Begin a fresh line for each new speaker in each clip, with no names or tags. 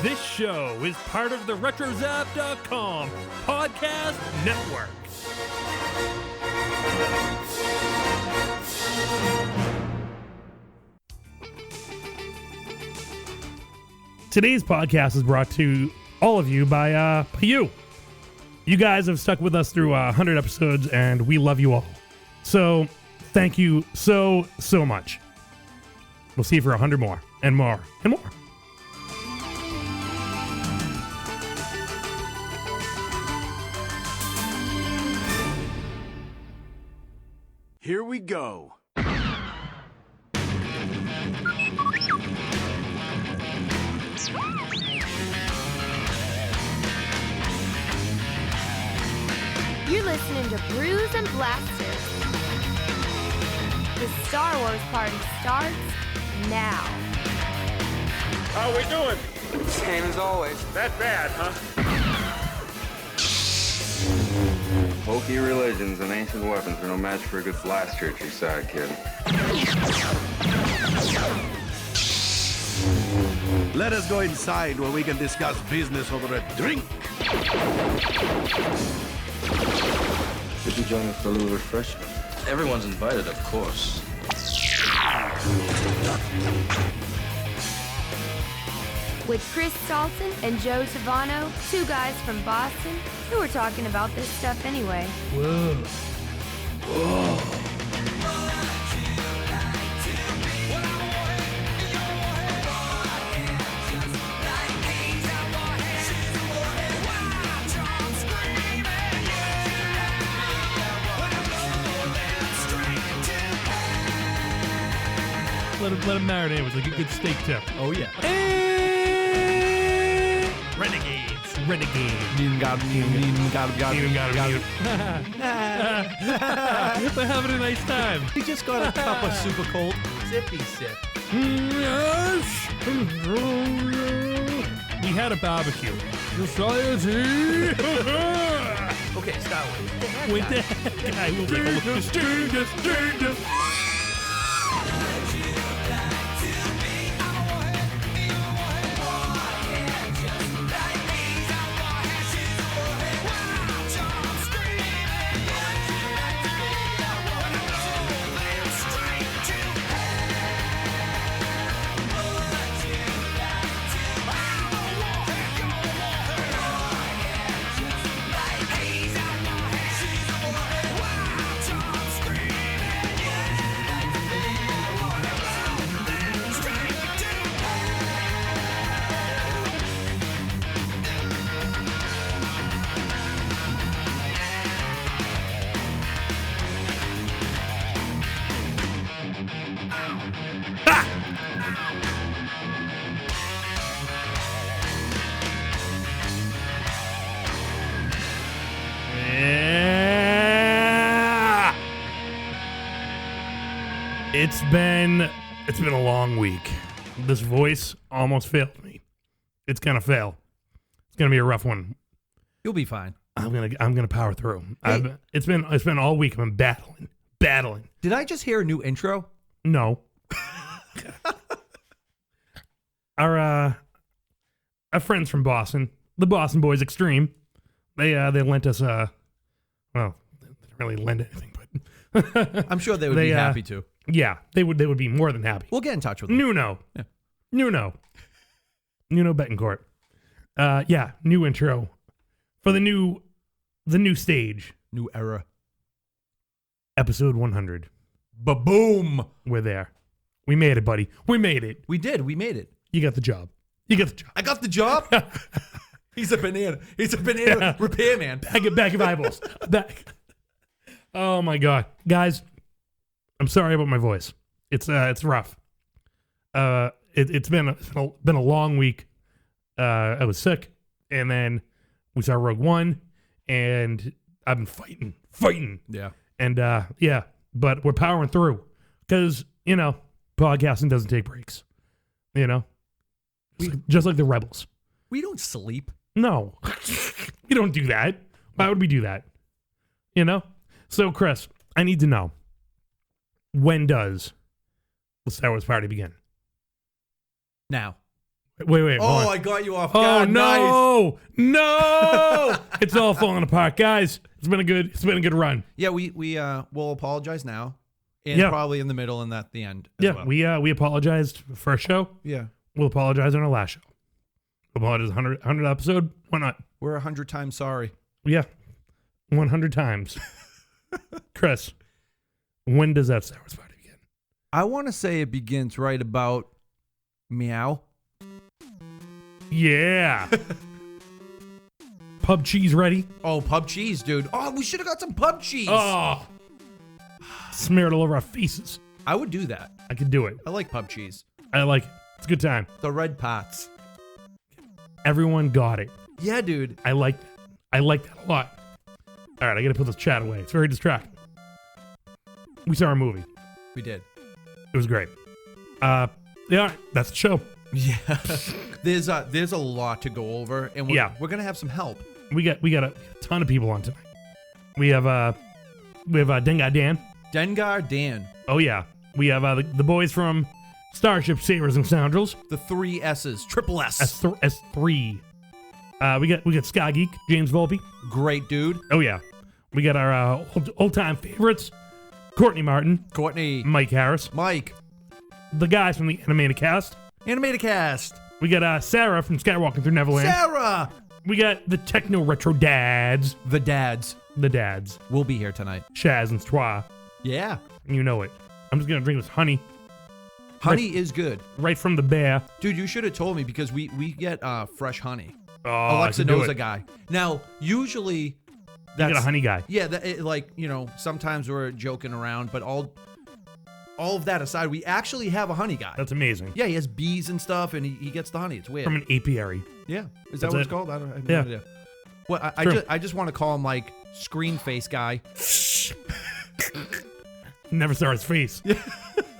This show is part of the RetroZap.com podcast network. Today's podcast is brought to all of you by you. You guys have stuck with us through 100 episodes, and we love you all. So, thank you so much. We'll see you for 100 more, and more, and more.
Here we go.
You're listening to Brews and Blasters. The Star Wars party starts now.
How we doing?
Same as always.
That bad, huh?
Hokey religions and ancient weapons are no match for a good blaster at your side, kid.
Let us go inside where we can discuss business over a drink.
Could you join us for a little refreshment?
Everyone's invited, of course.
With Chris Salton and Joe Tavano, two guys from Boston who are talking about this stuff anyway.
Whoa. Let him marinate with like a good steak tip.
Oh, yeah.
Renegades. We're having a nice time.
He just got a cup of super cold zippy sip.
Yes. We had a barbecue. Society.
Okay, stop
With that guy will make a look. It's been a long week. This voice almost failed me. It's gonna fail. It's gonna be a rough one.
You'll be fine.
I'm gonna power through.
Hey.
It's been all week. I've been battling.
Did I just hear a new intro?
No. Our friends from Boston, the Boston Boys Extreme, they lent us well, they didn't really lend anything, but
I'm sure they would be happy to.
Yeah, they would be more than happy.
We'll get in touch with them.
Nuno.
Yeah.
Nuno Betancourt. Yeah, new intro for the new stage.
New era.
Episode 100.
Ba-boom!
We're there. We made it, buddy. We made it.
We did. We made it.
You got the job.
I got the job? He's a banana. He's a banana repairman.
Back of eyeballs. Back. Oh, my God. Guys, I'm sorry about my voice. It's rough. It's been a long week. I was sick, and then we saw Rogue One, and I've been fighting.
Yeah.
And yeah, but we're powering through because podcasting doesn't take breaks. Just like the Rebels.
We don't sleep.
No, we don't do that. Why would we do that? So, Chris, I need to know, when does the Star Wars party begin?
Now.
Wait. hold on.
I got you off
Oh
guard. Nice.
no! It's all falling apart, guys. It's been a good run.
Yeah, we will apologize now, and
Yeah.
probably in the middle and at the end. As well.
We apologized first show.
Yeah,
We'll apologize on our last show. Apologize 100 episode. Why not?
we're 100 times sorry.
Yeah, 100 times. Chris, when does that Star Wars party begin?
I want to say it begins right about meow.
Yeah. Pub cheese ready?
Oh, pub cheese, dude. Oh, we should have got some pub cheese.
Oh, smear it all over our faces.
I would do that.
I could do it.
I like pub cheese.
I like it. It's a good time.
The red pots.
Everyone got it.
Yeah, dude.
I like that a lot. All right, I got to put this chat away. It's very distracting. We saw a movie.
We did.
It was great. Yeah, that's the show.
Yeah. There's a lot to go over, and we're gonna have some help.
We got a ton of people on tonight. We have Dengar Dan.
Dengar Dan.
Oh yeah. We have the boys from Starship Savers and Scoundrels.
The 3 S's. Triple S.
S3. We got Sky Geek, James Volpe.
Great dude.
Oh yeah. We got our old time favorites, Courtney Martin,
Courtney.
Mike Harris,
Mike.
the guys from the Animated Cast.
Animated Cast.
We got Sarah from Skywalking Through Neverland.
Sarah.
We got the Techno Retro Dads.
The dads.
The dads.
Will be here tonight.
Shaz and Stwa.
Yeah.
You know it. I'm just gonna drink this honey
Honey is good.
right from the bear.
Dude, you should have told me because we get fresh honey.
Oh, I
Alexa
can do
knows
it.
a guy. Now, usually
You
that's
got a honey guy.
Yeah, sometimes we're joking around, but all of that aside, we actually have a honey guy.
That's amazing.
Yeah, he has bees and stuff, and he gets the honey. It's weird.
From an apiary.
Yeah, is that
That's
what it's
it.
called? I have
Yeah.
no idea. Well,
True.
I just want to call him like screen face guy.
Never saw his face.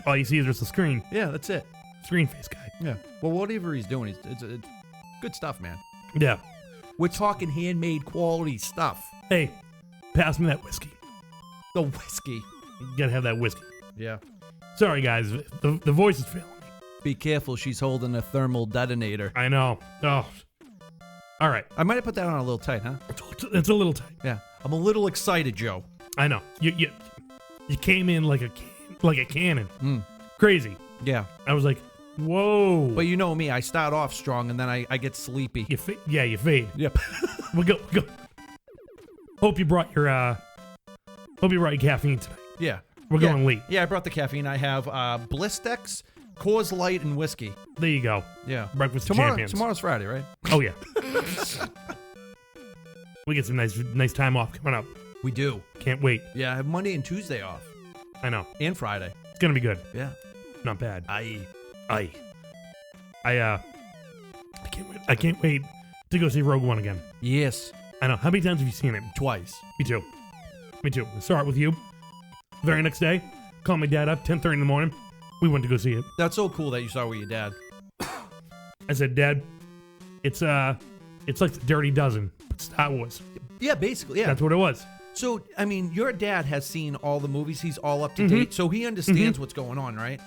All you see is just the screen.
Yeah, that's it.
Screen face guy.
Yeah. Well, whatever he's doing, it's good stuff, man.
Yeah.
We're talking handmade quality stuff.
Hey, pass me that whiskey.
The whiskey.
You gotta have that whiskey.
Yeah.
Sorry, guys. The voice is failing me.
Be careful, she's holding a thermal detonator.
I know. Oh. All right.
I might have put that on a little tight, huh?
It's a little tight.
Yeah. I'm a little excited, Joe.
I know. You came in like a cannon. Crazy.
Yeah.
I was like, whoa.
But you know me, I start off strong and then I get sleepy.
you fade.
Yep.
We'll go. Hope you brought your caffeine tonight.
Yeah.
We're going late.
Yeah, I brought the caffeine. I have Blistex, Coors Light, and whiskey.
There you go.
Yeah.
Breakfast of champions.
Tomorrow's Friday, right?
Oh yeah. We get some nice time off coming up.
We do.
Can't wait.
Yeah, I have Monday and Tuesday off.
I know.
And Friday.
It's gonna be good.
Yeah.
Not bad.
Aye.
I can't wait to go see Rogue One again.
Yes.
I know. How many times have you seen it?
Twice.
Me too. We'll start with you. Very next day, call my dad up, 10:30 in the morning. We went to go see it.
That's so cool that you saw with your dad.
I said, Dad, it's like the Dirty Dozen, but Star Wars.
Yeah, basically, yeah.
That's what it was.
So, I mean, your dad has seen all the movies. He's all up to date. So he understands what's going on, right?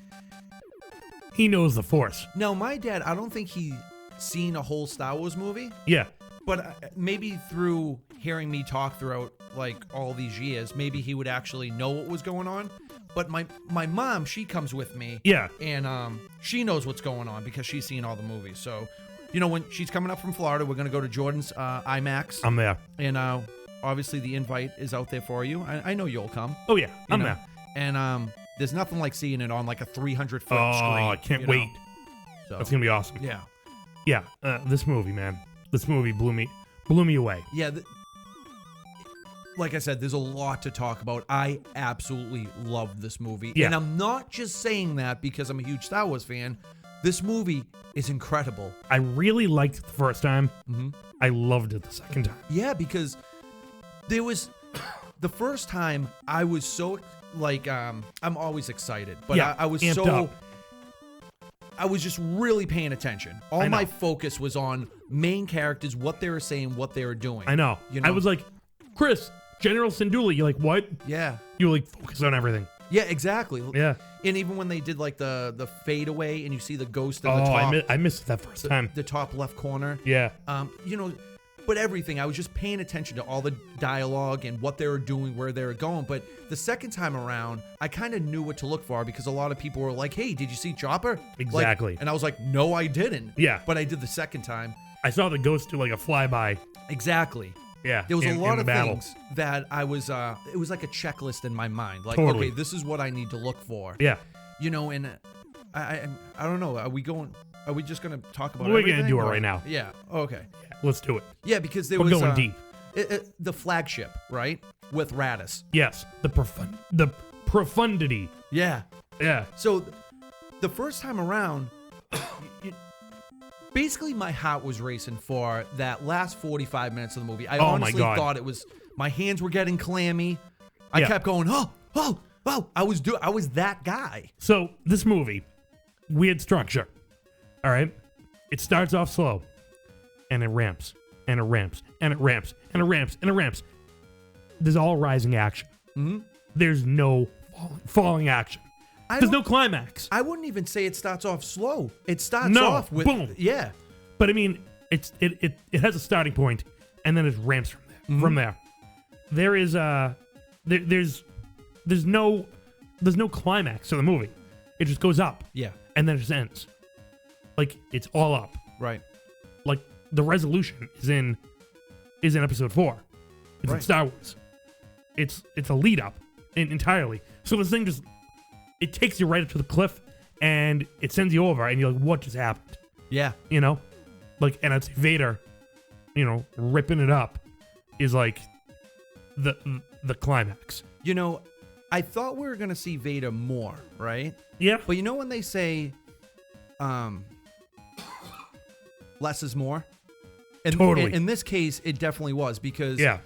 He knows the Force.
Now, my dad, I don't think he's seen a whole Star Wars movie.
Yeah.
But maybe through hearing me talk throughout like all these years, maybe he would actually know what was going on. But my mom, she comes with me.
Yeah.
And she knows what's going on because she's seen all the movies. So, when she's coming up from Florida, we're going to go to Jordan's IMAX.
I'm there.
And obviously the invite is out there for you. I know you'll come.
Oh, yeah. I'm there.
And there's nothing like seeing it on like a 300-foot screen.
Oh, I can't wait.
So,
That's going to be awesome.
yeah.
Yeah. This movie, man. This movie blew me away.
Yeah. Like I said, there's a lot to talk about. I absolutely love this movie.
Yeah.
And I'm not just saying that because I'm a huge Star Wars fan. This movie is incredible.
I really liked it the first time.
Mm-hmm.
I loved it the second time.
Yeah, because there was the first time I was so like I'm always excited, but
Yeah,
I was
amped
so
up.
I was just really paying attention. All
I know.
my focus was on main characters, what they were saying, what they were doing.
I know.
You know?
I was like, Chris, General Syndulla. You're like, what?
Yeah.
You were like, focus on everything.
Yeah, exactly.
Yeah.
And even when they did like the fade away and you see the ghost in
Oh,
the top,
I missed that first time.
the top left corner.
Yeah.
You know, but everything, I was just paying attention to all the dialogue and what they were doing, where they were going. But the second time around, I kind of knew what to look for because a lot of people were like, hey, did you see Chopper?
Exactly.
And I was like, no, I didn't.
Yeah.
But I did the second time.
I saw the ghost do like a flyby.
Exactly.
Yeah.
There was a lot
in
of
the battle.
things that I was, it was like a checklist in my mind. Like,
Totally.
okay, this is what I need to look for.
Yeah.
You know, and I don't know. Are we just going to talk about
We're
everything?
going to do it
or-
right now.
Yeah. Okay.
Let's do it.
Yeah, because there
We're
was
going deep.
the flagship, right? With Radis.
Yes. The profundity.
Yeah.
Yeah.
So the first time around, basically my heart was racing for that last 45 minutes of the movie. I
Oh my
honestly
God.
thought it was, my hands were getting clammy. I
Yeah.
kept going, oh. I was that guy.
So this movie, weird structure. All right. It starts off slow, and it ramps, and it ramps, and it ramps, and it ramps, and it ramps. There's all rising action.
Mm-hmm.
There's no falling action. There's no climax.
I wouldn't even say it starts off slow. It starts
No,
off with
boom.
Yeah.
But I mean, it has a starting point, and then it ramps from there.
Mm-hmm.
From there, there is there's no climax to the movie. It just goes up,
Yeah.
and then it just ends. Like it's all up.
Right.
Like the resolution is in episode 4. It's in
Right.
Star Wars. It's a lead up entirely. So this thing just it takes you right up to the cliff, and it sends you over, and you're like, what just happened?
Yeah.
You know, like, and it's Vader, you know, ripping it up is like the climax.
You know, I thought we were going to see Vader more, right?
Yeah.
But you know when they say less is more? And
Totally.
in this case, it definitely was because
Yeah.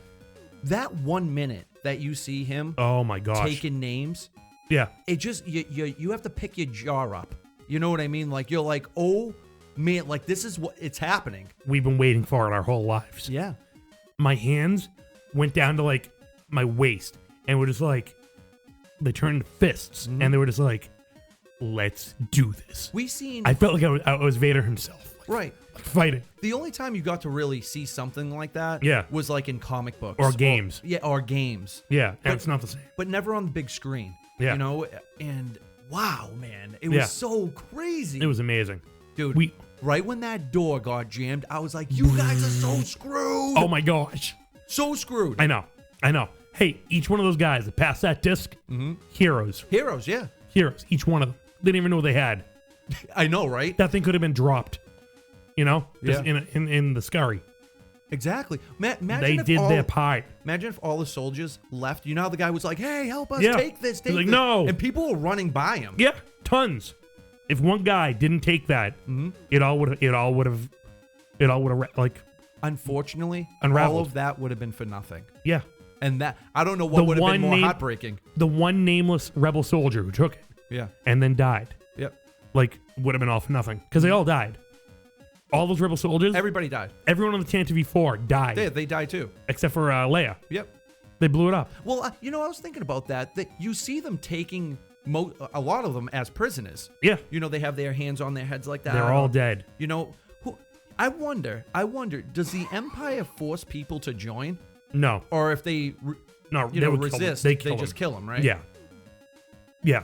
that 1 minute that you see him
Oh my gosh.
taking names,
Yeah.
it just you have to pick your jaw up. You know what I mean? Like you're like, oh man, like this is what it's happening.
We've been waiting for it our whole lives.
Yeah.
My hands went down to like my waist, and were just like, they turned into fists, and they were just like, let's do this.
We seen
I felt like I was Vader himself. Like,
right.
like fighting.
The only time you got to really see something like that
Yeah.
was like in comic books.
Or games.
Or games.
Yeah. And
But-
it's not the same.
But never on the big screen.
Yeah.
You know? And wow, man. It
Yeah.
was so crazy.
It was amazing.
Dude, right when that door got jammed, I was like, you guys are so screwed.
Oh my gosh.
So screwed.
I know. Hey, each one of those guys that passed that disc, heroes.
Heroes, yeah.
Heroes. Each one of them. They didn't even know what they had.
I know, right?
That thing could have been dropped. You know? Just
Yeah.
in the scurry.
Exactly. Imagine
They
if
did
all,
their part.
Imagine if all the soldiers left. You know how the guy was like, hey, help us,
Yeah.
take this,
He's
take
like,
this.
no.
And people were running by him.
Yeah, tons. If one guy didn't take that, it all would have like
Unfortunately,
Unraveled.
all of that would have been for nothing.
yeah.
And that, I don't know what would have been more
name-
heartbreaking.
The one nameless rebel soldier who took it
Yeah.
and then died,
Yep.
like would have been all for nothing because they all died. All those rebel soldiers,
Everybody died.
everyone on the Tantive 4 died
They died too.
except for Leia.
Yep.
They blew it up.
Well, you know, I was thinking about that. That you see them taking a lot of them as prisoners.
Yeah,
You know, they have their hands on their heads like that.
they're all dead.
You know, I wonder, does the Empire force people to join?
No,
Or if they,
no,
you
they
know,
would kill them.
resist,
They
they just kill them, right?
Yeah, yeah,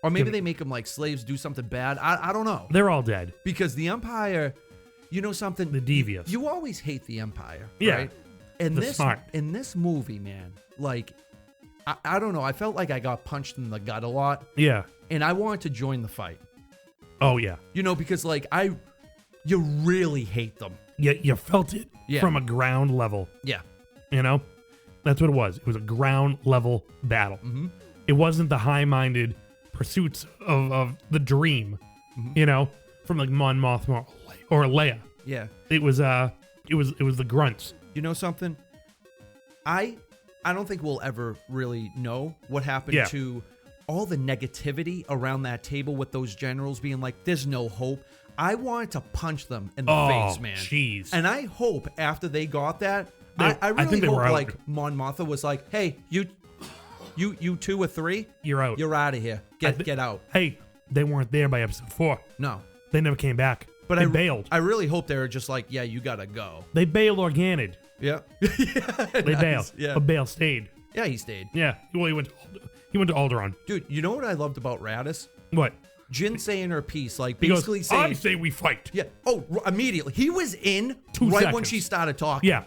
Or maybe
Give-
they make them like slaves, do something bad. I don't know.
they're all dead.
Because the Empire, you know something?
The devious.
You always hate the Empire,
Yeah.
right? And
The smart.
in this movie, man, like, I don't know. I felt like I got punched in the gut a lot,
Yeah.
and I wanted to join the fight.
Oh yeah.
You know, because like you really hate them.
You felt it
Yeah.
from a ground level.
Yeah.
You know, that's what it was. It was a ground level battle.
Mm-hmm.
It wasn't the high-minded pursuits of the dream. You know, from like Mon Mothma or Leia.
Yeah.
It was the grunts.
You know something? I don't think we'll ever really know what happened
Yeah.
to all the negativity around that table with those generals being like, there's no hope. I wanted to punch them in the face, man.
Jeez.
And I hope after they got that,
They-
I
I
really
think they
hope
were out.
like Mon Mothma was like, hey, you You 2 or 3,
You're out.
you're out of here. Get out.
Hey, they weren't there by episode 4.
No.
They never came back.
But
they bailed.
I really hope they were just like, yeah, you gotta go.
They bailed or Ganid.
Yeah.
They bailed.
Yeah.
But Bale stayed.
Yeah, he stayed.
Yeah. Well, he went to Alderaan.
Dude, you know what I loved about Radis?
What?
Jin saying her piece, like
He
basically
goes,
saying,
I say we fight.
yeah. Oh, immediately. He was in
2
right when
seconds.
she started talking.
Yeah.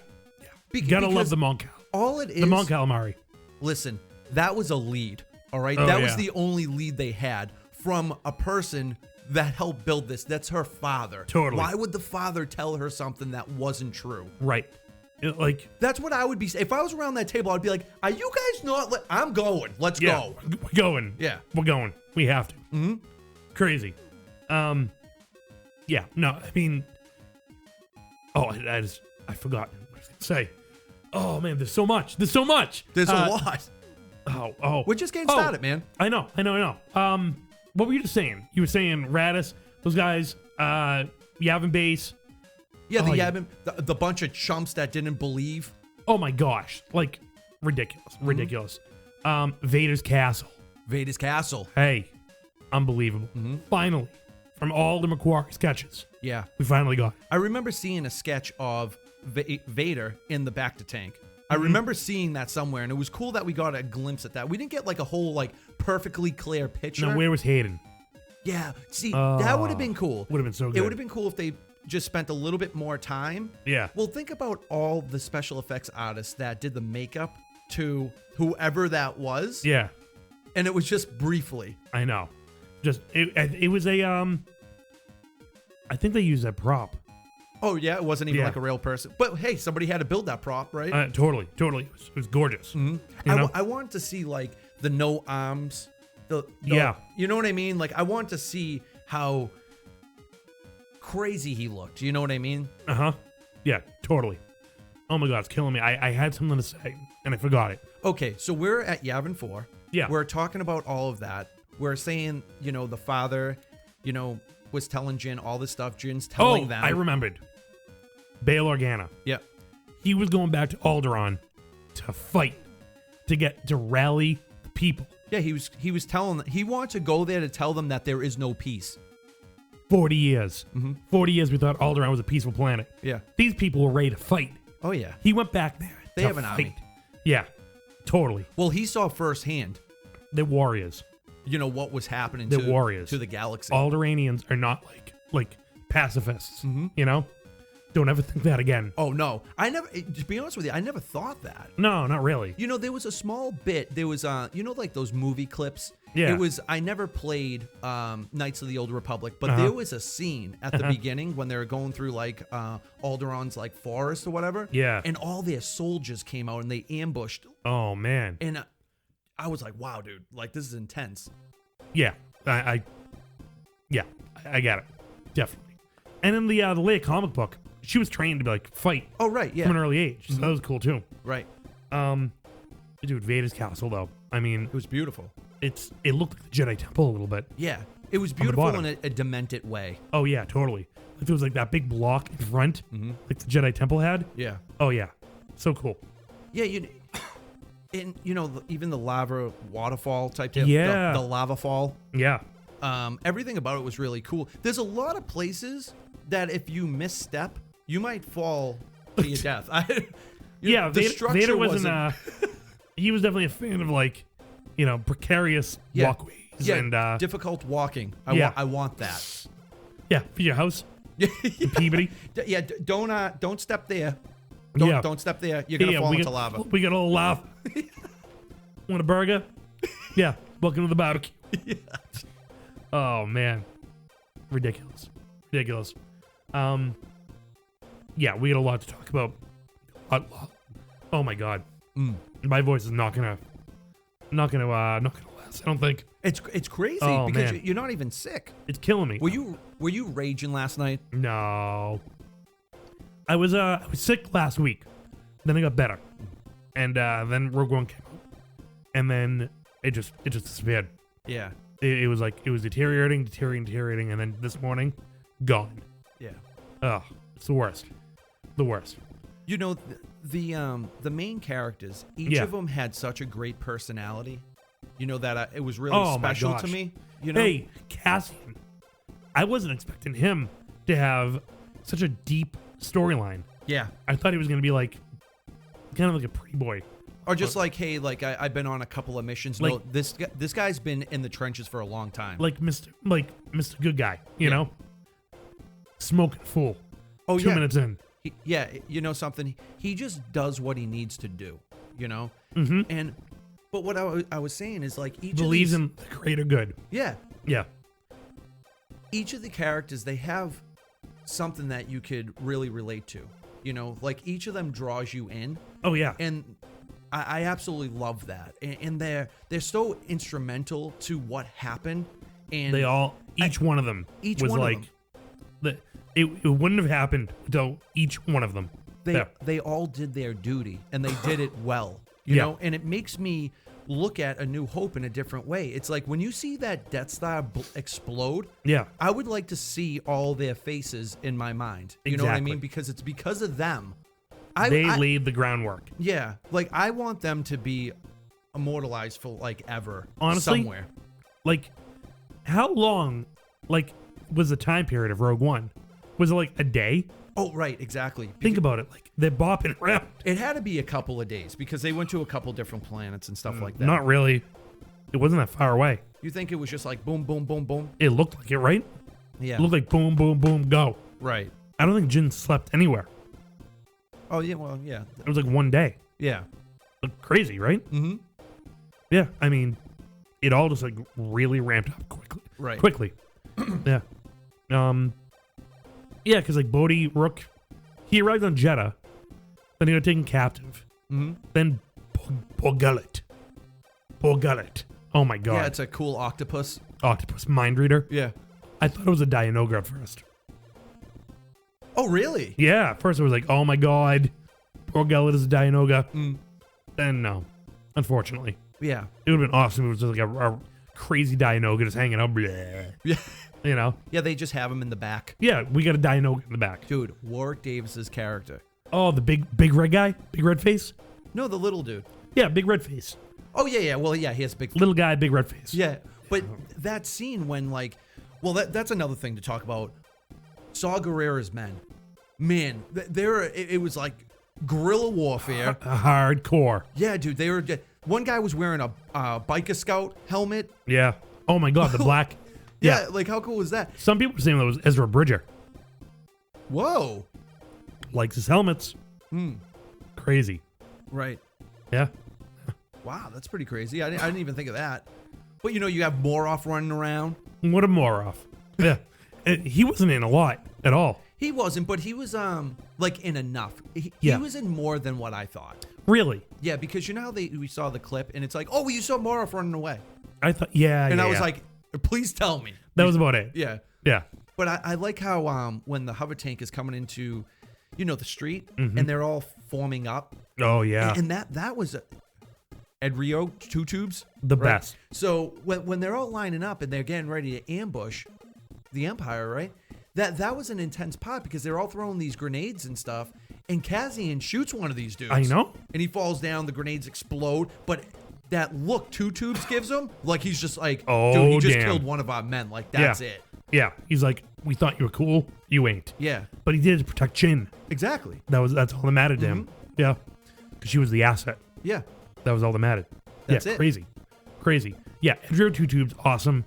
Gotta love
because
the Mon Cal.
All it is.
The Mon Calamari.
Listen, that was a lead. All right.
Oh,
That was
yeah.
the only lead they had from a person that helped build this. That's her father.
Totally.
Why would the father tell her something that wasn't true?
Right. Like,
That's what I would be. If I was around that table, I'd be like, "Are you guys not? I'm going. Let's
yeah,
go."
we're going.
Yeah.
We're going. We have to. Mm-hmm. Crazy. Yeah. No, I mean, I forgot what I was going to say. Oh, man, there's so much. There's so much.
There's a lot.
Oh.
We're just getting started, man.
I know. What were you just saying? You were saying Radis, those guys, Yavin Base.
Yeah,
Oh, yeah.
the bunch of chumps that didn't believe.
Oh my gosh. Like, ridiculous. Vader's Castle.
Vader's Castle.
Hey, unbelievable. Finally, from all the Macquarie sketches,
Yeah.
we finally got it.
I remember seeing a sketch of Vader in the back to tank. I remember seeing that somewhere, and it was cool that we got a glimpse at that. We didn't get like a whole like perfectly clear picture.
Now, where was Hayden?
Yeah, see, that would have been cool.
Would have been so
It
good.
would have been cool if they just spent a little bit more time.
Yeah.
Well, think about all the special effects artists that did the makeup to whoever that was.
Yeah,
And it was just briefly.
I know. Just it was a I think they used that prop.
Oh, yeah, it wasn't even
Yeah.
like a real person. But hey, somebody had to build that prop, right?
Totally. It was gorgeous. You know?
I wanted to see like the no arms. The
Yeah.
You know what I mean? Like I want to see how crazy he looked. You know what I mean?
Yeah, totally. Oh my god, it's killing me. I had something to say and I forgot it.
Okay, so we're at Yavin 4.
Yeah.
We're talking about all of that. We're saying, the father, was telling Jin all this stuff. Jin's telling them.
I remembered. Bail Organa.
Yeah.
He was going back to Alderaan to fight, to rally the people.
Yeah, he was telling he wanted to go there to tell them that there is no peace.
40 years. 40 years we thought Alderaan was a peaceful planet.
Yeah.
These people were ready to fight.
Oh yeah.
He went back there.
They
to
have an
fight.
army.
Yeah, totally.
Well, he saw firsthand,
They're warriors.
what was happening
They're warriors.
to the galaxy.
Alderaanians are not like pacifists. Don't ever think that again.
Oh no. To be honest with you, I never thought that.
No, not really.
There was a small bit. There was, like those movie clips.
Yeah.
It was. I never played Knights of the Old Republic, but there was a scene at the beginning when they were going through like Alderaan's like forest or whatever.
Yeah.
And all their soldiers came out and they ambushed.
Oh man.
And I was like, wow, dude, like this is intense.
Yeah, I get it, definitely. And in the Leia comic book, she was trained to be like fight.
Oh right, yeah.
From an early age. So that was cool too.
Right.
Dude, Vader's castle though. I mean,
It was beautiful.
it looked like the Jedi Temple a little bit.
Yeah. It was beautiful
bottom.
in a demented way.
Oh yeah, totally. Like there was like that big block in front, like the Jedi Temple had.
Yeah.
Oh yeah, so cool.
Yeah, and even the lava waterfall type deal.
Yeah.
The lava fall.
Yeah.
Everything about it was really cool. There's a lot of places that if you misstep, you might fall to your death.
Yeah,
the structure
Vader wasn't. He was definitely a fan of like, precarious walkways and
difficult walking.
Yeah.
I want that.
yeah, for your house. In Peabody.
Yeah, don't step there.
Yeah.
Don't step there. You're gonna fall into lava.
We got a little lava. Want a burger? Yeah. Welcome to the barbecue. Oh man, ridiculous. Yeah, we got a lot to talk about. Oh my god, my voice is not gonna last. I don't think
It's crazy
Oh,
because
man.
you're not even sick.
it's killing me.
Were you raging last night?
No, I was sick last week. Then I got better, and then Rogue One came out, and then it just disappeared.
Yeah.
It was like it was deteriorating, and then this morning, gone.
Yeah.
Oh, it's the worst.
You know, the main characters, each of them had such a great personality. You know that it was really special to me. You know,
Hey, Cassian. I wasn't expecting him to have such a deep storyline.
yeah.
I thought he was going to be like kind of like a pretty boy.
Or just like, hey, like I've been on a couple of missions. No,
Like-
this guy's been in the trenches for a long time.
Like Mr. Good Guy, you know? Smoking fool.
Oh,
2 minutes in.
Yeah, you know something? He just does what he needs to do, you know?
Mm-hmm.
But what I was saying is like each
Believes
of
in the greater good.
yeah,
Yeah.
each of the characters, they have something that you could really relate to, you know? Like each of them draws you in,
Oh, yeah.
and I absolutely love that. And they're so instrumental to what happened. And
They all, each one of them
each
was
one of
like,
them.
it wouldn't have happened without each one of them.
they all did their duty, and they did it well, you
Yeah.
know? And it makes me look at A New Hope in a different way. It's like when you see that Death Star explode,
Yeah.
I would like to see all their faces in my mind. You know what I
Exactly.
mean? Because it's because of them.
They laid the groundwork.
Yeah, like I want them to be immortalized for like ever.
Honestly,
somewhere.
Like, how long, like, was the time period of Rogue One? Was it like a day?
Oh, right, exactly.
Think about it. Like, they're bopping around.
It had to be a couple of days because they went to a couple different planets and stuff like that.
Not really. It wasn't that far away.
You think it was just like boom, boom, boom, boom?
It looked like it, right?
Yeah.
It looked like boom, boom, boom, go.
Right.
I don't think Jin slept anywhere.
Oh yeah. Well, yeah.
It was like one day.
Yeah.
Like, crazy, right?
Mm-hmm.
Yeah. I mean, it all just like really ramped up quickly.
Right.
Quickly. Yeah. Yeah, because like Bodhi Rook, he arrived on Jeddah, then he got taken captive.
Mm-hmm.
Then poor Gullet. Oh my god.
Yeah, it's a cool octopus.
Octopus mind reader.
Yeah.
I thought it was a Dianoga at first.
Oh really?
Yeah, at first it was like, oh my god, poor Gullet is a Dianoga. Then no, unfortunately.
Yeah.
It would have been awesome if it was just like a crazy Dianoga just hanging out. Bleh.
Yeah.
You know?
Yeah. They just have him in the back.
Yeah, we got a Dianoga in the back.
Dude, Warwick Davis's character.
Oh, the big red guy? Big red face?
No, the little dude.
Yeah, big red face.
Oh yeah, yeah. Well, yeah, he has a big.
Little guy, big red face.
Yeah, but that scene when like, well, that's another thing to talk about. Saw Gerrera's men, man, it was like guerrilla warfare.
Hardcore.
Yeah, dude, they were. One guy was wearing a biker scout helmet.
Yeah. Oh my god, the black.
Yeah, like how cool was that?
Some people were saying that was Ezra Bridger.
Whoa.
Likes his helmets. Crazy.
Right.
Yeah.
Wow, that's pretty crazy. I didn't even think of that. But you know, you have Moroff running around.
What a Moroff. Yeah. He wasn't in a lot at all.
He wasn't, but he was like in enough. He
Yeah.
was in more than what I thought.
Really?
Yeah, because you know how we saw the clip and it's like, oh, well, you saw Moroff running away.
I thought, yeah.
And
yeah,
I was
yeah.
like, please tell me.
that was about it.
Yeah.
Yeah.
But I like how when the hover tank is coming into, you know, the street
Mm-hmm.
and they're all forming up.
Oh, yeah.
And that was Ed Rio, two tubes.
The
right?
best.
So when they're all lining up and they're getting ready to ambush the Empire, right? That was an intense part because they're all throwing these grenades and stuff. And Cassian shoots one of these dudes.
I know.
And he falls down, the grenades explode. But that look Two Tubes gives him, like he's just like,
Oh,
dude, he just
damn.
killed one of our men. Like, that's it.
Yeah. He's like, we thought you were cool. You ain't.
Yeah,
But he did it to protect Jin.
exactly.
That's all that mattered to him.
Mm-hmm.
Yeah. Because she was the asset.
Yeah.
That was all that mattered.
That's
yeah,
it.
Crazy. Yeah, Edrio Two Tubes, awesome.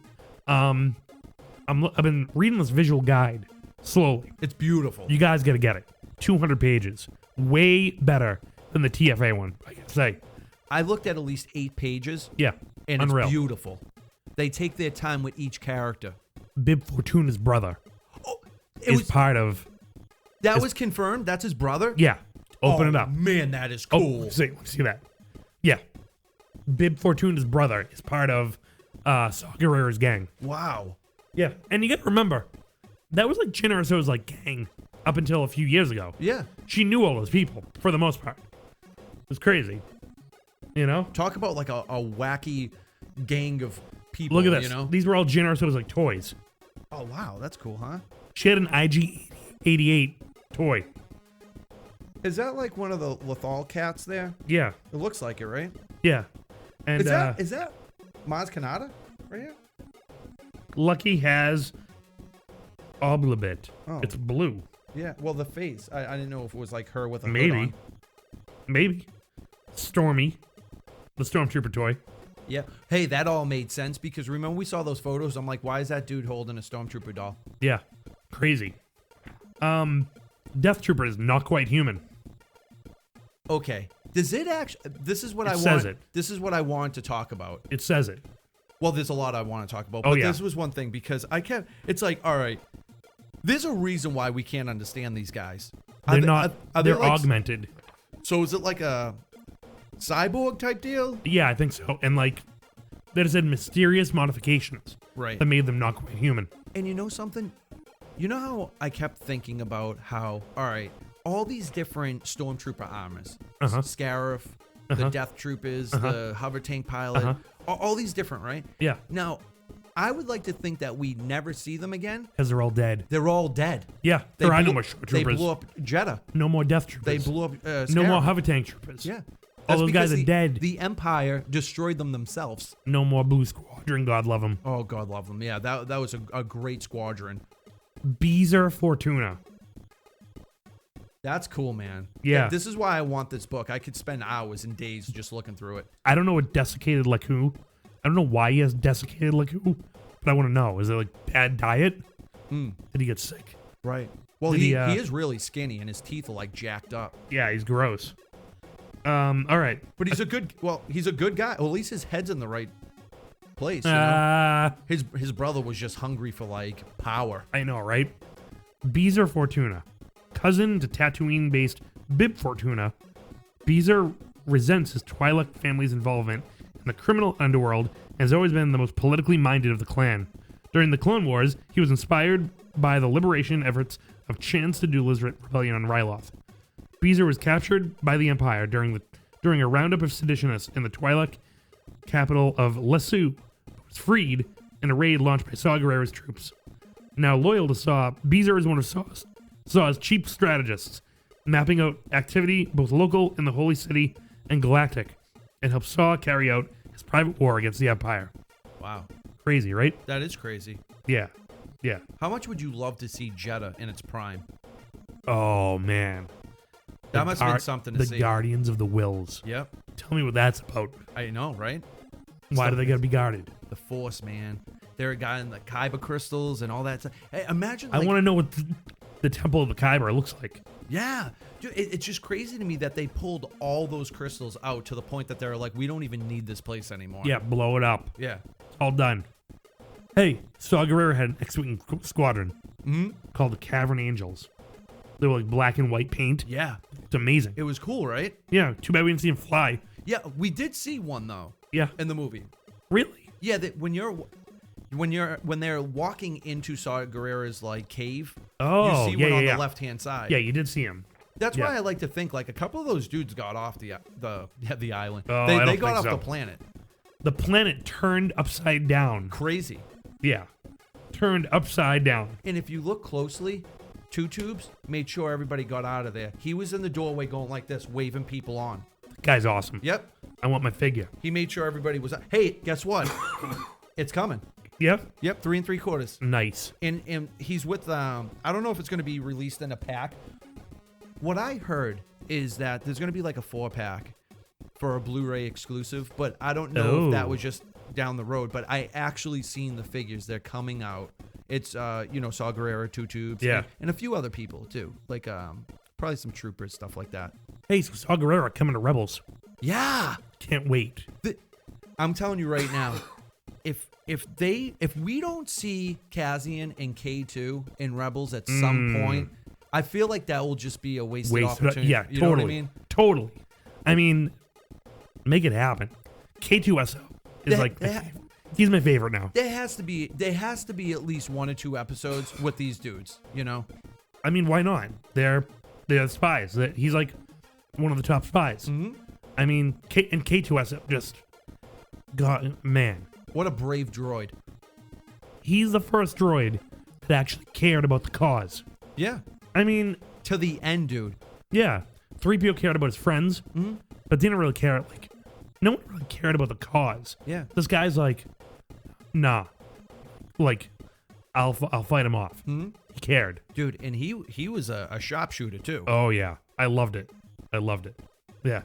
I've been reading this visual guide slowly.
It's beautiful.
You guys got to get it. 200 pages. Way better than the TFA one, I can say.
I looked at least 8 pages.
Yeah,
And
unreal.
it's beautiful. They take their time with each character.
Bib Fortuna's brother
It
is
was
part of.
that was confirmed. That's his brother.
Yeah, open
Oh,
it up.
Man, that is
Oh,
cool.
see that? Yeah, Bib Fortuna's brother is part of Saw Gerrera's gang.
Wow.
Yeah, and you got to remember, that was like Jyn Erso's like gang up until a few years ago.
Yeah.
She knew all those people for the most part. It was crazy. You know?
Talk about like a wacky gang of people.
Look at this.
You know.
These were all Jyn Erso's like toys.
Oh wow, that's cool, huh?
She had an IG-88 toy.
Is that like one of the Lethal cats there?
Yeah,
It looks like it, right?
yeah. And
Is that Maz Kanata right here?
Lucky has Oblibit.
Oh.
It's blue.
Yeah. Well, the face. I didn't know if it was like her with a hood
Maybe.
on.
Maybe. Stormy, the Stormtrooper toy.
Yeah. Hey, that all made sense because remember we saw those photos. I'm like, why is that dude holding a Stormtrooper doll?
Yeah, crazy. Death Trooper is not quite human.
Okay. Does it actually? This is what
It
I
says
want.
it.
This is what I want to talk about.
It says it.
Well, there's a lot I want to talk about,
Oh,
but
yeah.
this was one thing because I can't. It's like, all right, there's a reason why we can't understand these guys.
They're not.
Are they
They're
like,
augmented.
So is it like a cyborg type deal?
Yeah, I think so. And like, there's had mysterious modifications
Right.
that made them not quite human.
And you know something? You know how I kept thinking about how, all right, all these different Stormtrooper armors,
Uh-huh.
Scarif, the Death Troopers, the hover tank pilot, all these different, right?
Yeah,
Now, I would like to think that we never see them again.
because they're all dead.
They're all dead.
Yeah,
They
there are no
blew-
more
They
troopers.
blew up Jeddah.
No more Death Troopers.
They blew up
No
Scarif.
more hover tank troopers.
Yeah.
All
That's
those guys
because
are dead.
The Empire destroyed them themselves.
No more Blue Squadron. God love them.
Oh, God love them. Yeah, that was a great squadron.
Beezer Fortuna.
That's cool, man.
Yeah.
This is why I want this book. I could spend hours and days just looking through it.
I don't know what desiccated like who. I don't know why he has desiccated like who, but I want to know. Is it like bad diet? Did he get sick?
Right. Well,
Did
he
he,
is really skinny and his teeth are like jacked up.
Yeah, he's gross. All right.
But he's a good guy. Well, at least his head's in the right place. You know? His brother was just hungry for like power.
I know, right? Beezer Fortuna, cousin to Tatooine-based Bib Fortuna. Beezer resents his Twi'lek family's involvement in the criminal underworld and has always been the most politically minded of the clan. During the Clone Wars, he was inspired by the liberation efforts of Chance the Duelist rebellion on Ryloth. Beezer was captured by the Empire during a roundup of seditionists in the Twi'lek capital of Lesu, but was freed in a raid launched by Saw Gerrera's troops. Now loyal to Saw, Beezer is one of Saw's chief strategists, mapping out activity both local in the Holy City and galactic, and helps Saw carry out his private war against the Empire.
Wow.
Crazy, right?
That is crazy.
Yeah. Yeah.
How much would you love to see Jeddah in its prime?
Oh, man.
That must have been something to
the
see.
Guardians of the Wills.
Yep.
Tell me what that's about.
I know, right?
Why do they gotta be guarded?
The Force, man. They're a guy in the Kyber crystals and all that stuff. Hey, imagine.
I
Like,
want to know what the Temple of the Kyber looks like.
Yeah. Dude, it's just crazy to me that they pulled all those crystals out to the point that they're like, we don't even need this place anymore.
Yeah, blow it up.
Yeah.
It's all done. Hey, Saw Gerrera had an X-Wing squadron called the Cavern Angels. They were like black and white paint.
Yeah.
It's amazing.
It was cool, right?
Yeah, too bad we didn't see him fly.
Yeah, we did see one though
Yeah.
in the movie.
Really?
Yeah, that when they're walking into Saw Gerrera's like cave,
Oh,
you see
yeah,
one on
yeah.
the left hand side.
Yeah, you did see him.
That's
yeah.
why I like to think like a couple of those dudes got off the island.
Oh,
they
I don't
they got
think
off
so.
the planet.
The planet turned upside down.
Crazy.
Yeah. Turned upside down.
And if you look closely, Two Tubes made sure everybody got out of there. He was in the doorway going like this, waving people on.
Guy's awesome.
Yep.
I want my figure.
He made sure everybody was. Hey, guess what? It's coming.
Yep.
Yep, 3 3/4.
Nice.
And he's with. I don't know if it's going to be released in a pack. What I heard is that there's going to be like a 4-pack for a Blu-ray exclusive, but I don't know if that was just down the road. But I actually seen the figures. They're coming out. It's Saw Gerrera, Two Tubes,
Yeah.
and a few other people too, like probably some troopers, stuff like that.
Hey, so Saw Gerrera coming to Rebels.
Yeah,
Can't wait.
I'm telling you right now, if we don't see Cassian and K2 in Rebels at some point, I feel like that will just be a wasted opportunity.
Yeah,
You
totally.
know what I mean?
Totally. I mean, make it happen. K2SO is he's my favorite now.
There has to be at least 1 or 2 episodes with these dudes, you know?
I mean, why not? They're spies. He's like one of the top spies.
Mm-hmm.
I mean, K2SO just, God, man.
What a brave droid.
He's the first droid that actually cared about the cause.
Yeah.
I mean,
To the end, dude.
yeah. 3PO cared about his friends, but didn't really care. Like, no one really cared about the cause.
Yeah.
This guy's like, nah. Like, I'll fight him off. He cared.
Dude, and he was a sharpshooter too.
Oh, yeah. I loved it. Yeah.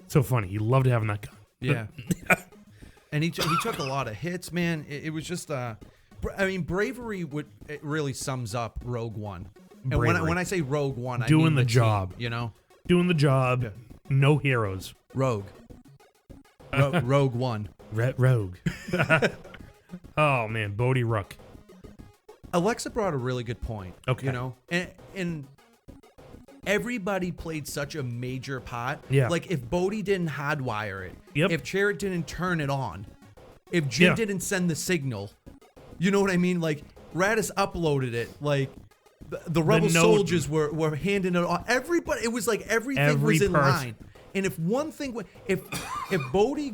So funny. He loved having that gun.
Yeah. And he took a lot of hits, man. It was just, I mean, bravery it really sums up Rogue One. And when I say Rogue One, I
doing
mean
the
team,
job.
you know?
Doing the job.
Yeah.
No heroes.
Rogue. Rogue One.
Rogue. Oh, man. Bodhi Rook.
Alexa brought a really good point.
Okay.
You know? And everybody played such a major part.
Yeah.
Like, if Bodhi didn't hardwire it,
Yep.
if Chariot didn't turn it on, if Jim didn't send the signal, you know what I mean? Like, Radis uploaded it. Like, the rebel soldiers were handing it on. Everybody, it was like everything was in line. And if one thing, if Bodhi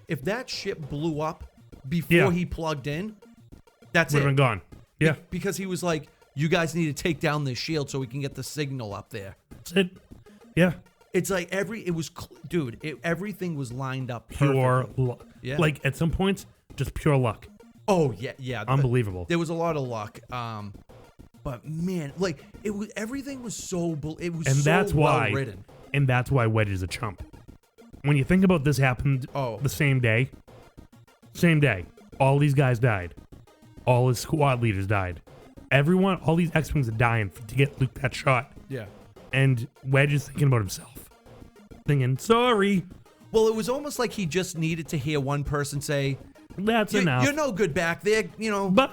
if that ship blew up before he plugged in, that's
Would have
it.
been gone. Yeah.
Because he was like, you guys need to take down this shield so we can get the signal up there.
That's it. Yeah.
It's like everything was lined up perfectly.
Pure luck.
Yeah.
Like, at some points, just pure luck.
Oh, yeah.
Unbelievable.
There was a lot of luck. But man, like, everything was so well written.
And that's why Wedge is a chump. When you think about this happened the same day, all these guys died. All his squad leaders died. Everyone, all these X-Wings are dying to get Luke that shot.
Yeah.
And Wedge is thinking about himself. Thinking, sorry.
Well, it was almost like he just needed to hear one person say,
that's enough.
You're no good back there, you know.
Bye.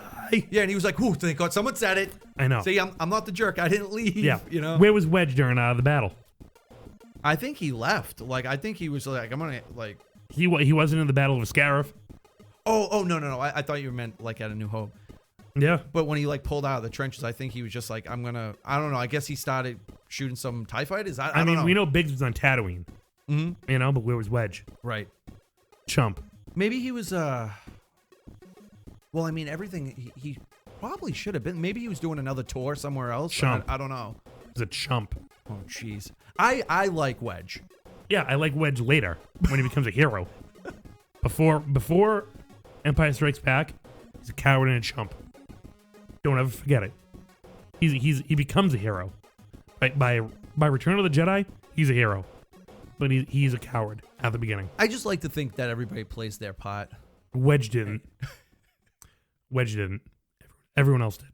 Yeah, and he was like, "Ooh, thank God someone said it."
I know.
See, I'm not the jerk. I didn't leave.
Yeah.
You know.
Where was Wedge during the battle?
I think he left. Like, I think he was like, I'm gonna like.
He wasn't in the Battle of Scarif.
Oh no. I thought you meant like at A New Hope.
Yeah.
But when he like pulled out of the trenches, I think he was just like, I don't know. I guess he started shooting some TIE fighters. I don't know.
We know Biggs was on Tatooine.
Mm-hmm.
You know, but where was Wedge?
Right.
Chump.
Maybe he was well, I mean, everything he probably should have been. Maybe he was doing another tour somewhere else.
Chump.
I don't know.
He's a chump.
Oh, jeez. I like Wedge.
Yeah, I like Wedge later when he becomes a hero. Before Empire Strikes Back, he's a coward and a chump. Don't ever forget it. He becomes a hero. By Return of the Jedi, he's a hero. But he's a coward at the beginning.
I just like to think that everybody plays their part.
Wedge didn't. Wedge didn't. Everyone else did.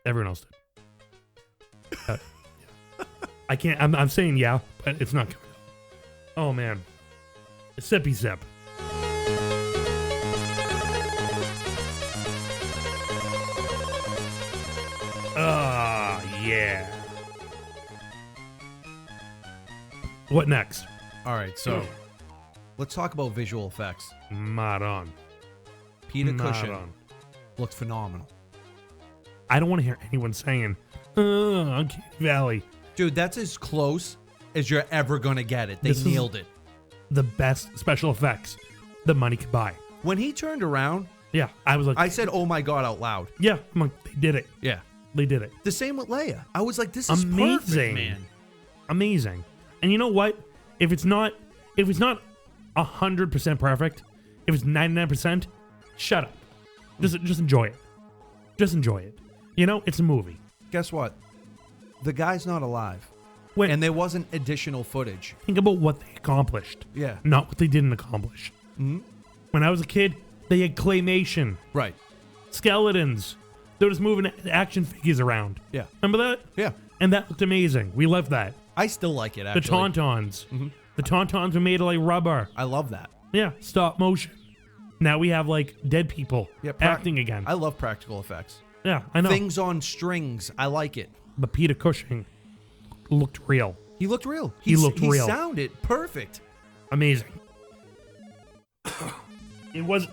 Everyone else did. Yeah. I can't. I'm saying yeah, but it's not coming out. Oh man, sippy sip. Yeah. What next?
All right, so let's talk about visual effects.
Madon.
Peter Cushing looked phenomenal.
I don't want to hear anyone saying, Uncanny Valley.
Dude, that's as close as you're ever going to get it. They nailed it.
The best special effects the money could buy.
When he turned around,
yeah, I was like,
I said, "Oh my God," out loud.
Yeah, I'm like, they did it.
Yeah,
they did it.
The same with Leia. I was like, "This is
amazing,
perfect, man."
Amazing. And you know what? If it's not 100% perfect, if it's 99%, shut up. Just enjoy it. Just enjoy it. You know, it's a movie.
Guess what? The guy's not alive.
Wait,
and there wasn't additional footage.
Think about what they accomplished.
Yeah.
Not what they didn't accomplish.
Mm-hmm.
When I was a kid, they had claymation.
Right.
Skeletons. They were just moving action figures around.
Yeah.
Remember that?
Yeah.
And that looked amazing. We loved that.
I still like it, actually.
The Tauntauns. Mm-hmm. The Tauntauns were made of like rubber.
I love that.
Yeah. Stop motion. Now we have like dead people acting again.
I love practical effects.
Yeah, I know.
Things on strings. I like it.
But Peter Cushing looked real.
He looked real.
He looked real.
He sounded perfect.
Amazing. It wasn't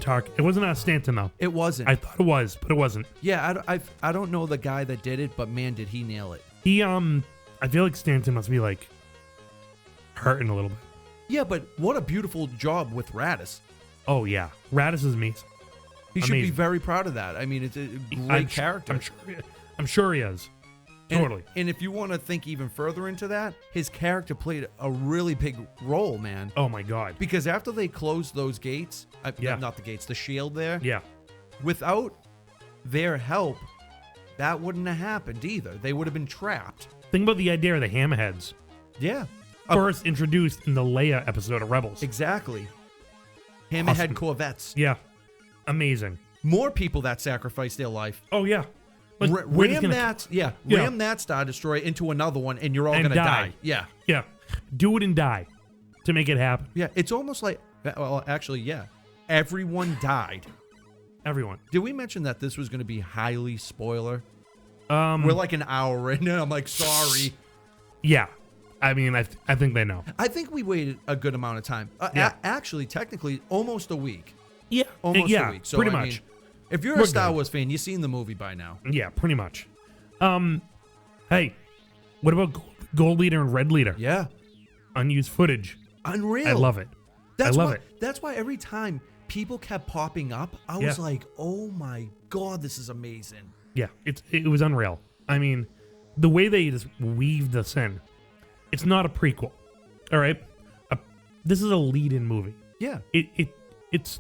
Tark. It wasn't Stanton though.
It wasn't.
I thought it was, but it wasn't.
Yeah, I don't know the guy that did it, but man, did he nail it.
He I feel like Stanton must be like hurting a little bit.
Yeah, but what a beautiful job with Radis.
Oh yeah, Radis is amazing.
He should be very proud of that. I mean, it's a great character.
I'm sure he is. Totally.
And if you want to think even further into that, his character played a really big role, man.
Oh my God.
Because after they closed those gates,
Yeah.
not the gates, the shield there,
Yeah.
without their help, that wouldn't have happened either. They would have been trapped.
Think about the idea of the hammerheads.
Yeah.
First introduced in the Leia episode of Rebels.
Exactly. Hammerhead
Awesome.
Corvettes.
Yeah. Amazing.
More people that sacrificed their life.
Oh yeah. Like, we're just
Ram
gonna-
ram that Star Destroyer into another one, and you're all
And
gonna
die.
die. Yeah.
Yeah. Do it and die to make it happen.
Yeah. It's almost like, well, actually, yeah. Everyone died.
Everyone.
Did we mention that this was going to be highly spoiler?
Um.
We're like an hour in, and I'm like, sorry.
Yeah. I mean, I think they know.
I think we waited a good amount of time.
Yeah.
Actually, technically, almost a week.
Yeah.
Almost
yeah.
a week. So,
pretty
I
much.
mean, if you're
We're
a Star
good.
Wars fan, you've seen the movie by now.
Yeah. Pretty much. Hey, what about Gold Leader and Red Leader?
Yeah.
Unused footage.
Unreal.
I love it.
That's
I love
why,
it.
That's why every time people kept popping up, I was
Yeah.
like, oh my God, this is amazing.
Yeah, it was unreal. I mean, the way they just weaved this in, it's not a prequel. All right, this is a lead-in movie.
Yeah.
It's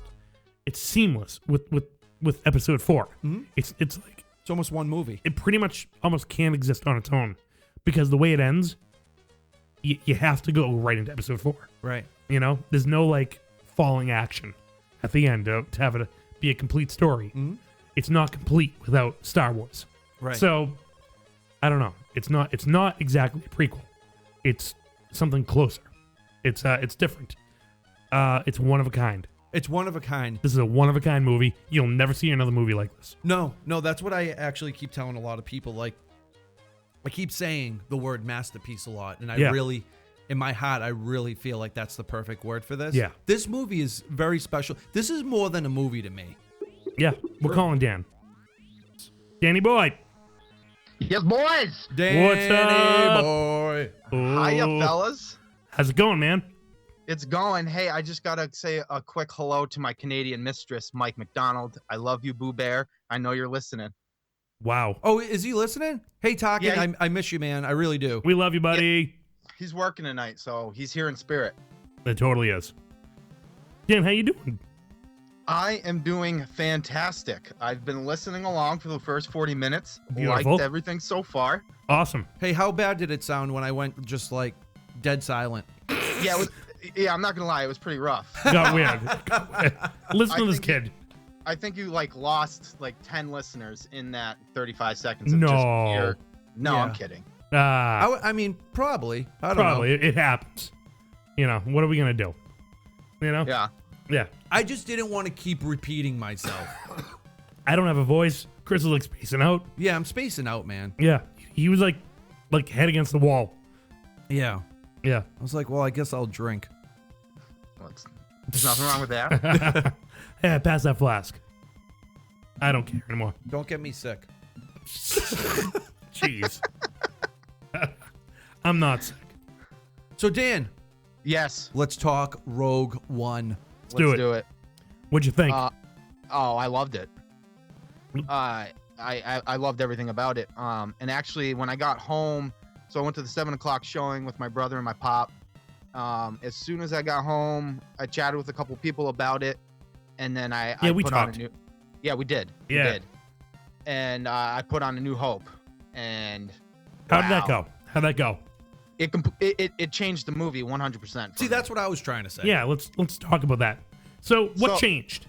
seamless with episode 4.
Mhm.
It's like
It's almost one movie.
it pretty much almost can't exist on its own because the way it ends, you have to go right into episode 4.
Right.
You know, there's no like falling action at the end to have it be a complete story.
Mhm.
It's not complete without Star Wars.
Right.
So I don't know. It's not exactly a prequel. It's something closer. It's different. It's one of a kind.
It's one of a kind.
This is a one of a kind movie. You'll never see another movie like this.
No, that's what I actually keep telling a lot of people. Like, I keep saying the word masterpiece a lot, and I
Yeah.
really, in my heart, I really feel like that's the perfect word for this.
Yeah.
This movie is very special. This is more than a movie to me.
Yeah, we're calling Dan. Danny boy.
Yes, boys.
Danny
What's up?
boy.
Hiya,
Oh.
fellas.
How's it going, man?
It's going. Hey, I just gotta say a quick hello to my Canadian mistress, Mike McDonald. I love you, Boo Bear. I know you're listening.
Wow.
Oh, is he listening? Hey, Talkin,
Yeah,
I miss you, man. I really do.
We love you, buddy.
He's working tonight, so he's here in spirit.
It totally is. Dan, how you doing?
I am doing fantastic. I've been listening along for the first 40 minutes.
Beautiful.
Liked everything so far.
Awesome.
Hey, how bad did it sound when I went just like dead silent?
Yeah, I'm not gonna lie, it was pretty rough.
Got weird. Listen
I
to this
think
kid.
I think you lost 10 listeners in that 35 seconds of
No.
just pure. No, I'm
Yeah.
kidding.
I mean, probably. I don't
Probably.
know.
It happens. You know, what are we going to do? You know?
Yeah.
Yeah.
I just didn't want to keep repeating myself.
I don't have a voice. Chris is like spacing out.
Yeah, I'm spacing out, man.
Yeah. He was like head against the wall.
Yeah.
Yeah.
I was like, well, I guess I'll drink.
Well, there's nothing wrong with that.
Yeah, pass that flask. I don't care anymore.
Don't get me sick.
Jeez. I'm not sick.
So, Dan,
Yes.
let's talk Rogue One.
Let's
do it.
do it.
What'd you think?
Oh, I loved it. I loved everything about it. And actually, when I got home, so I went to the 7:00 showing with my brother and my pop. As soon as I got home, I chatted with a couple people about it, and then I
we
put on
talked.
a new. Yeah, we did.
Yeah.
We did. And I put on A New Hope, and
How did that
wow.
go? How'd that go?
It changed the movie 100%.
See, that's what I was trying to say.
Yeah, let's talk about that. So, what
So-
changed?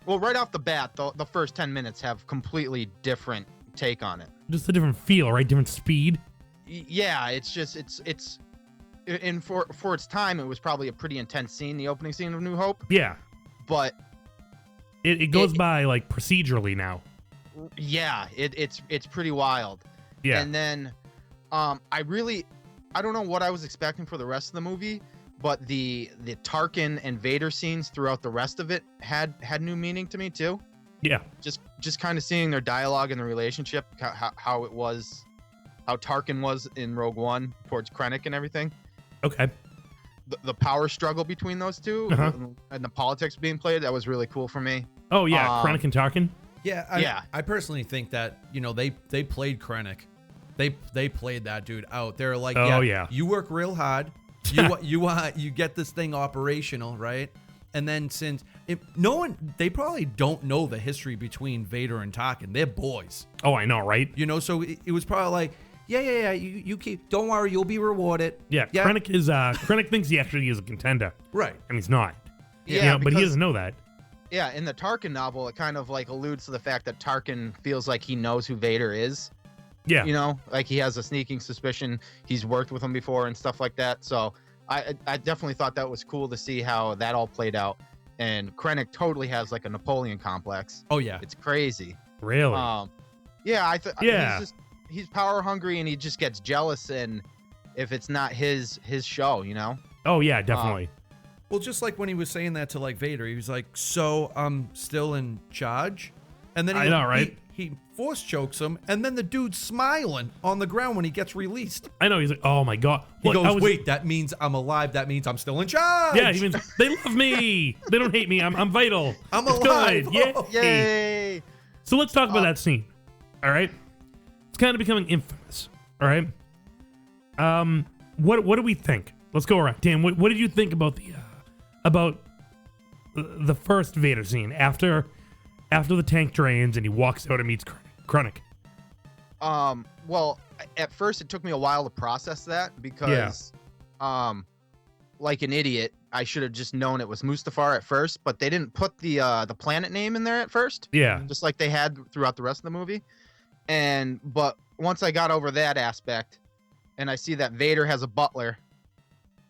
Well, right off the bat, the first 10 minutes have completely different take on it.
Just a different feel, right? Different speed.
Yeah, it's just it's and for its time, it was probably a pretty intense scene, the opening scene of New Hope.
Yeah.
But
It goes by like procedurally now.
yeah, it's pretty wild.
Yeah.
And then I don't know what I was expecting for the rest of the movie, but the Tarkin and Vader scenes throughout the rest of it had new meaning to me too.
Yeah.
Just kind of seeing their dialogue and the relationship, how it was, how Tarkin was in Rogue One towards Krennic and everything.
Okay.
The power struggle between those two
Uh-huh.
and the politics being played, that was really cool for me.
Oh yeah, Krennic and Tarkin.
Yeah, I personally think that, they played Krennic They played that dude out. They're like,
Oh, yeah.
you work real hard. You get this thing operational, right? And then they probably don't know the history between Vader and Tarkin. They're boys.
Oh, I know, right?
You know, so it was probably like, yeah. You keep. Don't worry, you'll be rewarded.
Yeah. Krennic thinks he actually is a contender,
Right.
and he's not.
Yeah,
but he
because-
doesn't know that.
Yeah, in the Tarkin novel, it kind of like alludes to the fact that Tarkin feels like he knows who Vader is.
Yeah.
You know, like he has a sneaking suspicion he's worked with him before and stuff like that. So I definitely thought that was cool to see how that all played out. And Krennic totally has like a Napoleon complex.
Oh yeah.
It's crazy.
Really?
Yeah,
Yeah.
he's power hungry and he just gets jealous, and if it's not his show, you know.
Oh yeah, definitely.
Well, just like when he was saying that to like Vader, he was like, "So I'm still in charge," and then
I know, right?
He force chokes him, and then the dude's smiling on the ground when he gets released.
I know. He's like, oh my god.
He
Look,
goes, "Wait, that means I'm alive. That means I'm still in charge."
Yeah, he means they love me. They don't hate me. I'm vital.
I'm
It's
alive.
Good. Yeah.
Oh.
Yay!
So let's talk about that scene. All right. It's kind of becoming infamous. All right. What do we think? Let's go around. Dan, what did you think about the first Vader scene after the tank drains and he walks out and meets Krennic?
Well, at first it took me a while to process that because, like an idiot, I should have just known it was Mustafar at first, but they didn't put the planet name in there at first.
Yeah.
Just like they had throughout the rest of the movie. But once I got over that aspect, and I see that Vader has a butler,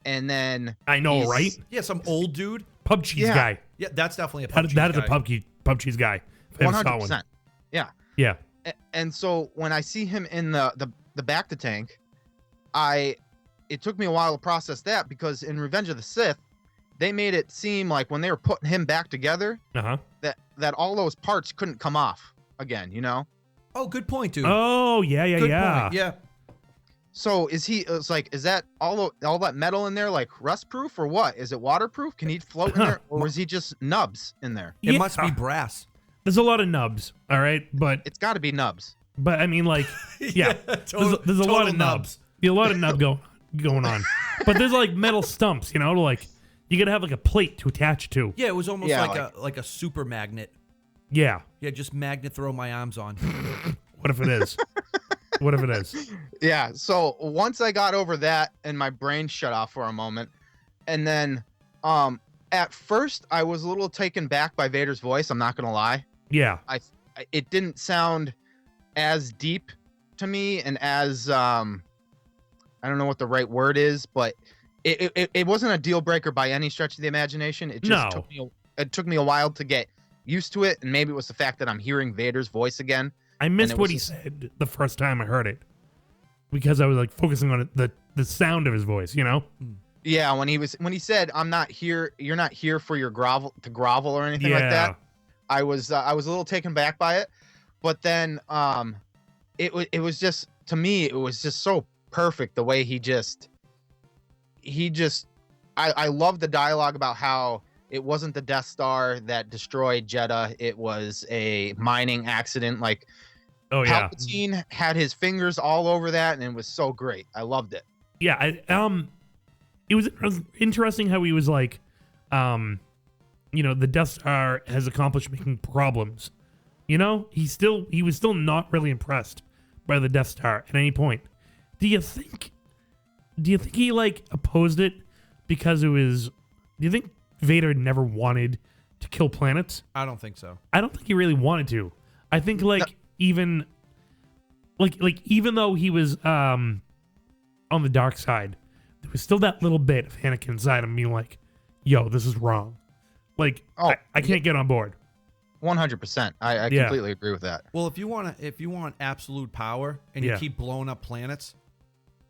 and then
I know, right?
Yeah, some old dude.
Pub cheese
Yeah.
guy.
Yeah, that's definitely a pub cheese
That is
guy.
a pub cheese guy. If I ever saw one.
100%. Yeah.
Yeah.
And so when I see him in the Bacta tank, it took me a while to process that, because in Revenge of the Sith, they made it seem like when they were putting him back together,
Uh-huh.
that all those parts couldn't come off again, you know?
Oh, good point, dude.
Oh, yeah.
Good point. Yeah.
So is that all that metal in there like rust proof or what? Is it waterproof? Can he float in there, or is he just nubs in there?
It
Yeah.
must be brass.
There's a lot of nubs, all right? But
It's got to be nubs.
I mean, like, yeah, there's a lot
total
of nubs. Yeah, a lot of nub going on. But there's like metal stumps, you know, like you gotta have like a plate to attach to.
Yeah, it was almost
Yeah,
like a super magnet.
Yeah.
Yeah, just magnet throw my arms on.
What if it is? What if it is?
Yeah. So once I got over that and my brain shut off for a moment, and then at first I was a little taken back by Vader's voice. I'm not gonna lie.
Yeah.
It didn't sound as deep to me, and as I don't know what the right word is, but it wasn't a deal breaker by any stretch of the imagination. It just took me a while to get used to it, and maybe it was the fact that I'm hearing Vader's voice again.
I missed what he said the first time I heard it because I was like focusing on the sound of his voice, you know?
Yeah, when he said, "I'm not here. You're not here for your grovel or anything like that." I was a little taken back by it, but then it was just, to me, it was just so perfect the way he just I love the dialogue about how it wasn't the Death Star that destroyed Jeddah. It was a mining accident. Like,
Oh yeah.
Palpatine had his fingers all over that, and it was so great. I loved it.
Yeah, it was interesting how he was like, you know, the Death Star has accomplished making problems. You know, he was still not really impressed by the Death Star at any point. Do you think he like opposed it because it was? Do you think Vader never wanted to kill planets?
I don't think so.
I don't think he really wanted to. I think like even though he was on the dark side, there was still that little bit of Anakin inside him being like, "Yo, this is wrong." Like, I can't get on board.
100%. I completely agree with that.
Well, if you want absolute power and you
Yeah.
keep blowing up planets,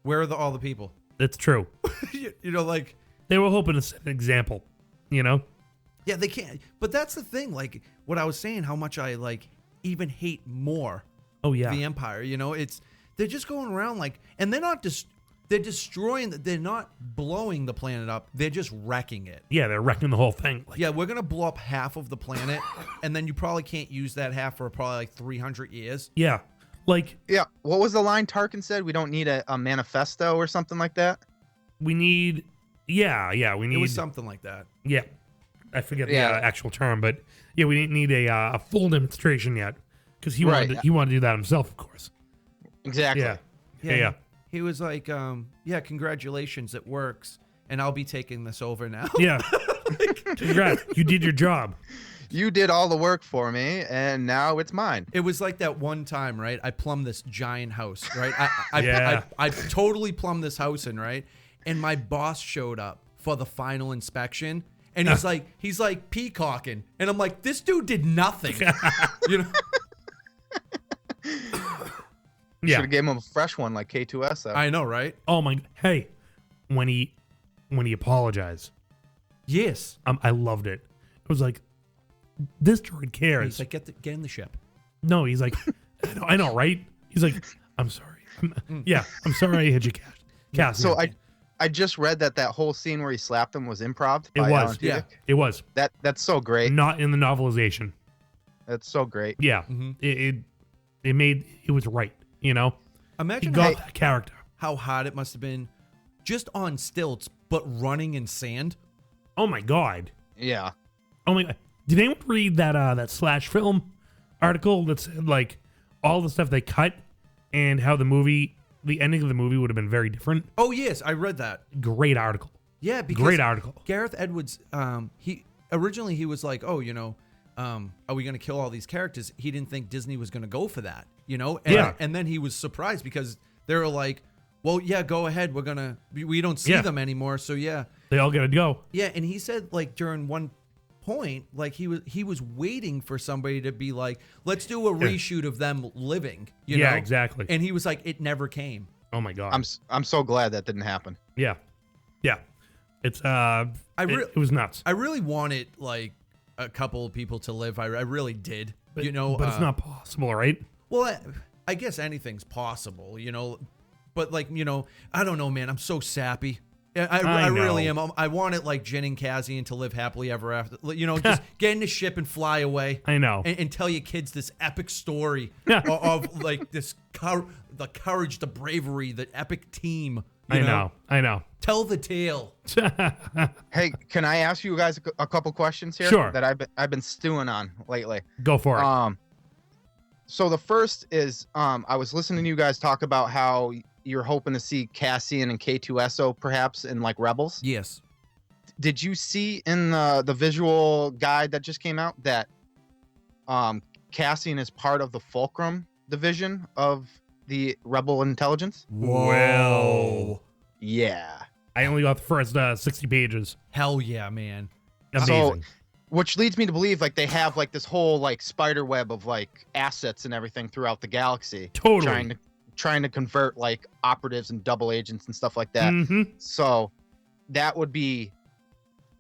where are all the people?
It's true.
you know, like,
They were hoping to set an example, you know?
yeah, they can't. But that's the thing. Like what I was saying, how much I like even hate more
Oh yeah.
the Empire. You know, they're just going around like, and they're not they're destroying. They're not blowing the planet up. They're just wrecking it.
Yeah, they're wrecking the whole thing. Like,
Yeah, we're gonna blow up half of the planet, and then you probably can't use that half for probably like 300 years.
yeah. Like,
Yeah. What was the line Tarkin said? We don't need a manifesto or something like that.
we need, yeah, we need.
It was something like that.
Yeah, I forget the
Yeah.
actual term, but yeah, we didn't need a full demonstration yet because he
Right.
wanted to do that himself, of course.
Exactly.
Yeah.
He was like, yeah, congratulations, it works, and I'll be taking this over now.
Yeah. Congrats, you did your job.
You did all the work for me, and now it's mine.
It was like that one time, right? I plumbed this giant house, right?
Yeah.
I totally plumbed this house in, right? And my boss showed up for the final inspection, and he's like peacocking, and I'm like, this dude did nothing, you know?
Yeah.
Should have gave him a fresh one like K2S.
I know, right?
Oh my. Hey, when he apologized,
Yes.
I loved it. It was like, this droid cares.
He's like, get in the ship.
No, he's like, I know, right? He's like, I'm sorry. I'm sorry I hit you, Cass.
So I just read that whole scene where he slapped him was improv.
It
by
was.
Alan Tudyk.
It was
That's so great.
not in the novelization.
That's so great.
Yeah, it was right. You know, he
Imagine
got that character.
how hard it must have been just on stilts, but running in sand.
Oh my god.
Yeah.
Oh my god. Did anyone read that Slash Film article that said like all the stuff they cut and how the ending of the movie would have been very different?
Oh, yes, I read that.
Great article.
Yeah, because
Great article.
Gareth Edwards, he was like, oh, you know, are we going to kill all these characters? He didn't think Disney was going to go for that, you know? And,
Yeah.
And then he was surprised because they were like, well, yeah, go ahead. We don't see
Yeah.
them anymore. So yeah.
They all gotta go.
Yeah. And he said like during one point, like he was waiting for somebody to be like, let's do a reshoot of them living, you know?
Yeah, exactly.
And he was like, it never came.
Oh my god.
I'm so glad that didn't happen.
Yeah. It's it was nuts.
I really wanted like a couple of people to live. I really did,
But,
you know,
but it's not possible, right?
Well, I guess anything's possible, you know, but like, you know, I don't know, man. I'm so sappy. I really
know.
am. I wanted like Jen and Cassian to live happily ever after, you know, just get in the ship and fly away.
I know.
And tell your kids this epic story of like this, the courage, the bravery, the epic team. You
I know.
Tell the tale.
Hey, can I ask you guys a couple questions here?
Sure.
That I've been stewing on lately.
Go for it.
So the first is I was listening to you guys talk about how you're hoping to see Cassian and K2SO perhaps in like Rebels.
Yes.
Did you see in the visual guide that just came out that Cassian is part of the Fulcrum division of the Rebel intelligence?
Well,
Yeah.
I only got the first 60 pages.
Hell yeah, man.
Amazing.
Which leads me to believe like they have like this whole like spider web of like assets and everything throughout the galaxy.
Totally.
Trying to convert like operatives and double agents and stuff like that.
Mhm.
So that would be,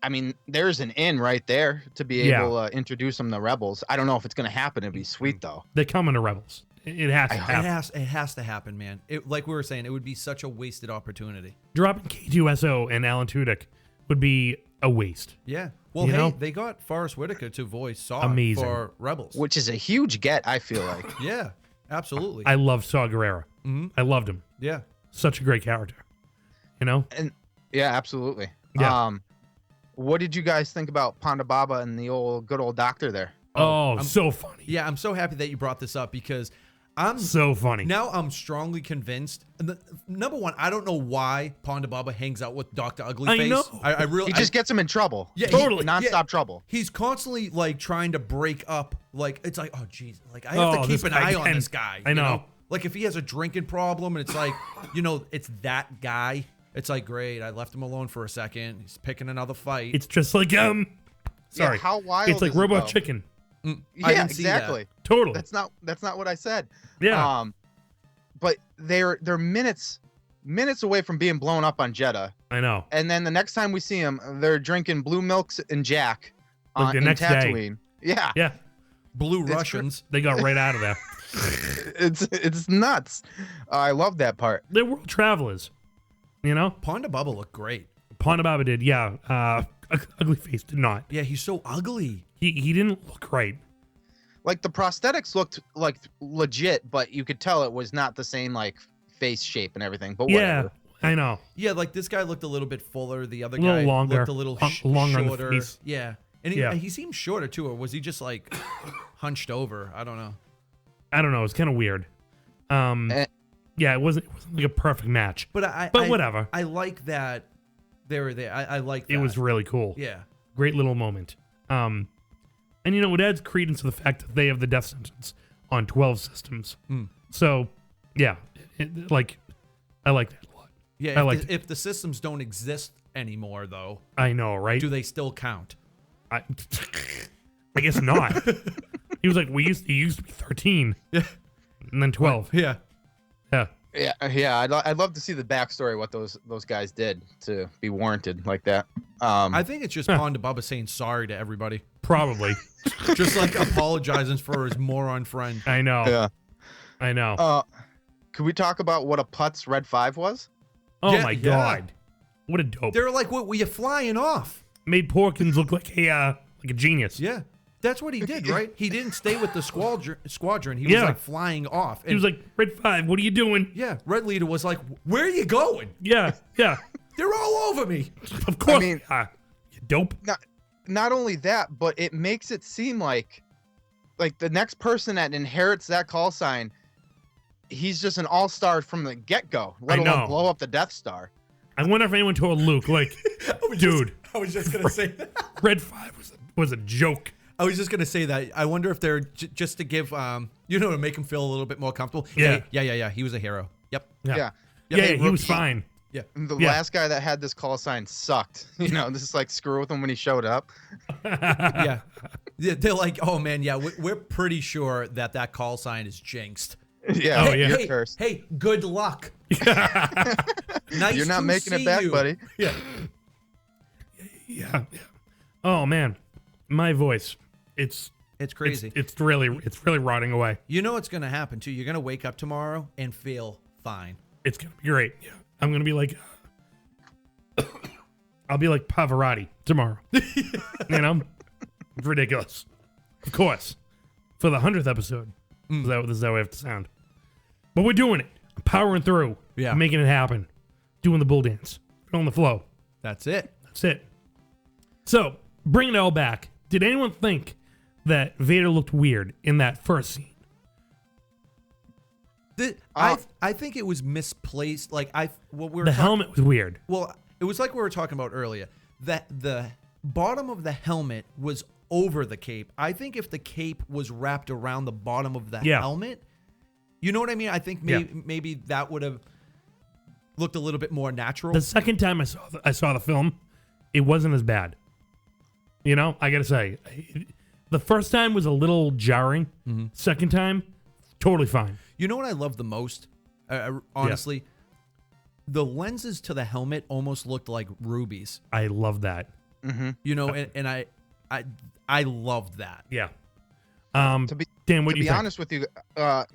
I mean, there's an in right there to be
Yeah.
able to introduce them to Rebels. I don't know if it's going to happen. It'd be sweet though.
They're coming to Rebels. It has to happen.
It has to happen, man. Like we were saying, it would be such a wasted opportunity.
Dropping K2SO and Alan Tudyk would be a waste.
Yeah. Well,
You
hey,
know?
they got Forrest Whitaker to voice Saw
Amazing.
for Rebels.
Which is a huge get, I feel like.
Yeah, absolutely.
I love Saw Gerrera.
Mhm.
I loved him.
Yeah.
Such a great character. You know?
And yeah, absolutely.
Yeah.
What did you guys think about Ponda Baba and the good old doctor there?
Oh, so funny.
Yeah, I'm so happy that you brought this up because I'm
So funny.
now I'm strongly convinced. Number one, I don't know why Ponda Baba hangs out with Dr. Uglyface.
I know.
I really
He just gets him in trouble.
Yeah,
Totally.
Nonstop trouble.
He's constantly like trying to break up. Like it's like, oh jeez, like I have to
this
keep an
guy
eye on
can-
this guy.
I
you
know.
Like if he has a drinking problem and it's like, you know, it's that guy. It's like, great, I left him alone for a second. He's picking another fight.
It's just like sorry.
Yeah, how wild
It's like
is it,
Robot
though?
Chicken.
I
Yeah,
didn't see that.
exactly.
Totally.
That's not what I said.
Yeah.
But they're minutes away from being blown up on Jeddah,
I know.
and then the next time we see them, they're drinking blue milks and Jack
Like the
in
next day.
Tatooine. Yeah,
Yeah.
Blue
It's
Russians.
They got right out of there.
it's nuts. I love that part.
They're world travelers. You know?
Ponda Baba looked great.
Ponda Baba did, yeah. Uglyface did not.
Yeah, he's so ugly.
He didn't look right.
like the prosthetics looked like legit, but you could tell it was not the same like face shape and everything. But
Yeah,
whatever.
I know.
Yeah, like this guy looked a little bit fuller. The other
A little
guy
longer.
looked a little
Longer on the
shorter.
face.
Yeah, and he seemed shorter too, or was he just like hunched over? I don't know.
I don't know. It's kind of weird. Yeah, it wasn't like a perfect match.
But
whatever.
I like that they were there. I like that.
It was really cool.
Yeah.
Great little moment. And you know, it adds credence to the fact that they have the death sentence on 12 systems. So, yeah, I like that a lot.
Yeah.
I
If the systems don't exist anymore, though,
I know, right?
do they still count?
I guess not. He was like, it used to be 13.
Yeah.
And then 12.
Yeah.
Yeah.
Yeah. I'd love to see the backstory, what those guys did to be warranted like that.
I think it's just Ponda Bubba saying sorry to everybody.
Probably.
Just like apologizing for his moron friend.
I know.
Yeah.
I know.
Could we talk about what a Putz Red 5 was?
Oh
yeah,
my
yeah.
God. What a dope.
They were like, "What? Were you flying off?"
Made Porkins look like a genius.
Yeah. That's what he did, right? He didn't stay with the squadron. He was
Yeah.
like flying off.
He was like, Red 5, what are you doing?
yeah, Red Leader was like, "Where are you going?
Yeah. Yeah.
They're all over me."
Of course.
mean-
you dope.
Not only that, but it makes it seem like the next person that inherits that call sign, he's just an all-star from the get-go, let
I
alone
know.
blow up the Death Star.
I wonder if anyone told Luke, like, dude,
I was just gonna say that.
Red 5 was a joke.
I was just gonna say that. I wonder if they're just to give, to make him feel a little bit more comfortable.
Yeah.
Yeah. He was a hero. Yep.
Yeah.
Yeah,
hey,
he was
rookie.
fine.
Yeah.
The
Yeah.
last guy that had this call sign sucked. This is like screw with him when he showed up.
Yeah. They're like, "Oh man, yeah, we're pretty sure that call sign is jinxed."
Yeah,
Oh, yeah.
you're
Hey,
cursed.
hey, good luck. Nice
You're not
to
making it
see
back,
you.
buddy.
Yeah.
Yeah. Oh, man. My voice. It's
Crazy.
It's really rotting away.
You know what's gonna happen too? You're gonna wake up tomorrow and feel fine.
It's going to be great. Yeah. I'm going to be like, I'll be like Pavarotti tomorrow. It's ridiculous. Of course. For the 100th episode. This is how we have to sound. But we're doing it. Powering through.
Yeah.
Making it happen. Doing the bull dance. On the flow.
That's it.
That's it. So, bringing it all back. Did anyone think that Vader looked weird in that first scene?
I think it was misplaced. Like
The helmet was weird.
Well, it was like we were talking about earlier. That the bottom of the helmet was over the cape. I think if the cape was wrapped around the bottom of the helmet, you know what I mean? I think maybe that would have looked a little bit more natural.
The second time I saw the film, it wasn't as bad. I gotta say, the first time was a little jarring. Second time, totally fine.
You know what I love the most? Honestly, the lenses to the helmet almost looked like rubies.
I love that.
And I loved that.
Yeah.
To
Dan, what do you think?
honest with you, to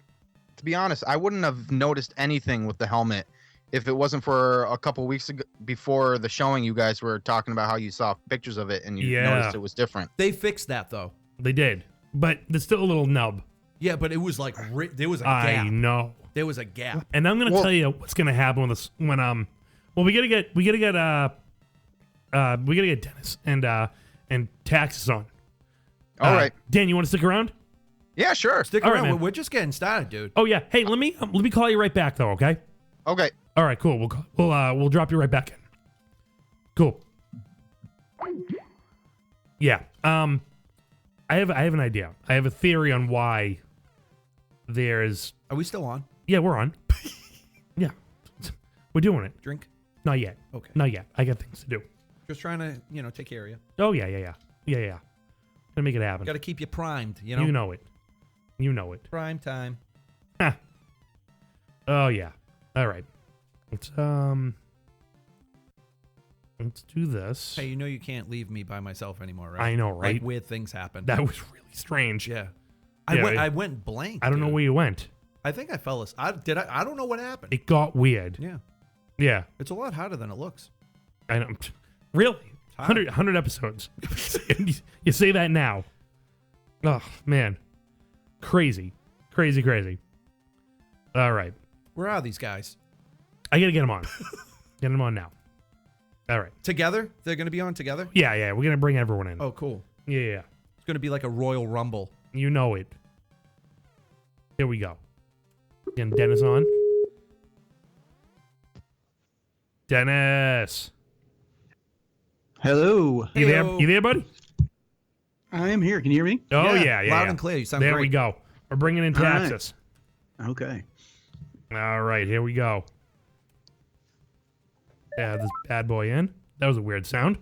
be honest, I wouldn't have noticed anything with the helmet if it wasn't for a couple weeks ago, before the showing. You guys were talking about how you saw pictures of it and you noticed it was different.
They fixed that though.
They did, but there's still a little nub.
Yeah, but it was like there was a gap.
I know.
There was a gap.
And I'm gonna tell you what's gonna happen with this when we gotta get Dennis and Taxes on.
All right.
Dan, you want to stick around?
Yeah, sure.
Stick
All right,
around.
man.
We're just getting started, dude.
Oh yeah. Hey, let me call you right back though. Okay.
Okay.
All right. Cool. We'll drop you right back in. Cool. Yeah. I have an idea. I have a theory on why there's.
Are we still on?
Yeah, we're on. Yeah, we're doing it.
Drink?
Not yet.
Okay.
Not yet. I got things to do.
Just trying to, take care of you.
Oh yeah. Gonna make it happen.
Got to keep you primed,
You know it. You know it.
Prime time.
Huh. Oh yeah. All right. Let's do this.
Hey, you can't leave me by myself anymore, right?
I know, right?
Like weird things happen.
That was really strange.
Yeah.
Yeah,
I went blank.
I don't know
dude.
where you went.
I think I fell asleep. I don't know what happened.
It got weird.
Yeah.
Yeah.
It's a lot harder than it looks.
I know. Really? 100 episodes. You say that now. Oh, man. Crazy. Crazy, crazy. All right.
Where are these guys?
I got to get them on. Get them on now. All right.
Together? They're going to be on together?
Yeah. We're going to bring everyone in.
Oh, cool.
Yeah.
It's going to be like a Royal Rumble.
You know it. Here we go. Getting Dennis on. Dennis.
Hello.
You there?
Heyo.
You there, buddy?
I am here. Can you hear me?
Oh, yeah.
Loud and clear. You sound
There
great.
we go. We're bringing in
All right.
Texas.
Okay.
All right. Here we go. Add this bad boy in. That was a weird sound.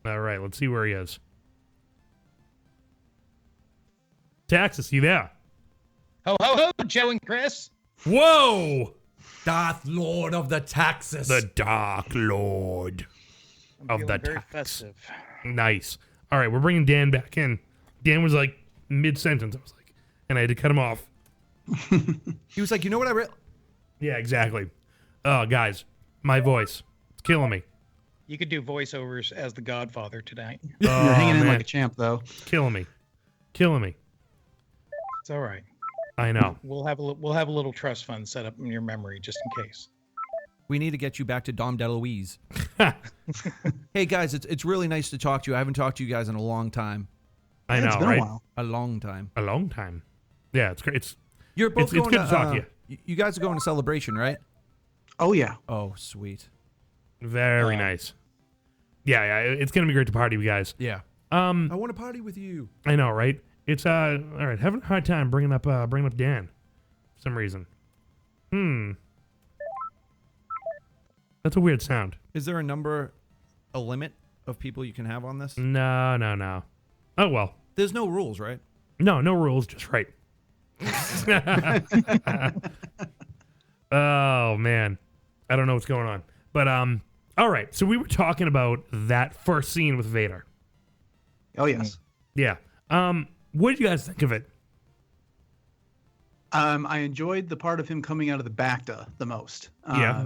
All right. Let's see where he is. Texas, you there?
Ho, ho, ho, Joe and Chris.
Whoa!
Darth Lord of the Taxes.
The Dark Lord of the
Very
Tax.
festive.
Nice. All right, we're bringing Dan back in. Dan was like mid-sentence. I was like, and I had to cut him off.
He was like, you know what I read?
Yeah, exactly. Oh, guys, my voice. It's killing me.
You could do voiceovers as the Godfather tonight.
You're hanging in
man.
like a champ, though.
Killing me. Killing me.
It's all right.
I know.
We'll have a little trust fund set up in your memory just in case.
We need to get you back to Dom DeLuise. Hey, guys, it's really nice to talk to you. I haven't talked to you guys in a long time.
I
Yeah,
know,
it's been
right?
a while.
A long time.
A long time. Yeah, it's great. It's
You're both
it's
going
good to talk to you.
You guys are going to Celebration, right?
Oh, yeah.
Oh, sweet.
Very nice. Yeah, it's gonna be great to party with you guys.
Yeah.
I
I want to party with you.
know, right? It's all right. Having a hard time bringing up Dan for some reason. That's a weird sound.
Is there a limit of people you can have on this?
No. Oh well.
There's no rules, right?
No rules, just right. Oh man, I don't know what's going on, but all right. So we were talking about that first scene with Vader.
Oh, yes.
Yeah. What did you guys think of it?
I enjoyed the part of him coming out of the Bacta the most.
Yeah.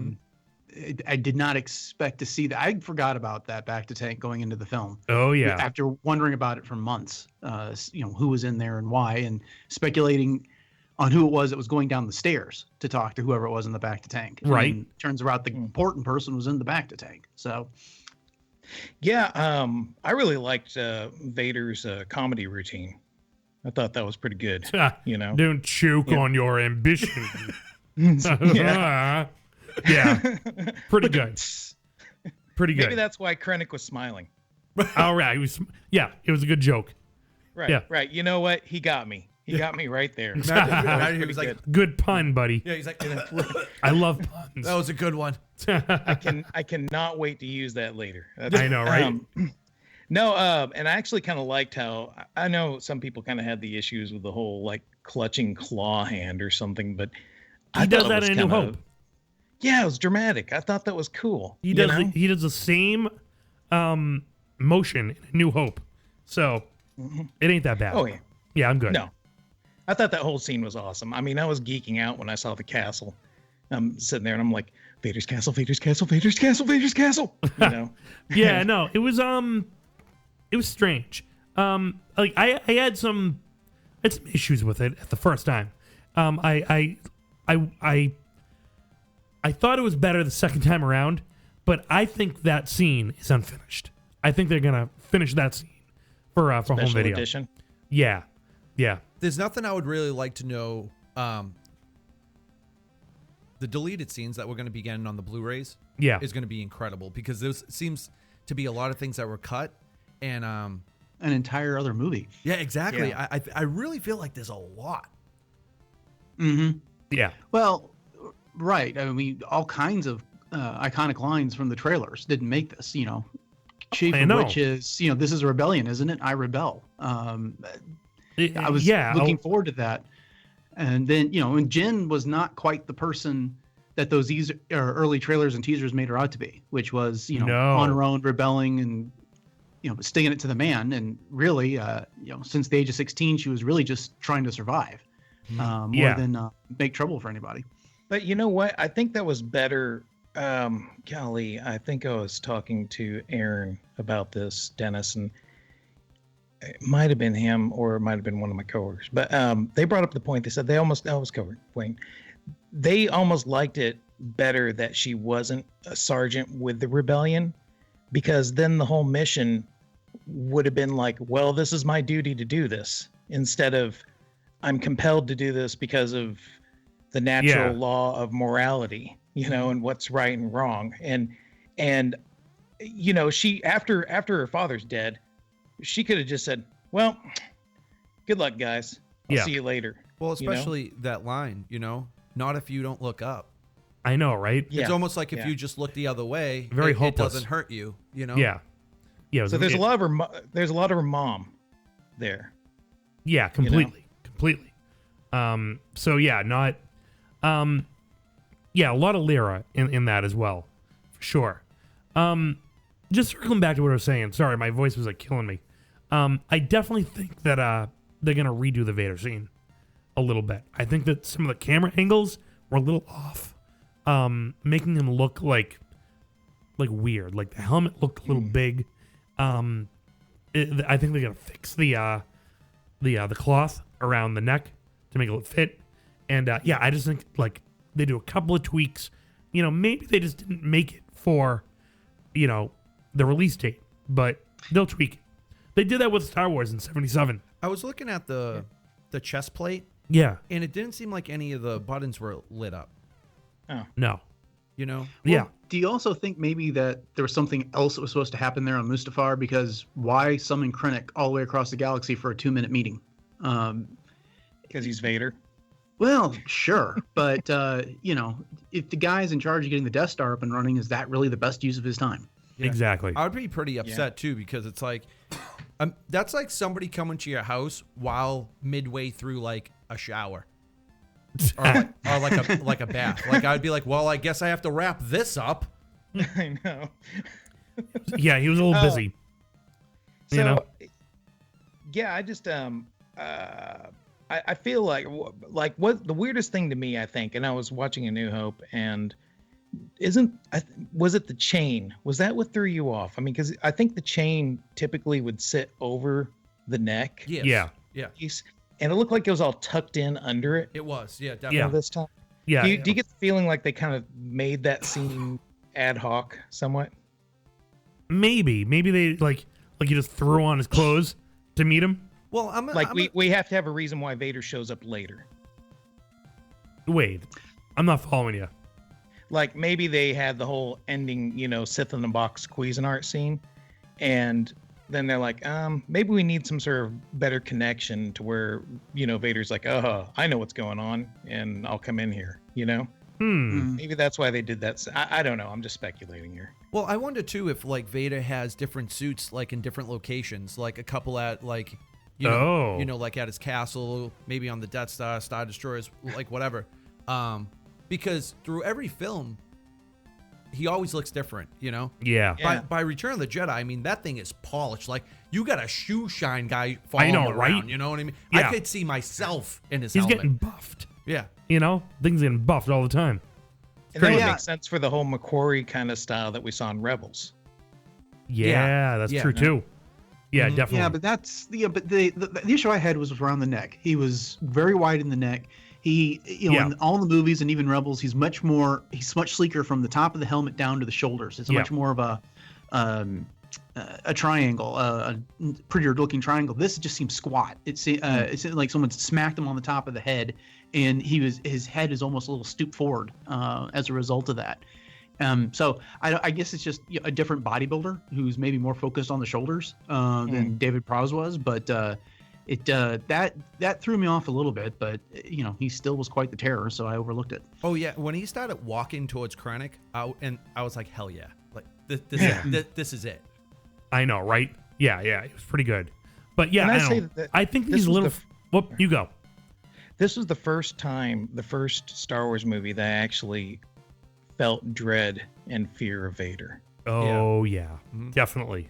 I did not expect to see that. I forgot about that Bacta tank going into the film.
Oh yeah.
After wondering about it for months, who was in there and why, and speculating on who it was that was going down the stairs to talk to whoever it was in the Bacta tank.
Right.
And turns out the important person was in the Bacta tank. So.
Yeah, I really liked Vader's comedy routine. I thought that was pretty good. You know,
Don't choke on your ambition.
Yeah.
Yeah. Pretty good. Pretty good.
Maybe that's why Krennic was smiling.
All right. It was a good joke.
Right.
Yeah.
Right. You know what? He got me. He got me right there.
He was like,
Good pun, buddy.
yeah, he's like,
I love puns.
that was a good one.
I cannot wait to use that later.
I know, right?
No, and I actually kind of liked how I know some people kind of had the issues with the whole like clutching claw hand or something, but
He does that in A New Hope.
Yeah, it was dramatic. I thought that was cool.
He does the same motion in A New Hope. So it ain't that bad.
Oh yeah.
Yeah, I'm good.
No, I thought that whole scene was awesome. I mean, I was geeking out when I saw the castle. I'm sitting there and I'm like, Vader's castle, Vader's castle, Vader's castle, Vader's castle. You know?
Yeah, no, it was strange. Like I had some issues with it at the first time. I thought it was better the second time around, but I think that scene is unfinished. I think they're gonna finish that scene for home
Special
video.
edition.
Yeah.
There's nothing I would really like to know. The deleted scenes that we're going to be getting on the Blu-rays is going to be incredible because there seems to be a lot of things that were cut and
an entire other movie.
Yeah, exactly.
Yeah.
I really feel like there's a lot.
Mm-hmm.
Yeah.
Well, right. I mean, all kinds of iconic lines from the trailers didn't make this. Chief of which is, this is a rebellion, isn't it? I rebel. I was looking forward to that. And then, and Jin was not quite the person that those early trailers and teasers made her out to be, which was, on her own, rebelling and, sticking it to the man. And really, since the age of 16, she was really just trying to survive more than make trouble for anybody.
But you know what? I think that was better. Golly, I think I was talking to Aaron about this, Dennis, and it might have been him or it might have been one of my coworkers, but they brought up the point. They said I was covered, Wayne. They almost liked it better that she wasn't a sergeant with the rebellion, because then the whole mission would have been like, well, this is my duty to do this, instead of I'm compelled to do this because of the natural law of morality, and what's right and wrong. And she, after her father's dead, she could have just said, well, good luck, guys. I'll see you later.
Well, especially that line, not if you don't look up.
I know, right?
Yeah. It's almost like if you just look the other way,
very
it
hopeless.
doesn't hurt you,
Yeah. Yeah.
So there's a lot of her mom there.
Yeah, completely. Completely. So yeah, not a lot of Lyra in that as well. For sure. Just circling back to what I was saying. Sorry, my voice was like killing me. I definitely think that they're gonna redo the Vader scene a little bit. I think that some of the camera angles were a little off, making him look like weird. Like the helmet looked a little big. I think they're gonna fix the cloth around the neck to make it fit. And I just think like they do a couple of tweaks. Maybe they just didn't make it for the release date, but they'll tweak it. They did that with Star Wars in '77.
I was looking at the chest plate.
Yeah.
And it didn't seem like any of the buttons were lit up.
Oh.
No.
Well, do you also think maybe that there was something else that was supposed to happen there on Mustafar? Because why summon Krennic all the way across the galaxy for a 2-minute meeting?
Because he's Vader.
Well, sure. But, if the guy's in charge of getting the Death Star up and running, is that really the best use of his time?
Yeah. Exactly.
I would be pretty upset too, because it's like, that's like somebody coming to your house while midway through like a shower. or like a bath. Like I'd be like, well, I guess I have to wrap this up.
I know.
Yeah, he was a little busy.
So, yeah, I just I feel like what the weirdest thing to me, I think, and I was watching A New Hope, and was it the chain? Was that what threw you off? I mean, because I think the chain typically would sit over the neck.
Yes. Yeah.
And it looked like it was all tucked in under it.
It was, yeah, definitely.
Yeah.
This time.
Yeah.
Do you get the feeling like they kind of made that scene ad hoc somewhat?
Maybe they like you just threw on his clothes to meet him.
Well,
we have to have a reason why Vader shows up later.
Wait, I'm not following you.
Like maybe they had the whole ending, Sith in the box Cuisinart scene, and then they're like, maybe we need some sort of better connection to where, Vader's like, oh, I know what's going on, and I'll come in here, Maybe that's why they did that. I don't know. I'm just speculating here.
Well, I wonder too if like Vader has different suits like in different locations, like a couple at like, like at his castle, maybe on the Death Star, Star Destroyers, like whatever. Because through every film, he always looks different,
Yeah.
By Return of the Jedi, I mean, that thing is polished. Like, you got a shoe shine guy following him around,
right?
You know what I mean?
Yeah.
I could see myself in his
He's
helmet.
getting buffed.
Yeah.
Things getting buffed all the time.
And that would make sense for the whole McQuarrie kind of style that we saw in Rebels.
Yeah, that's true too. Yeah, definitely.
Yeah, but the issue I had was around the neck. He was very wide in the neck. He, in all the movies and even Rebels, he's much sleeker from the top of the helmet down to the shoulders. It's much more of a triangle, a prettier looking triangle. This just seems squat. It's like someone smacked him on the top of the head, and his head is almost a little stooped forward as a result of that. So I guess it's just a different bodybuilder who's maybe more focused on the shoulders than David Prowse was, but that threw me off a little bit. But he still was quite the terror, so I overlooked it.
Oh yeah, when he started walking towards Krennic, I was like, hell yeah, like this is it.
I know, right? Yeah, it was pretty good. But yeah, I think these little. Whoop, you go.
This was the first Star Wars movie that I actually felt dread and fear of Vader.
Oh yeah, definitely.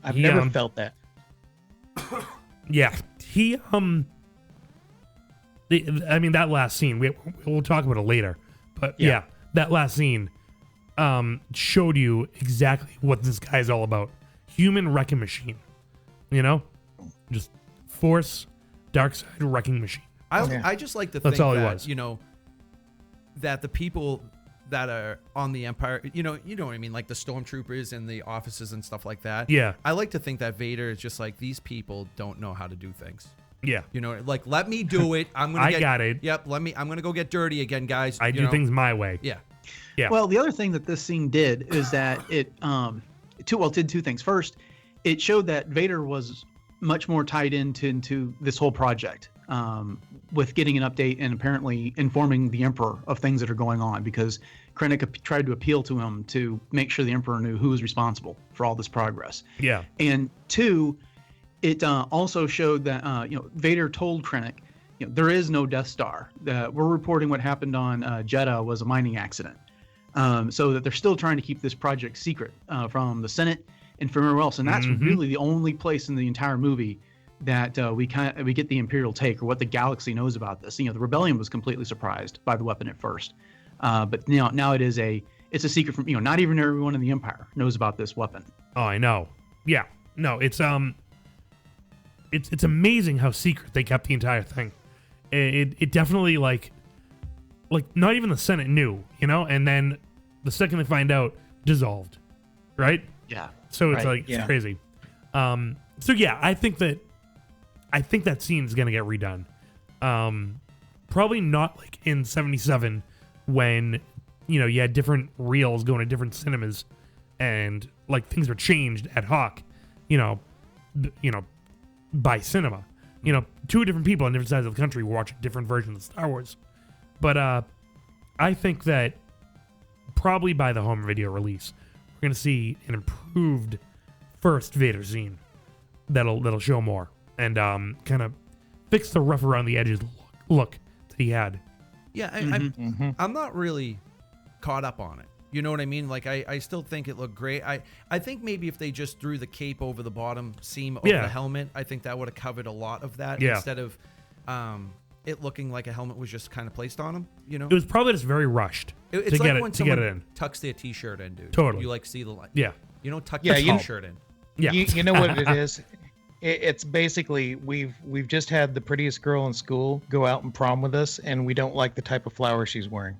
I've never felt that.
Yeah, he I mean that last scene. We'll talk about it later, but yeah, that last scene showed you exactly what this guy's all about. Human wrecking machine, just Force, dark side wrecking machine.
I just like to
That's
think
all he
that,
was.
you know, that the people that are on the Empire, you know what I mean, like the stormtroopers and the officers and stuff like that.
Yeah.
I like to think that Vader is just like, these people don't know how to do things.
Yeah.
You know, like, let me do it. I'm gonna.
I got it.
Yep. I'm gonna go get dirty again, guys.
I do things my way.
Yeah.
Yeah.
Well, the other thing that this scene did is that it did two things. First, it showed that Vader was much more tied into this whole project, with getting an update and apparently informing the Emperor of things that are going on, because Krennic tried to appeal to him to make sure the Emperor knew who was responsible for all this progress.
Yeah.
And two, it also showed that Vader told Krennic, there is no Death Star. We're reporting what happened on Jeddah was a mining accident. So that they're still trying to keep this project secret from the Senate and from everywhere else. And that's really the only place in the entire movie that we get the Imperial take, or what the galaxy knows about this. The Rebellion was completely surprised by the weapon at first, but now it's a secret from not even everyone in the Empire knows about this weapon.
Oh, I know. Yeah. No, it's amazing how secret they kept the entire thing. It definitely like not even the Senate knew, and then the second they find out, dissolved, right?
Yeah.
So it's it's crazy. So yeah, I think that scene's gonna get redone. Probably not like in '77 when you had different reels going to different cinemas, and like things were changed ad hoc, by cinema. Two different people on different sides of the country were watching different versions of Star Wars. But I think that probably by the home video release, we're going to see an improved first Vader scene that'll show more and kind of fix the rough around the edges look that he had.
Yeah, I'm not really caught up on it. You know what I mean? Like, I still think it looked great. I think maybe if they just threw the cape over the bottom seam of the helmet, I think that would have covered a lot of that instead of it looking like a helmet was just kind of placed on him.
It was probably just very rushed
it's
to
like
get
when
to get it in.
tucks their t-shirt in, dude.
Totally.
You like see the light.
Yeah.
Tuck your t-shirt in.
Yeah.
You know what it is? It's basically we've just had the prettiest girl in school go out and prom with us, and we don't like the type of flower she's wearing.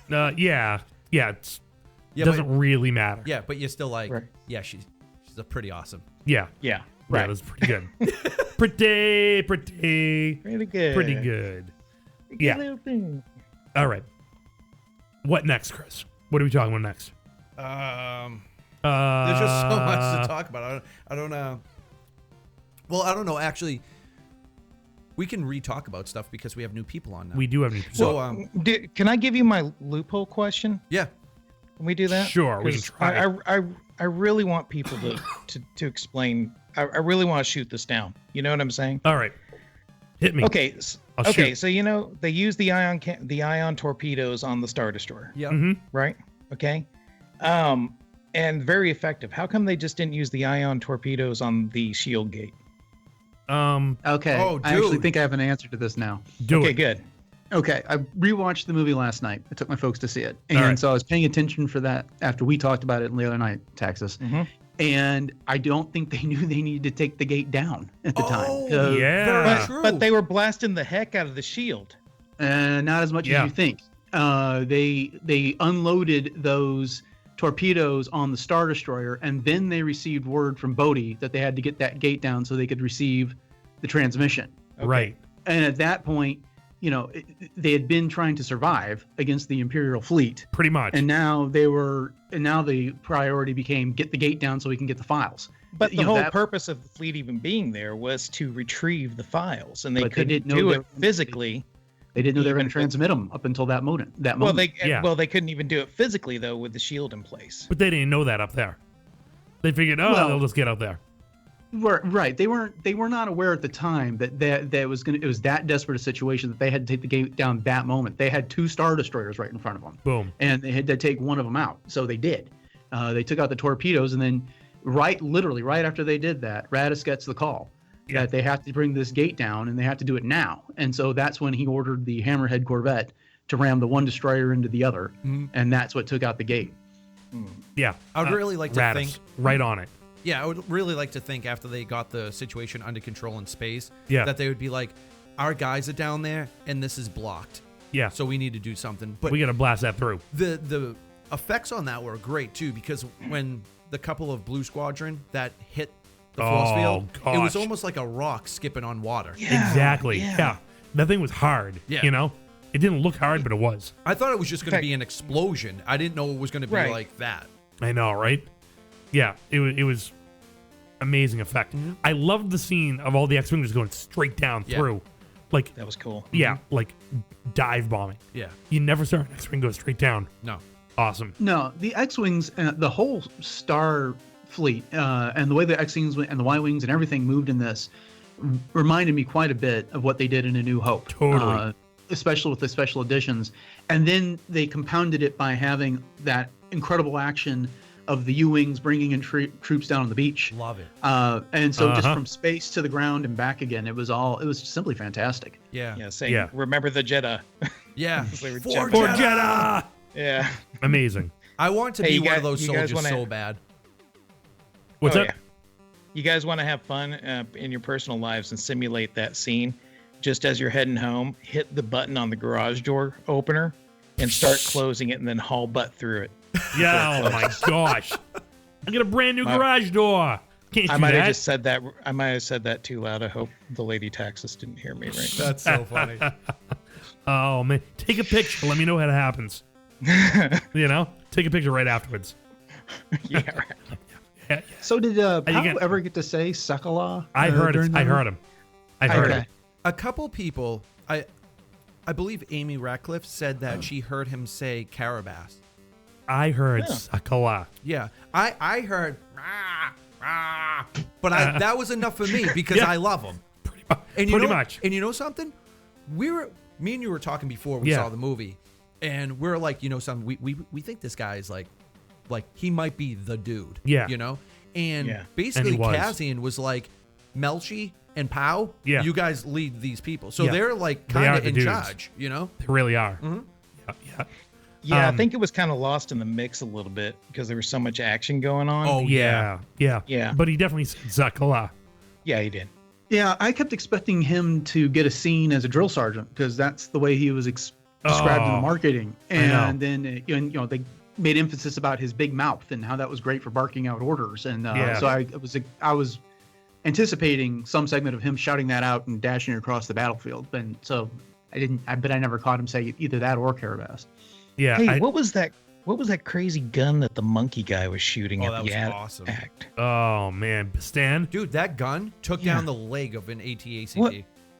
Yeah. It doesn't really matter.
Yeah, but you're still like, she's a pretty awesome.
Yeah.
Yeah.
Right. Yeah, that's pretty good. Pretty
good.
Pretty good. Yeah.
Little thing.
All right. What next, Chris? What are we talking about next?
There's just so much to talk about. I don't know. Well, I don't know. Actually, we can re-talk about stuff because we have new people on now.
We do have new people.
So,
can I give you my loophole question?
Yeah.
Can we do that?
Sure, we can try.
I really want people to explain. I really want to shoot this down. You know what I'm saying?
All right. Hit me.
Okay.
Shoot.
So they use the ion torpedoes on the Star Destroyer.
Yeah.
Mm-hmm.
Right. Okay. And very effective. How come they just didn't use the ion torpedoes on the shield gate?
Okay.
Oh,
I actually
dude.
think I have an answer to this now.
Okay, good.
Okay, I rewatched the movie last night. I took my folks to see it, and so I was paying attention for that after we talked about it the other night, Texas.
Mm-hmm.
And I don't think they knew they needed to take the gate down at the time.
Yeah.
But they were blasting the heck out of the shield.
Not as much as you think. They unloaded those torpedoes on the Star Destroyer, and then they received word from Bodhi that they had to get that gate down so they could receive the transmission.
Okay.
Right.
And at that point, they had been trying to survive against the Imperial fleet.
Pretty much.
And now the priority became get the gate down so we can get the files.
But the whole purpose of the fleet even being there was to retrieve the files, and they couldn't do it physically.
They didn't know they were going to transmit them up until that moment.
Well, they couldn't even do it physically though with the shield in place.
But they didn't know that up there. They figured, they'll just get out there.
Right. They were not aware at the time that it was that desperate a situation that they had to take the gate down that moment. They had 2 Star Destroyers right in front of them.
Boom.
And they had to take one of them out. So they did. They took out the torpedoes, and then literally right after they did that, Radis gets the call that they have to bring this gate down, and they have to do it now. And so that's when he ordered the Hammerhead Corvette to ram the one destroyer into the other, and that's what took out the gate.
Yeah.
I'd really like to
Radis,
think
right on it.
Yeah, I would really like to think after they got the situation under control in space,
Yeah.
that they would be like, our guys are down there and this is blocked.
Yeah.
So we need to do something. But
we got to blast that through.
the effects on that were great too, because when the couple of Blue Squadron that hit the force field, it was
gosh.
almost like a rock skipping on water.
Exactly. Yeah. That thing was hard.
Yeah.
You know? It didn't look hard, but it was.
I thought it was just going to be an explosion. I didn't know it was going to be
Right.
like that.
I know, right? Yeah. It was amazing effect. I loved the scene of all the X-Wing just going straight down through. Like,
That was cool.
yeah, like dive bombing.
Yeah.
You never saw an X-Wing go straight down.
No.
Awesome.
No, the X-Wings, the whole Star Fleet, and the way the X-Wings and the Y-Wings and everything moved in this reminded me quite a bit of what they did in A New Hope.
Totally.
Especially with the special editions. And then they compounded it by having that incredible action of the U-Wings bringing in troops down on the beach.
Love it.
And so just from space to the ground and back again, it was simply fantastic.
Yeah.
Yeah, saying, remember the Jedi.
Yeah.
They were
For
jumping.
Jedi!
Yeah.
Amazing.
I want to
Hey,
be
you
one
guys-
of those
you guys
soldiers
wanna-
so bad.
What's
Oh,
up?
yeah. You guys want to have fun in your personal lives and simulate that scene? Just as you're heading home, hit the button on the garage door opener and start closing it, and then haul butt through it.
Yeah, oh my gosh. I get a brand new garage door. Can't
I
do
might
that.
have just said that. I might have said that too loud. I hope the lady Texas didn't hear me right.
That's so funny.
Oh, man. Take a picture. Let me know how it happens. You know? Take a picture right afterwards.
Yeah, right.
Yeah.
So did Pow
get-
ever get to say Sakala?
I heard it. I heard him. I heard
Okay.
it.
A couple people, I believe Amy Ratcliffe said that she heard him say Carabas.
I heard Sakala.
Yeah, I heard, "Rah, rah," but that was enough for me because I love him. And
Pretty much.
And you know something? Me and you were talking before we
Yeah.
saw the movie, and we're like, you know, we think this guy is like he might be the dude.
Yeah.
You know, and
Yeah.
basically
And he was.
Cassian was like, Melchi and Pow,
Yeah.
you guys lead these people, so
Yeah.
they're like
They
kind
are
of
the
in
dudes.
charge. You know.
They really are.
Mm-hmm.
Yeah.
Yeah, I think it was kind of lost in the mix a little bit because there was so much action going on.
Oh,
Yeah.
Yeah.
But he definitely said Sakala.
Yeah, he did.
Yeah, I kept expecting him to get a scene as a drill sergeant because that's the way he was described in the marketing. And then you know they made emphasis about his big mouth and how that was great for barking out orders. And so I was anticipating some segment of him shouting that out and dashing across the battlefield. And so I never caught him say either that or Carabas.
Yeah.
Hey, what was that? What was that crazy gun that the monkey guy was shooting
Oh,
at
that
the
was awesome.
act?
Oh, man. Stan?
Dude, that gun took
Yeah.
down the leg of an AT-ACT.
What?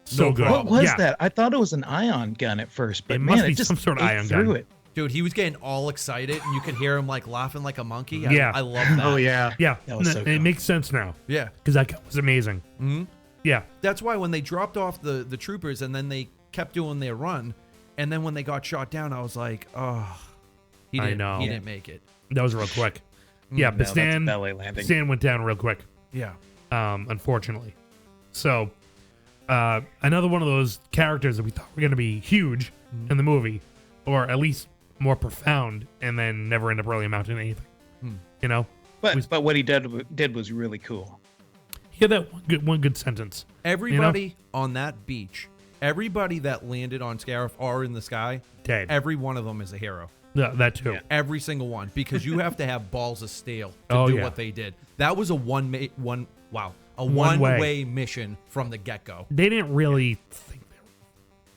So good.
What was
Yeah.
that? I thought it was an ion gun at first, but
It
man,
must be
it just
some sort of
ate
ion
through
gun.
it.
Dude, he was getting all excited, and you could hear him like laughing like a monkey.
Yeah.
I love that.
Oh yeah.
Yeah.
That was so
It
cool.
makes sense now
Yeah.
because that guy was amazing.
hmm
Yeah.
That's why when they dropped off the troopers and then they kept doing their run, and then when they got shot down, I was like, oh, he
I
didn't,
know.
he didn't make it.
That was real quick. Yeah.
No,
But
that's a ballet landing.
Stan went down real quick.
Yeah.
Unfortunately. So, another one of those characters that we thought were going to be huge in the movie, or at least more profound, and then never end up really amounting to anything. You know?
But what he did was really cool.
He had that one good sentence.
Everybody on that beach, everybody that landed on Scarif or in the sky,
Dead.
every one of them is a hero.
Yeah, that too.
Yeah.
Every single one, because you have to have balls of steel to
Oh,
do
yeah.
what they did. That was a one-way mission from the get-go.
They didn't really think they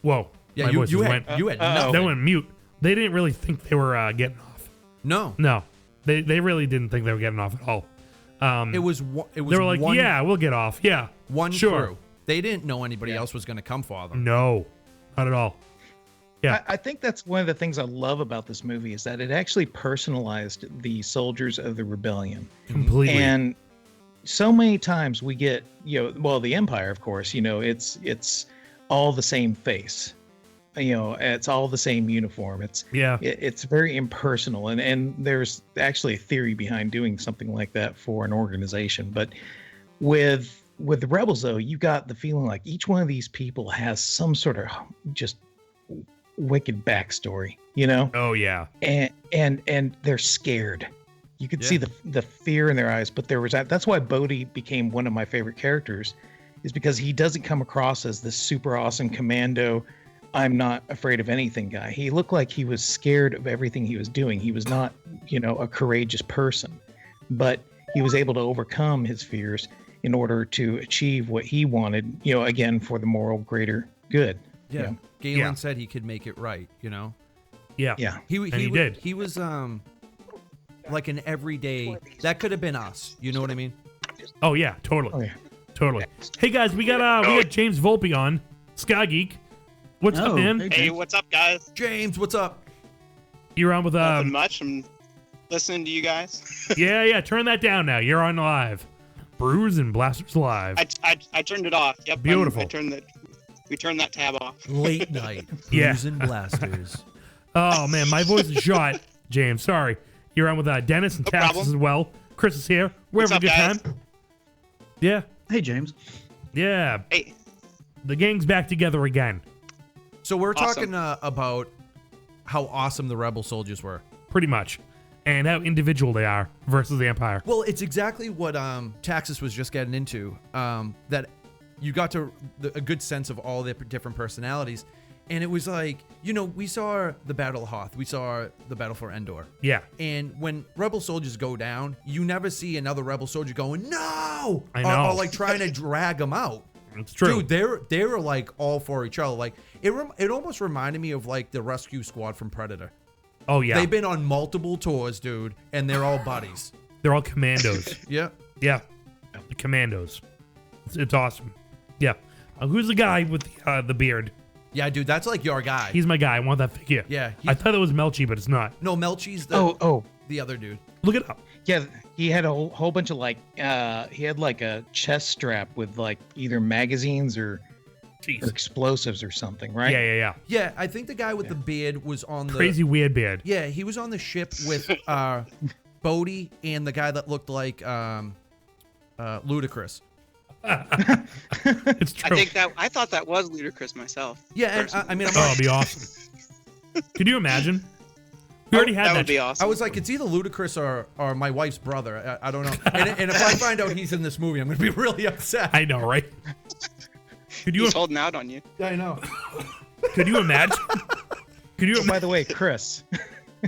were. Whoa.
Yeah,
my voice
you
just
had
went.
nothing.
They went mute. They didn't really think they were getting off.
No,
No. They really didn't think they were getting off at all.
it was they
They were like, yeah, we'll get off. Yeah.
one
sure.
crew. They didn't know anybody else was going to come for them.
No. Not at all. Yeah.
I think that's one of the things I love about this movie is that it actually personalized the soldiers of the rebellion.
Completely.
And so many times we get, the Empire, of course, it's all the same face. It's all the same uniform. It's very impersonal, and there's actually a theory behind doing something like that for an organization. But with the Rebels, though, you got the feeling like each one of these people has some sort of just wicked backstory,
Oh, yeah.
and they're scared. You could see the fear in their eyes, but that's why Bodhi became one of my favorite characters, is because he doesn't come across as this super awesome commando, I'm not afraid of anything guy. He looked like he was scared of everything he was doing. He was not, a courageous person, but he was able to overcome his fears in order to achieve what he wanted, again, for the moral greater good.
Yeah. Galen said he could make it right,
Yeah.
Yeah.
He did.
He was like an everyday, that could have been us. You know what I mean?
Oh yeah, totally.
Oh, yeah.
Totally. Hey guys, we got James Volpe on, Sky Geek. What's up, man?
Hey, what's up, guys?
James, what's up?
You're on with
Nothing much. I'm listening to you guys.
yeah. Turn that down now. You're on live. Brews and Blasters live.
I turned it off. Yep.
Beautiful.
We turned that tab off.
Late night.
Yeah.
Brews and Blasters.
Oh man, my voice is shot. James, sorry. You're on with Dennis and Taps as well. Chris is here. We're having a good time. Yeah.
Hey, James.
Yeah.
Hey.
The gang's back together again.
So we're talking about how awesome the Rebel soldiers were.
Pretty much. And how individual they are versus the Empire.
Well, it's exactly what Taxis was just getting into. That you got a good sense of all their different personalities. And it was like, we saw the Battle of Hoth. We saw the Battle for Endor.
Yeah.
And when Rebel soldiers go down, you never see another Rebel soldier going, no!
I know.
Or like trying to drag them out.
It's true.
Dude, they were like all for each other. Like it almost reminded me of like the rescue squad from Predator.
Oh, yeah.
They've been on multiple tours, dude, and they're all buddies.
They're all commandos.
Yeah.
Yeah. The commandos. It's awesome. Yeah. Who's the guy with the beard?
Yeah, dude, that's like your guy.
He's my guy. I want that figure.
Yeah.
I thought it was Melchi, but it's not.
No, Melchi's the other dude.
Look it up.
Yeah, he had a whole bunch of he had like a chest strap with like either magazines or explosives or something, right?
Yeah.
Yeah, I think the guy with the beard was on the
crazy weird beard.
Yeah, he was on the ship with Bodhi and the guy that looked like Ludacris.
It's true.
I thought that was ludicrous myself.
Yeah, and I mean,
it'd be awesome. Could you imagine? We already had that.
That would be awesome.
I was like, it's either Ludacris or my wife's brother. I don't know. And if I find out he's in this movie, I'm going to be really upset.
I know, right?
He's holding out on you.
Yeah, I know.
Could you imagine?
By the way, Chris.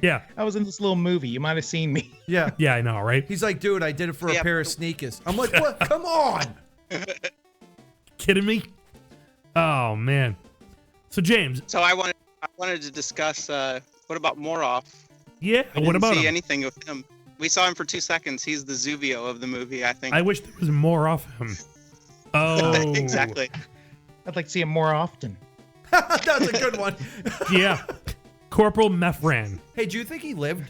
Yeah.
I was in this little movie. You might have seen me.
Yeah.
Yeah, I know, right?
He's like, dude, I did it for a pair of sneakers. I'm like, what? Come on.
Kidding me? Oh, man. So, James.
So I wanted to discuss what about Moroff?
Yeah, what about him?
We didn't see anything of him. We saw him for 2 seconds. He's the Zuvio of the movie, I think.
I wish there was more of him. Oh.
Exactly.
I'd like to see him more often.
That's a good one.
Yeah. Corporal Mefran.
Hey, do you think he lived?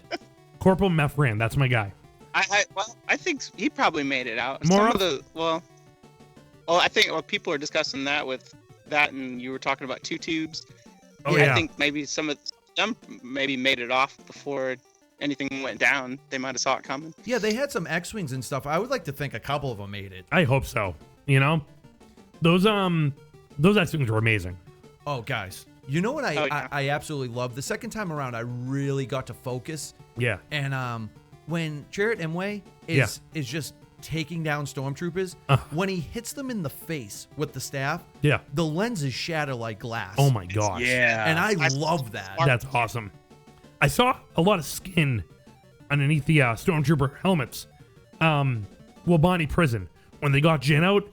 Corporal Mefran, that's my guy.
I think he probably made it out. I think people are discussing that with that, and you were talking about two tubes.
Oh, yeah.
I think maybe some of them maybe made it off before anything went down. They might have saw it coming.
Yeah, they had some X-Wings and stuff. I would like to think a couple of them made it.
I hope so. Those X-Wings were amazing.
Oh, guys. You know what I absolutely love? The second time around, I really got to focus.
Yeah.
And when Jarrett Imwe is just taking down stormtroopers, when he hits them in the face with the staff, the lenses shatter like glass.
Oh my gosh.
Yeah.
And I love that.
That's awesome. I saw a lot of skin underneath the stormtrooper helmets. Wabani Prison. When they got Jin out,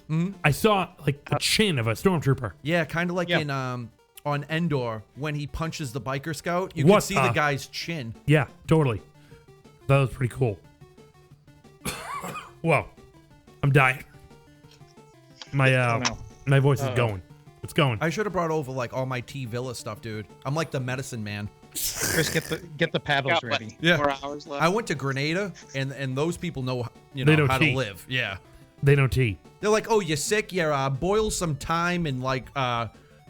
I saw like the chin of a stormtrooper.
Yeah, kind of like in on Endor when he punches the biker scout. You can see the guy's chin.
Yeah, totally. That was pretty cool. Whoa, I'm dying. My voice is going. It's going.
I should have brought over like all my T Villa stuff, dude. I'm like the medicine man.
Chris, get the paddles ready.
Yeah.
4 hours left.
I went to Grenada, and those people know how to live. Yeah.
They know tea.
They're like, oh, you're sick? Yeah, boil some thyme and like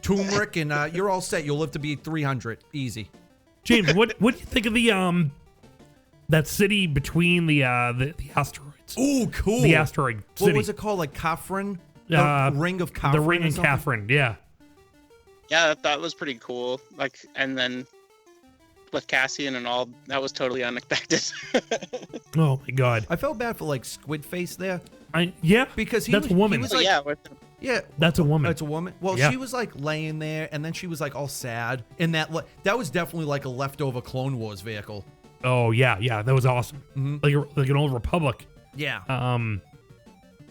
turmeric, and you're all set. You'll live to be 300, easy.
James, what do you think of the that city between the asteroids?
Ooh, cool.
The asteroid city.
What was it called? Like Kafrin? The Ring of Kafrin.
The Ring of Kafrin. Yeah.
Yeah, that was pretty cool. Like, and then with Cassian and all, that was totally unexpected.
Oh my god.
I felt bad for like Squid Face there.
Yeah,
because
that's a woman.
He was like, yeah,
that's a woman.
That's a woman. Well,
Yeah.
she was like laying there, and then she was like all sad, and that was definitely like a leftover Clone Wars vehicle.
Oh yeah, that was awesome. Like an old Republic.
Yeah.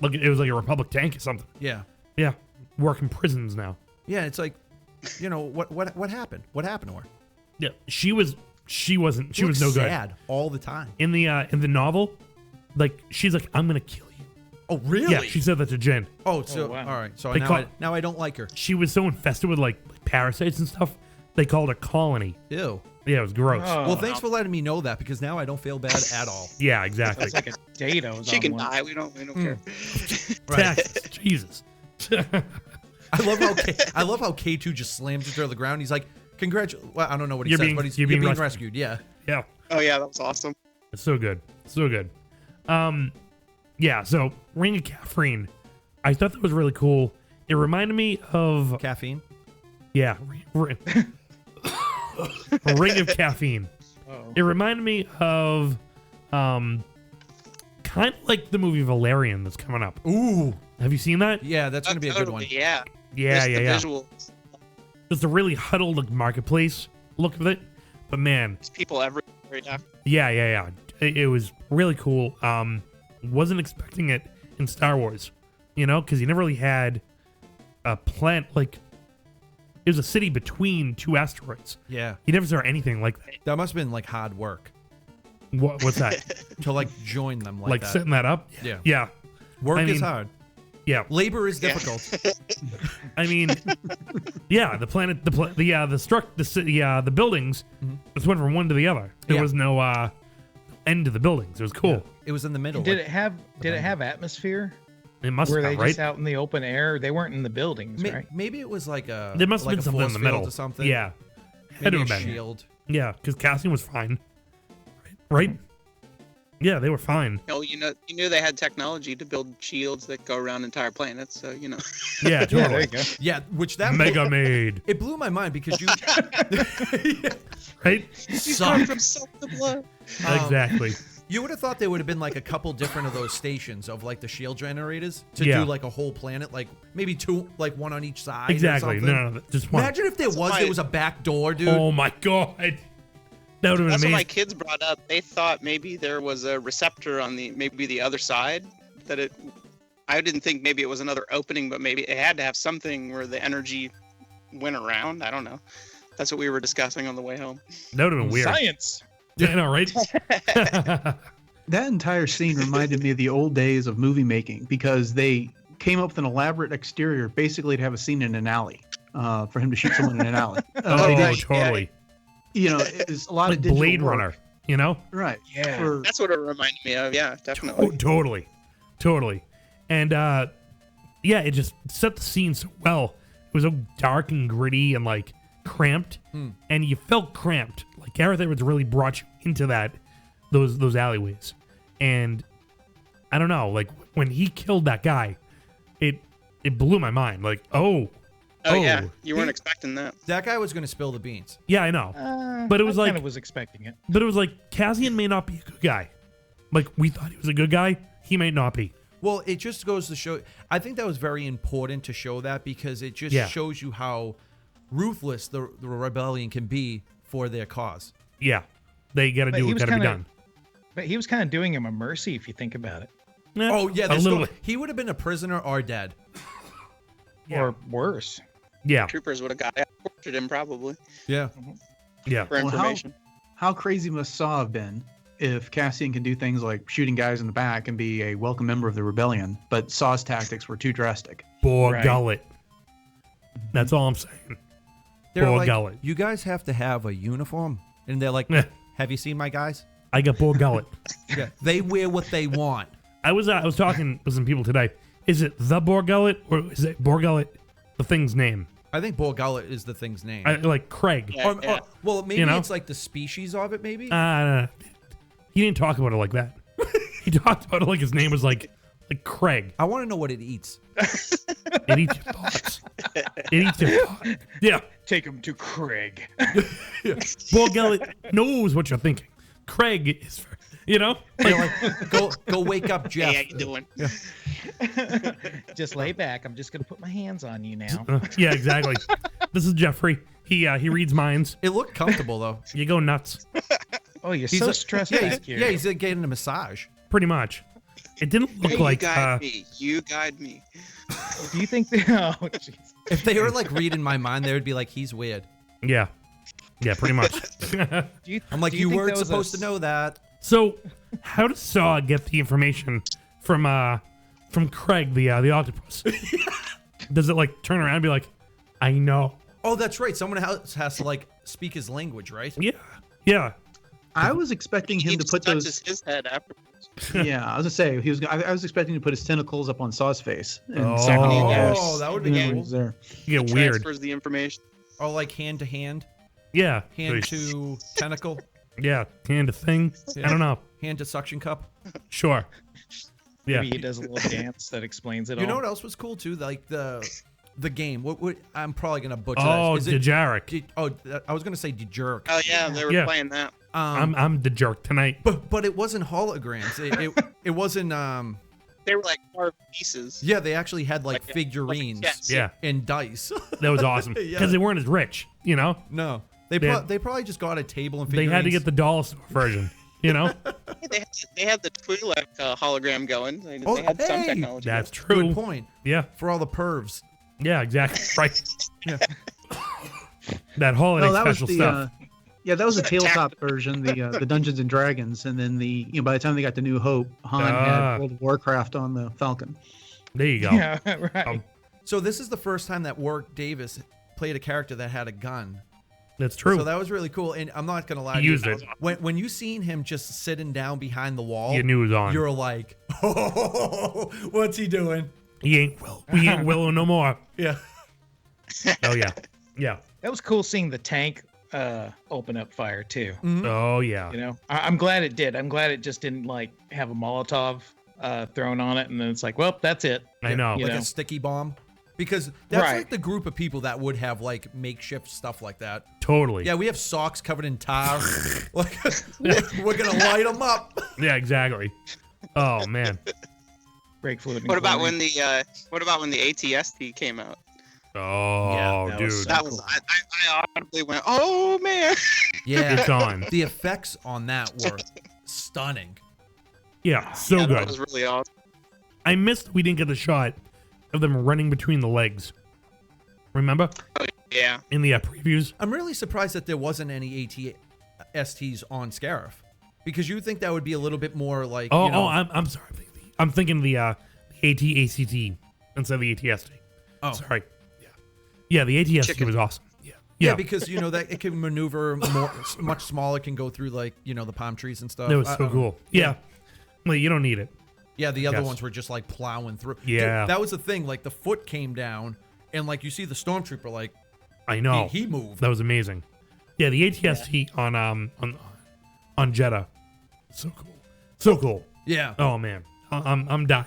Like it was like a Republic tank or something.
Yeah.
Yeah, working prisons now.
Yeah, it's like, what happened? What happened to her?
Yeah, she was no good.
Sad all the time.
In the novel, like she's like, I'm gonna kill you.
Oh really?
Yeah, she said that to Jen.
Oh, so all right. So
They
now I don't like her.
She was so infested with like parasites and stuff. They called her Colony.
Ew.
Yeah, it was gross.
Well, thanks for letting me know that, because now I don't feel bad at all.
Yeah, exactly.
It's like a date I was
She
on
can
once.
die. We don't care.
Texas, Jesus.
I love how K2 just slams her to the ground. He's like, "Congratulations!" Well, I don't know what he
You're
says,
being-
but he's
you're
being
being
rescued. Yeah.
Yeah.
Oh yeah, that was awesome.
It's so good. So good. Yeah, so Ring of Caffeine. I thought that was really cool. It reminded me of
caffeine.
Yeah. Ring of Caffeine.
Oh.
It reminded me of kind of like the movie Valerian that's coming up.
Ooh.
Have you seen that?
Yeah, that's gonna be a good one.
Yeah.
Yeah,
Just
yeah,
the
yeah.
visuals.
Just a really huddled like marketplace look of it. But man,
There's people everywhere.
yeah. It was really cool. Wasn't expecting it in Star Wars, because you never really had a planet like it was a city between two asteroids.
Yeah.
You never saw anything like that.
That must have been like hard work.
What's that?
To like join them like that.
setting that up?
Yeah.
Yeah.
Work
I
is
mean,
hard.
Yeah.
Labor is difficult.
I mean, yeah, the planet, the buildings just went from one to the other. There was no end to the buildings. It was cool.
It was in the middle.
Did it have atmosphere?
It must
Were
have,
they
right?
just out in the open air? They weren't in the buildings, right?
Maybe it was like a.
There must have
like
been
a
something in
force
the
field
middle
or something.
Yeah. Had
Maybe
to
a
have been.
shield.
Yeah, because Cassian was fine. Right? Yeah, they were fine.
Oh, you knew they had technology to build shields that go around entire planets. So
Yeah, totally.
Yeah, which that
Mega Maid.
It blew my mind because you.
Right?
Suck.
from salt to blood.
Exactly.
You would have thought there would have been like a couple different of those stations of like the shield generators to
Yeah.
do like a whole planet, like maybe two, like one on each side.
Exactly.
Or something.
No, just one.
Imagine if there was a back door, dude.
Oh my god. That would have been
That's what
amazing.
my kids brought up. They thought maybe there was a receptor on the other side. I didn't think maybe it was another opening, but maybe it had to have something where the energy went around. I don't know. That's what we were discussing on the way home.
That would have been weird.
Science.
Yeah, I know, right?
That entire scene reminded me of the old days of movie making because they came up with an elaborate exterior basically to have a scene in an alley for him to shoot someone in an alley.
Oh,
They did-
totally.
It's a lot
Like
of digital
Blade
work.
Runner,
Right.
Yeah.
For-
That's what it reminded me of. Yeah, definitely.
Oh, totally. And yeah, it just set the scene so well. It was so dark and gritty and like cramped, and you felt cramped. Like Gareth Edwards really brought you into those alleyways, and I don't know, like when he killed that guy, it blew my mind. Like, oh
yeah, you weren't expecting that.
That guy was going to spill the beans.
yeah, I know, but it was
I
like
kind of was expecting it.
But it was like Cassian may not be a good guy. Like we thought he was a good guy, he may not be.
Well, it just goes to show. I think that was very important to show that because it just shows you how ruthless the rebellion can be for their cause.
Yeah, they got to
But
do
he
what
was
got to be
kinda-
done.
But he was kind of doing him a mercy if you think about it,
Oh yeah,
a
there's
little
no-
bit.
he would have been a prisoner or dead.
or worse.
Yeah,
Troopers would have tortured him probably
Yeah.
yeah.
for
Well,
information.
how crazy must Saw have been if Cassian can do things like shooting guys in the back and be a welcome member of the rebellion, but Saw's tactics were too drastic.
Boar
Right.
gullet. That's all I'm saying.
They're
Boar
like,
gullet.
you guys have to have a uniform, and they're like,
Eh.
have you seen my guys?
I got boar gullet.
Yeah, they wear what they want.
I was talking with some people today. Is it the boar gullet or is it boar gullet the thing's name?
I think Boar Gullet is the thing's name.
Like Craig.
Yeah.
Well, maybe
You know?
it's like the species of it. Maybe.
He didn't talk about it like that. He talked about it like his name was like Craig.
I want to know what it eats.
It eats your thoughts. It eats your thoughts. Yeah.
Take him to Craig.
Paul Gelly knows what you're thinking. Craig is, like,
go wake up, Jeff.
Hey, how you doing?
Just lay back. I'm just gonna put my hands on you now.
Yeah, exactly. This is Jeffrey. He reads minds.
It looked comfortable though.
You go nuts.
Oh, you're so stressed back here.
Yeah, he's getting a massage.
Pretty much. It didn't look
Hey,
like.
you guide me. You guide me.
Do you think oh, jeez.
If they were like reading my mind, they would be like, he's weird.
Yeah, pretty much.
I'm like, you weren't supposed to know that.
So, how does Saw get the information from Craig, the octopus? Does it like turn around and be like, I know?
Oh, that's right. Someone else has to like speak his language, right?
Yeah.
I was expecting him to put those.
His head afterwards.
Yeah, I was gonna say I was expecting to put his tentacles up on Saw's face. And
that would be cool.
There.
You get weird.
Transfers the information.
Or like hand to hand,
Yeah.
hand to tentacle,
Yeah. Hand to thing. I don't know.
hand to suction cup.
Sure. Yeah.
Maybe he does a little dance that explains it all.
You know what else was cool too? Like the game. What I'm probably gonna butcher.
Oh,
that. Is it
Dejarik.
I was gonna say Dejerk.
Oh yeah, they were playing that.
I'm the jerk tonight.
But it wasn't holograms. It wasn't.
They were like carved pieces.
Yeah, they actually had like figurines.
Yeah.
And dice.
That was awesome because
Yeah.
they weren't as rich,
No, they
They had-
probably just got a table and
They
figurines.
had to get the dollar store version,
Yeah, they had the Twi'lek hologram going. They had some technology.
That's true.
Good point.
Yeah.
For all the pervs.
Yeah, exactly. Right. Yeah. That holiday
No, that was
special
the.
stuff.
Yeah, that was the tabletop version, the Dungeons and Dragons, and then by the time they got to New Hope, Han had World of Warcraft on the Falcon.
There you go.
Yeah, right.
So this is the first time that Warwick Davis played a character that had a gun.
That's true.
So that was really cool. And I'm not gonna lie.
He
to you,
used it.
When you seen him just sitting down behind the wall,
You knew it was on.
You're like, oh, what's he doing?
We ain't Willow no more.
Yeah.
Oh yeah. Yeah.
That was cool seeing the tank open up fire too.
Oh yeah.
You know, I'm glad it did. I'm glad it just didn't like have a Molotov thrown on it, and then it's like, well, that's it.
I know.
You
Like
know?
a sticky bomb. Because that's
Right.
like the group of people that would have like makeshift stuff like that.
Totally.
Yeah, we have socks covered in tar. Like we're gonna light them up.
Yeah, exactly. Oh man.
Brake fluid. and
What about
chlorine.
when the ATST came out?
Oh,
that
dude.
was so
That was I audibly went, oh man.
Yeah.
It's on.
The effects on that were stunning.
Yeah, so
Yeah,
good.
that was really awesome.
I missed we didn't get the shot of them running between the legs. Remember?
Yeah.
In the previews?
I'm really surprised that there wasn't any ATSTs on Scarif. Because you would think that would be a little bit more like
I'm sorry. I'm thinking the AT-ACT instead of the ATST.
Oh.
Sorry. Yeah, the ATST was awesome.
Yeah, because that it can maneuver more, much smaller, can go through like the palm trees and stuff.
That was so cool. Yeah. Well, you don't need it.
Yeah, the other
Yes.
ones were just like plowing through.
Yeah.
Dude, that was the thing. Like the foot came down, and like you see the stormtrooper, like
I know.
he moved.
That was amazing. Yeah, the ATST on Jeddah. So cool. So cool.
Yeah.
Oh man. I'm dying.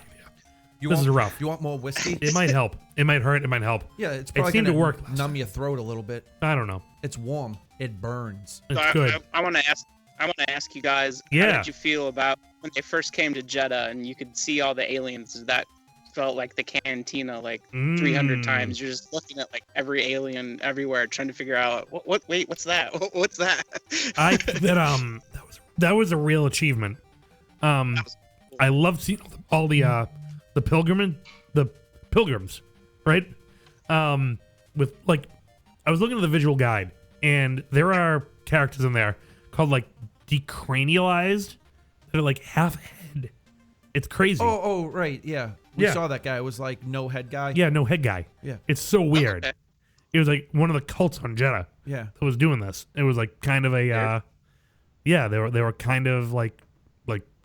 This
want,
is rough.
You want more whiskey?
It might help. It might hurt. It might help.
Yeah, it's
It
probably
seemed
gonna
to work.
numb your throat a little bit.
I don't know.
It's warm. It burns.
It's
So
good.
I want to ask you guys,
Yeah.
how did you feel about when they first came to Jeddah and you could see all the aliens? That felt like the cantina like 300 times. You're just looking at like every alien everywhere, trying to figure out wait, what's that? What's that?
I think that was a real achievement. I love seeing all the pilgrims, right? With like, I was looking at the visual guide, and there are characters in there called like decranialized. They're like half head. It's crazy.
Oh, right. Yeah. We saw that guy. It was like no head guy.
Yeah, no head guy.
Yeah.
It's so weird.
Okay.
It was like one of the cults on Jeddah.
Yeah.
That was doing this. It was like kind of a they were kind of like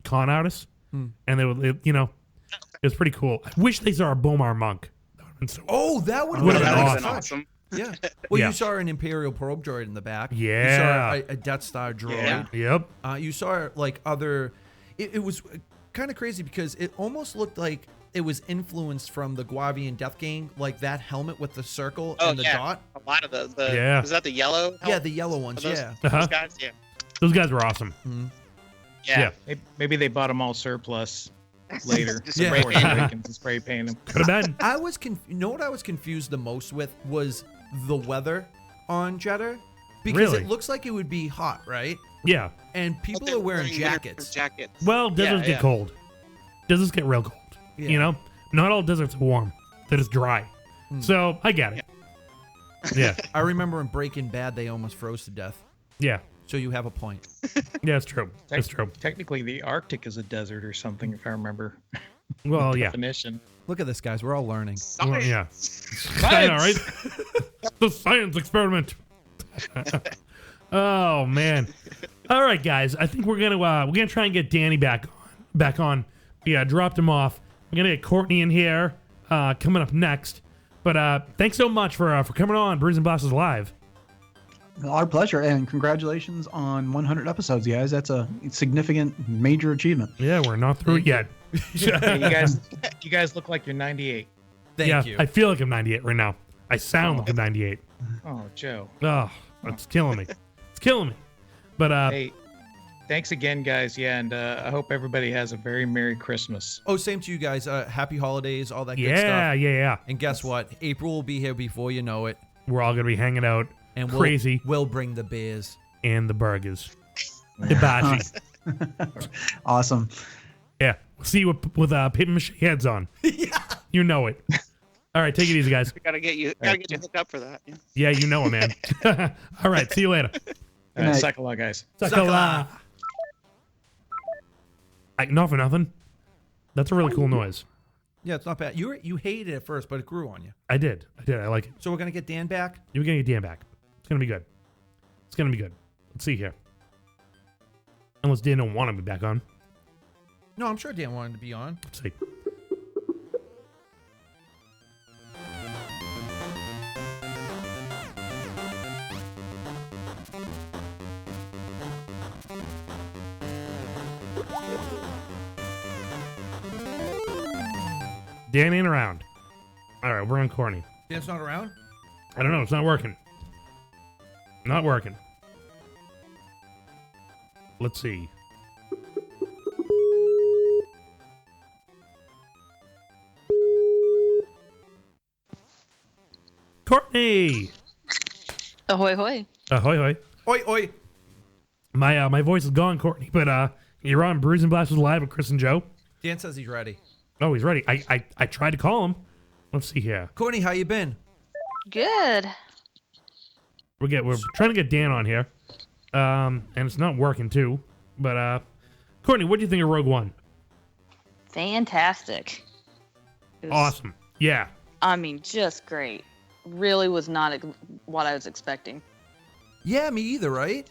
con artists, and they would it was pretty cool. I wish they saw a Bomar monk. That would have been so.
Oh, that would
Would've
have
been
been
awesome.
Yeah. Well,
Yeah.
you saw an Imperial probe droid in the back.
Yeah.
You saw a Death Star droid.
Yep.
You saw like other. It was kind of crazy because it almost looked like it was influenced from the Guavian Death Game, like that helmet with the circle
Oh
and the
yeah,
dot.
a lot of the
Yeah.
Was that the yellow?
Yeah, the yellow ones.
Those,
Yeah.
those guys. Yeah.
Those guys were awesome.
Yeah.
Maybe they bought them all surplus later.
Just
Yeah.
Force Awakens and spray paint them.
Could have been.
You know what I was confused the most with was the weather on Jeddah, because
Really?
it looks like it would be hot, right?
Yeah.
And people
They're
are wearing
winter
jackets.
Jackets.
Well, deserts
Yeah,
get cold. Deserts get real cold.
Yeah.
You know, not all deserts are warm. They're just dry. So I get it. Yeah.
I remember in Breaking Bad they almost froze to death.
Yeah.
So you have a point.
Yeah, it's true. It's true.
Technically, the Arctic is a desert or something, if I remember.
Well, yeah.
Definition.
Look at this, guys. We're all learning.
Well, yeah. I know, right? The science experiment. Oh man. All right, guys. I think we're gonna try and get Danny back on. Yeah, dropped him off. We're gonna get Courtney in here coming up next. But thanks so much for coming on Brews and Blasters Live.
Our pleasure, and congratulations on 100 episodes, guys. That's a significant, major achievement.
Yeah, we're not through it yet.
Hey, you guys look like you're 98.
Thank you.
I feel like I'm 98 right now. I sound like I'm 98.
Oh, Joe.
Oh, it's killing me. It's killing me. But
Hey, thanks again, guys. Yeah, and I hope everybody has a very Merry Christmas.
Oh, same to you guys. Happy holidays, all that good
yeah,
stuff.
yeah.
And guess what? April will be here before you know it.
We're all gonna be hanging out.
And
crazy.
We'll bring the beers.
And the burgers. Hibachi.
Awesome.
Yeah. We'll see you with paper mache heads on.
Yeah.
You know it. All right, take it easy, guys.
Gotta get you hooked up for that. Yeah.
Yeah, you know it, man. All right, see you later.
Sakala, guys.
Sakala. Not for nothing. That's a really cool noise.
Yeah, it's not bad. You hated it at first, but it grew on you.
I did. I like it.
So we're gonna get Dan back.
You're gonna get Dan back. It's gonna be good. It's gonna be good. Let's see here. Unless Dan don't want to be back on.
No, I'm sure Dan wanted to be on.
Let's see. Dan ain't around. All right, we're on Courtney.
Dan's not around?
I don't know. It's not working. Not working. Let's see. Courtney!
Ahoy, hoy.
Ahoy, hoy.
Oi, oi.
My voice is gone, Courtney, but you're on Brews and Blasters Live with Chris and Joe.
Dan says he's ready.
Oh, he's ready. I tried to call him. Let's see here.
Courtney, how you been?
Good.
We're trying to get Dan on here, and it's not working too. But Courtney, what do you think of Rogue One?
Fantastic. It was,
Awesome. Yeah.
I mean, just great. Really was not what I was expecting.
Yeah, me either, right?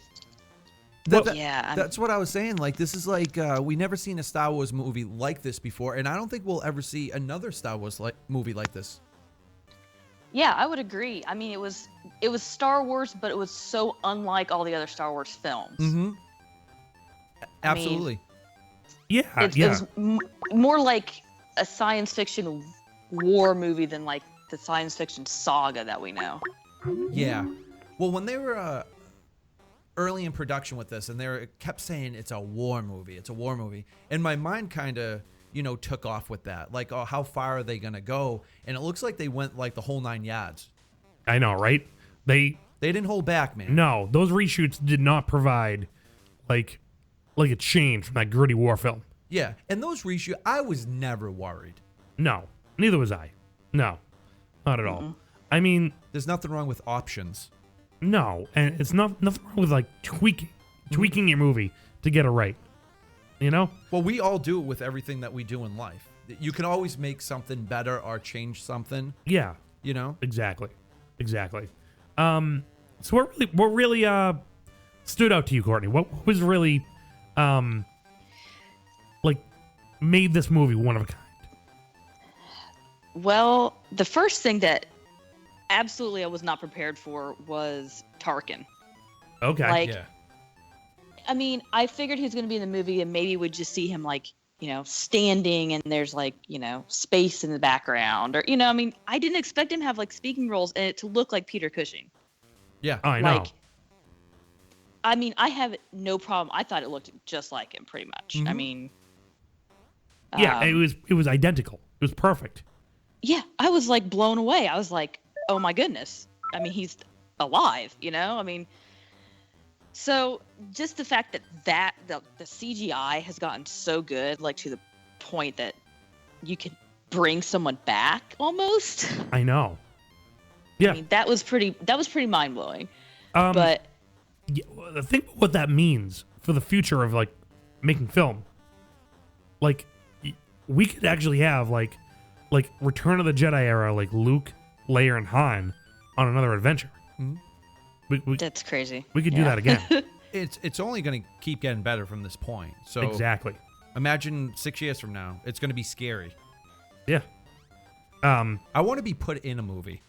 Yeah.
That's what I was saying. Like, this is like, we never seen a Star Wars movie like this before, and I don't think we'll ever see another Star Wars movie like this.
Yeah, I would agree. I mean, it was Star Wars, but it was so unlike all the other Star Wars films.
Mm-hmm. Absolutely.
Yeah,
It was more like a science fiction war movie than like the science fiction saga that we know.
Yeah. Well, when they were early in production with this, and they kept saying it's a war movie, and my mind kind of, took off with that. Like, oh, how far are they gonna go? And it looks like they went like the whole 9 yards.
I know, right? They
didn't hold back, man.
No, those reshoots did not provide like a change from that gritty war film.
Yeah, and those reshoots, I was never worried.
No, neither was I. No, not at all. I mean,
there's nothing wrong with options.
No, and it's nothing wrong with like tweaking your movie to get it right.
Well, we all do it with everything that we do in life. You can always make something better or change something.
Yeah. Exactly. So what really stood out to you, Courtney? What was really made this movie one of a kind?
Well, the first thing that absolutely I was not prepared for was Tarkin.
Okay.
I mean, I figured he was going to be in the movie and maybe we'd just see him like standing and there's like, space in the background or, I mean, I didn't expect him to have like speaking roles and it to look like Peter Cushing.
Yeah.
Oh, I know.
I mean, I have no problem. I thought it looked just like him pretty much. I mean,
yeah, it was identical. It was perfect.
Yeah. I was like blown away. I was like, oh my goodness. I mean, he's alive, I mean, so just the fact that the CGI has gotten so good, like to the point that you could bring someone back almost.
I know. Yeah.
I mean, that was pretty mind blowing.
But I think what that means for the future of like making film, like we could actually have like Return of the Jedi era, like Luke, Leia, and Han on another adventure.
That's crazy.
We could do that again.
It's only going to keep getting better from this point. So
exactly.
Imagine 6 years from now, it's going to be scary.
Yeah.
I want to be put in a movie.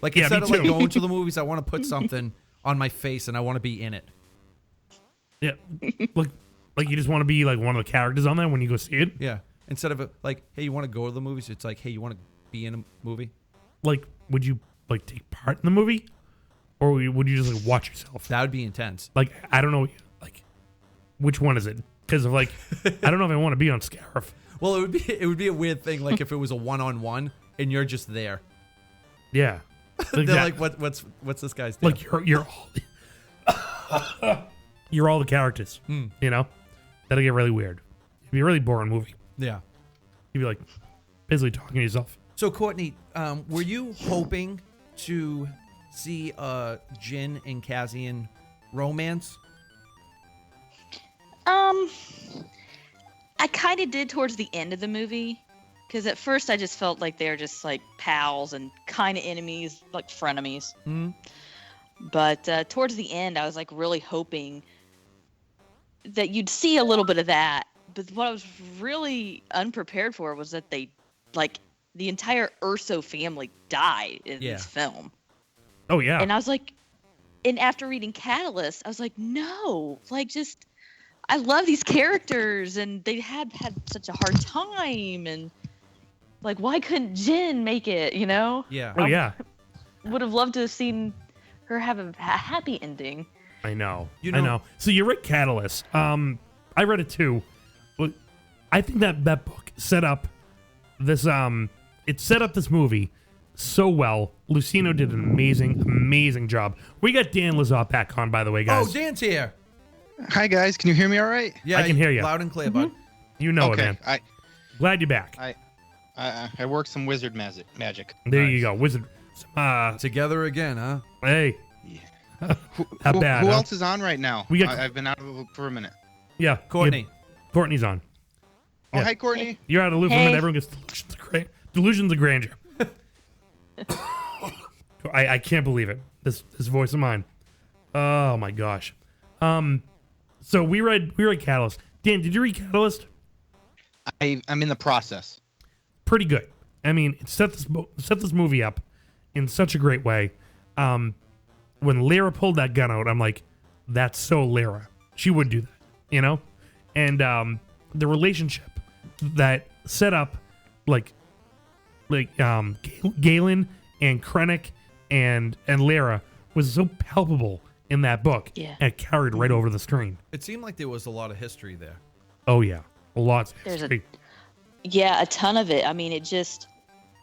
Like
Yeah,
instead
me
of like
too.
going to the movies, I want to put something on my face and I want to be in it.
Yeah. like you just want to be like one of the characters on there when you go see it.
Yeah. Instead of like, hey, you want to go to the movies? It's like, hey, you want to be in a movie?
Like, would you like take part in the movie, or would you just like watch yourself?
That would be intense.
Like, I don't know, like, which one is it? Because of like, I don't know if I want to be on Scarif.
Well, it would be a weird thing, like if it was a one-on-one and you're just there.
Yeah.
They're
that-
like, what's this guy's deal?
like you're all you're all the characters. That'll get really weird. It'd be a really boring movie.
Yeah.
You'd be like basically talking to yourself.
So Courtney, were you hoping to see a Jin and Cassian romance?
I kind of did towards the end of the movie, because at first I just felt like they were just like pals and kind of enemies, like frenemies. But towards the end, I was like really hoping that you'd see a little bit of that. But what I was really unprepared for was that they, like, the entire Urso family died in this film.
Oh yeah.
And I was like, and after reading Catalyst, I was like, no, like just, I love these characters and they had such a hard time and like, why couldn't Jin make it,
Yeah.
Oh yeah.
Would have loved to have seen her have a happy ending.
I know.
You
I
know-
know. So you read Catalyst. I read it too. But I think that book set up this it set up this movie so well. Lucino did an amazing job. We got Dan Lazar back on, by the way, guys.
Oh, Dan's here.
Hi guys, can you hear me all right?
Yeah,
I can hear you.
loud and clear, bud.
You know
Okay,
it, man. Glad you're back.
I work some wizard magic.
There you go. Wizard.
Together again, huh?
Hey. How bad,
Who
huh?
else is on right now?
We got-
I've been out of it for a minute.
Yeah.
Courtney.
Courtney's on.
Oh,
Yeah.
hi, Courtney.
You're out of the loop for a minute. Everyone gets delusions of grandeur. I can't believe it. This voice of mine. Oh my gosh. So we read Catalyst. Dan, did you read Catalyst?
I'm in the process.
Pretty good. I mean, it set this movie up in such a great way. When Lyra pulled that gun out, I'm like, that's so Lyra. She would do that, And the relationship that set up like Galen and Krennic and Lyra was so palpable in that book.
Yeah.
And it carried right over the screen.
It seemed like there was a lot of history there.
Oh yeah, lots. Of
There's
history.
a ton of it. I mean, it just,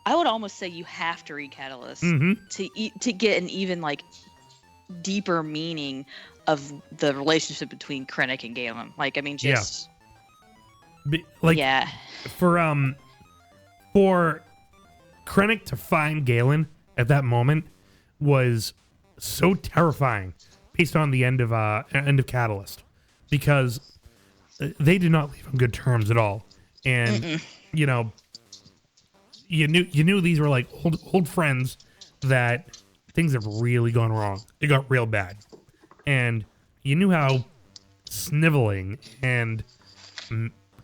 I would almost say you have to read Catalyst to get an even like deeper meaning of the relationship between Krennic and Galen. Like, I mean, just
for Krennic to find Galen at that moment was so terrifying based on the end of Catalyst, because they did not leave on good terms at all. And you knew these were like old friends that things have really gone wrong. It got real bad. And you knew how sniveling and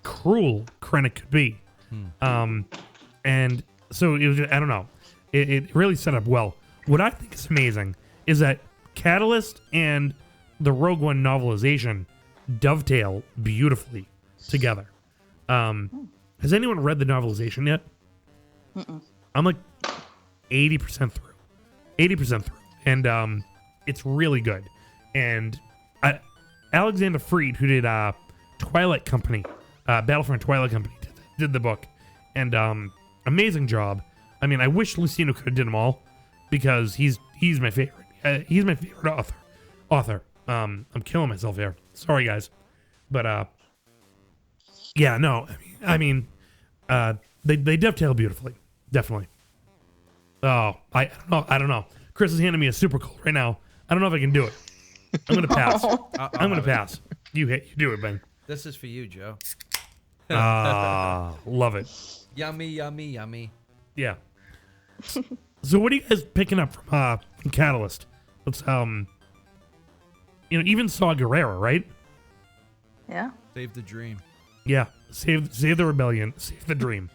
cruel Krennic could be. And so it was just, I don't know. It really set up well. What I think is amazing is that Catalyst and the Rogue One novelization dovetail beautifully together. Has anyone read the novelization yet?
Mm-mm.
I'm like 80% through. 80% through. And it's really good. And Alexander Freed, who did Twilight Company, Battlefront Twilight Company, did the book. And amazing job. I mean, I wish Lucino could have did them all because he's my favorite. He's my favorite author. I'm killing myself here. Sorry, guys. But yeah, no. I mean, they dovetail beautifully. Definitely. Oh, I don't know. Chris is handing me a super cold right now. I don't know if I can do it. I'm gonna pass. I'm gonna pass. You do it, Ben.
This is for you, Joe.
Love it.
Yummy, yummy, yummy.
Yeah. So what are you guys picking up from Catalyst? Let's even Saw Gerrera, right?
Yeah.
Save the dream.
Yeah. Save the rebellion. Save the dream.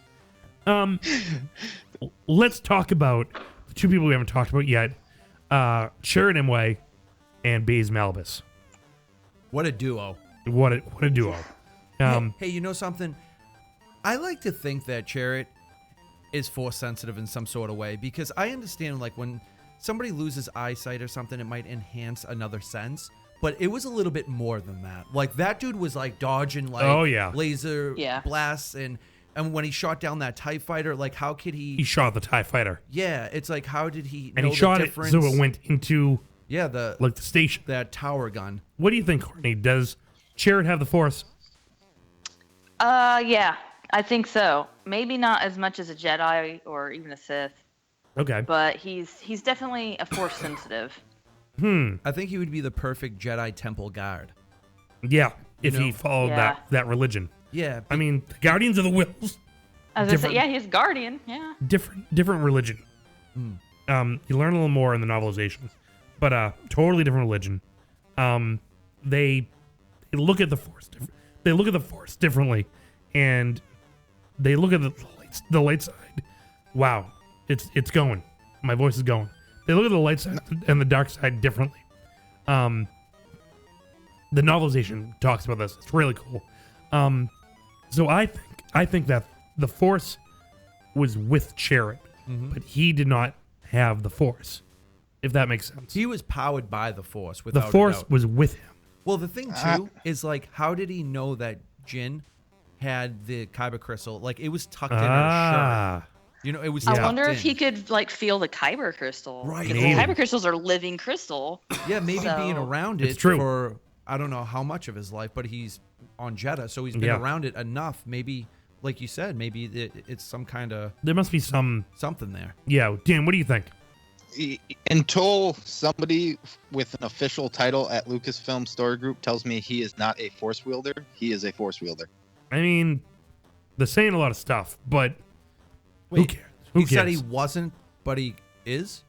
Let's talk about the two people we haven't talked about yet. Sharon Imwe and Baze Malbus.
What a duo.
What a duo.
Hey, you know something? I like to think that Chariot is force sensitive in some sort of way because I understand like when somebody loses eyesight or something, it might enhance another sense. But it was a little bit more than that. Like that dude was like dodging like laser blasts and when he shot down that TIE fighter, like how could he?
He shot the TIE fighter.
Yeah, it's like how did he?
And
know
he shot
the
it
difference?
so it went into
the
station.
That tower gun.
What do you think, Courtney? Does Chariot have the Force?
Yeah, I think so. Maybe not as much as a Jedi or even a Sith.
Okay.
But he's definitely a Force sensitive.
I think he would be the perfect Jedi Temple guard.
Yeah, if he followed that religion.
Yeah.
I mean, the Guardians of the Wills.
As I said, yeah, he's Guardian. Yeah.
Different religion. You learn a little more in the novelization, but totally different religion. They look at the Force. They look at the Force differently, and they look at the light side. Wow, it's going. My voice is going. They look at the light side and the dark side differently. The novelization talks about this. It's really cool. So I think that the Force was with Chariot, but he did not have the Force, if that makes sense.
He was powered by the Force. Without
the Force
a doubt.
was with him.
Well, the thing too is like, how did he know that Jin had the kyber crystal? Like it was tucked in her shirt. You know, it was.
I wonder if he could like feel the kyber crystal.
Right.
Because the kyber crystals are living crystal.
Yeah, maybe being around it for I don't know how much of his life, but he's on Jeddah, so he's been around it enough. Maybe, like you said, maybe it's some kind of.
There must be something
there.
Yeah, Dan, what do you think?
Until somebody with an official title at Lucasfilm Story Group tells me he is not a force wielder, he is a force wielder.
I mean, they're saying a lot of stuff, but
wait,
who cares? Who
he
cares?
said he wasn't, but he is?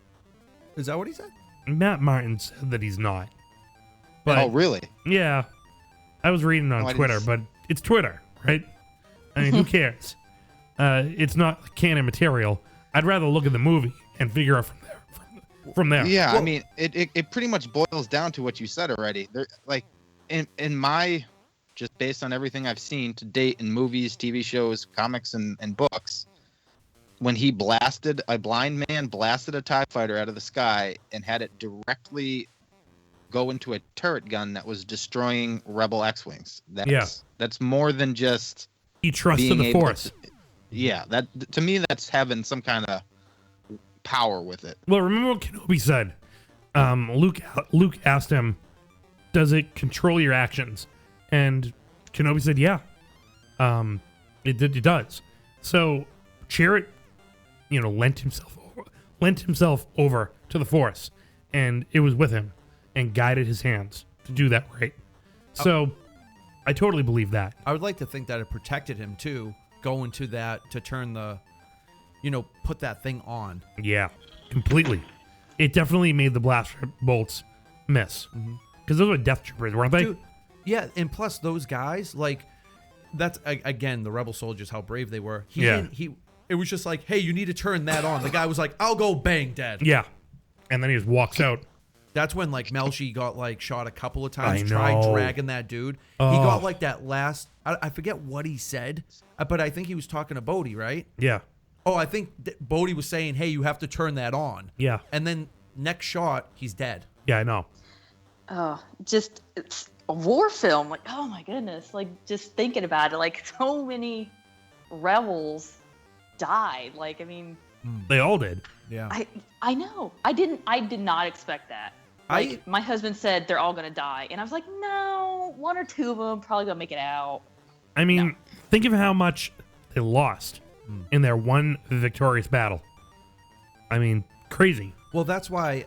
Is that what he said?
Matt Martin said that he's not. But,
oh, really?
Yeah. I was reading on Twitter, but it's Twitter, right? I mean, who cares? It's not canon material. I'd rather look at the movie and figure out from there.
Yeah, well, I mean, it pretty much boils down to what you said already. There, like, in my, just based on everything I've seen to date in movies, TV shows, comics, and books, when he blasted, a blind man blasted a TIE fighter out of the sky and had it directly go into a turret gun that was destroying Rebel X-Wings. That's more than just
he trusted the Force.
That to me, that's having some kind of power with it.
Well, remember what Kenobi said? Luke asked him, "Does it control your actions?" And Kenobi said, "Yeah, it does." So Chariot, lent himself over to the Force, and it was with him and guided his hands to do that right. So I totally believe that.
I would like to think that it protected him too, going to that to turn the, put that thing on.
Yeah, completely. It definitely made the blaster bolts miss. Because those were Death Troopers, weren't they?
Dude, yeah, and plus those guys, like, that's, again, the Rebel soldiers, how brave they were. It was just like, hey, you need to turn that on. The guy was like, I'll go bang, Dad.
Yeah. And then he just walks out.
That's when like Melshi got like shot a couple of times.
I
Tried
know.
dragging that dude. He
Oh.
got like that last. I forget what he said, but I think he was talking to Bodhi, right?
Yeah.
Oh, I think Bodhi was saying, "Hey, you have to turn that on."
Yeah.
And then next shot, he's dead.
Yeah, I know.
Oh, just it's a war film. Like, oh my goodness. Like, just thinking about it, like so many rebels died. Like, I mean,
They all did.
Yeah.
I know. I did not expect that. Like, my husband said they're all gonna die, and I was like, no, one or two of them probably gonna make it out.
I mean, think of how much they lost in their one victorious battle. I mean, crazy.
Well, that's why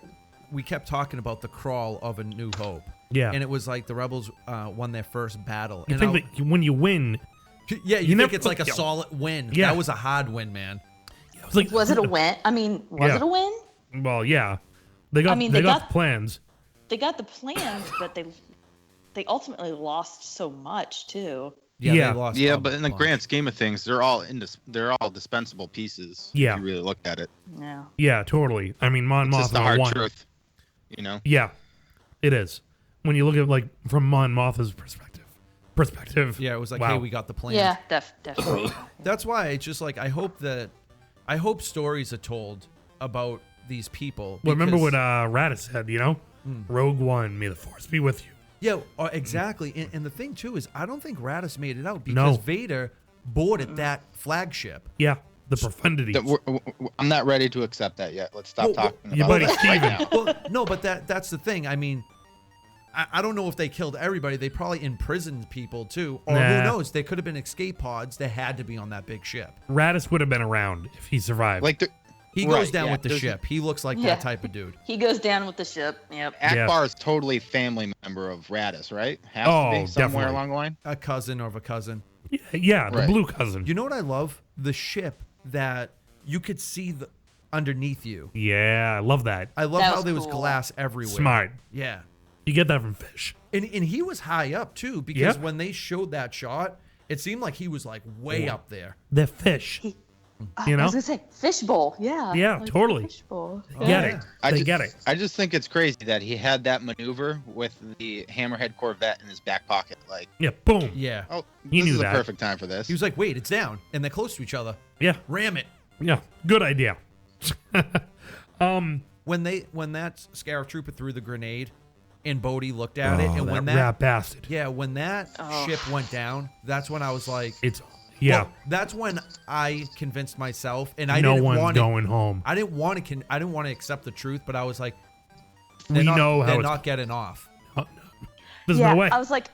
we kept talking about the crawl of A New Hope.
Yeah.
And it was like the rebels won their first battle.
You
and
think that when you win,
yeah, you think
never-
it's like a solid win.
Yeah.
That was a hard win, man.
Was it a win? I mean, was it a win?
Well, yeah. They got.
I mean,
they
they
got
got-
the plans.
They got the plans, but they ultimately lost so much too.
Yeah.
They lost
Yeah,
a
but in the
bunch.
grand scheme of things, they're all dispensable pieces.
Yeah.
If you really looked at it.
Yeah.
Yeah, totally. I mean, Mon
It's just the
Mothma
hard
won.
truth. You know.
Yeah, it is. When you look at like from Mon Mothma's perspective.
Yeah, it was like,
wow.
hey, we got the plans.
Yeah, definitely.
That's why it's just like I hope stories are told about these people.
Well, remember
because-
what Raditz said, you know? Rogue One, may the Force be with you.
Yeah, exactly. And the thing too is, I don't think Raditz made it out because Vader boarded that flagship.
Yeah, the profundities.
I'm not ready to accept that yet. Let's stop talking
your
about
buddy
that right now.
Well, no, but that's the thing. I mean, I don't know if they killed everybody. They probably imprisoned people too, or who
Nah.
knows? They could have been escape pods that had to be on that big ship.
Raditz would have been around if he survived.
Like
He
Right,
goes down
yeah,
with the
there's-
ship. He looks like
Yeah.
that type of dude.
He goes down with the ship. Yep.
Akbar is totally family member of Raditz, right? Has
Oh,
to be somewhere
definitely.
along the line.
A cousin of a cousin.
Yeah, the
Right.
blue cousin.
You know what I love? The ship that you could see underneath you.
Yeah, I love that.
I love
That
how
was
there was
cool.
glass everywhere.
Smart.
Yeah.
You get that from fish.
And he was high up too, because
Yeah.
when they showed that shot, it seemed like he was like way up there.
They're fish. You
I
know?
was gonna say fishbowl. Yeah.
Yeah,
like
totally.
Fishbowl.
Get it. They get it.
I just think it's crazy that he had that maneuver with the Hammerhead Corvette in his back pocket. Like,
Yeah, boom.
Yeah.
oh,
He
this
knew
is
that.
a perfect time for this.
He was like, wait, it's down. And they're close to each other.
Yeah.
Ram it.
Yeah, good idea.
When that Scarif Trooper threw the grenade and Bodhi looked at it, and when
that rat bastard.
Yeah, when that ship went down, that's when I was like,
It's yeah.
well, that's when I convinced myself, and I
No
didn't
one's
want
going home.
I didn't want to accept the truth, but I was like,
We know how
they're
it's-
not getting off.
There's
yeah,
no way.
I was like,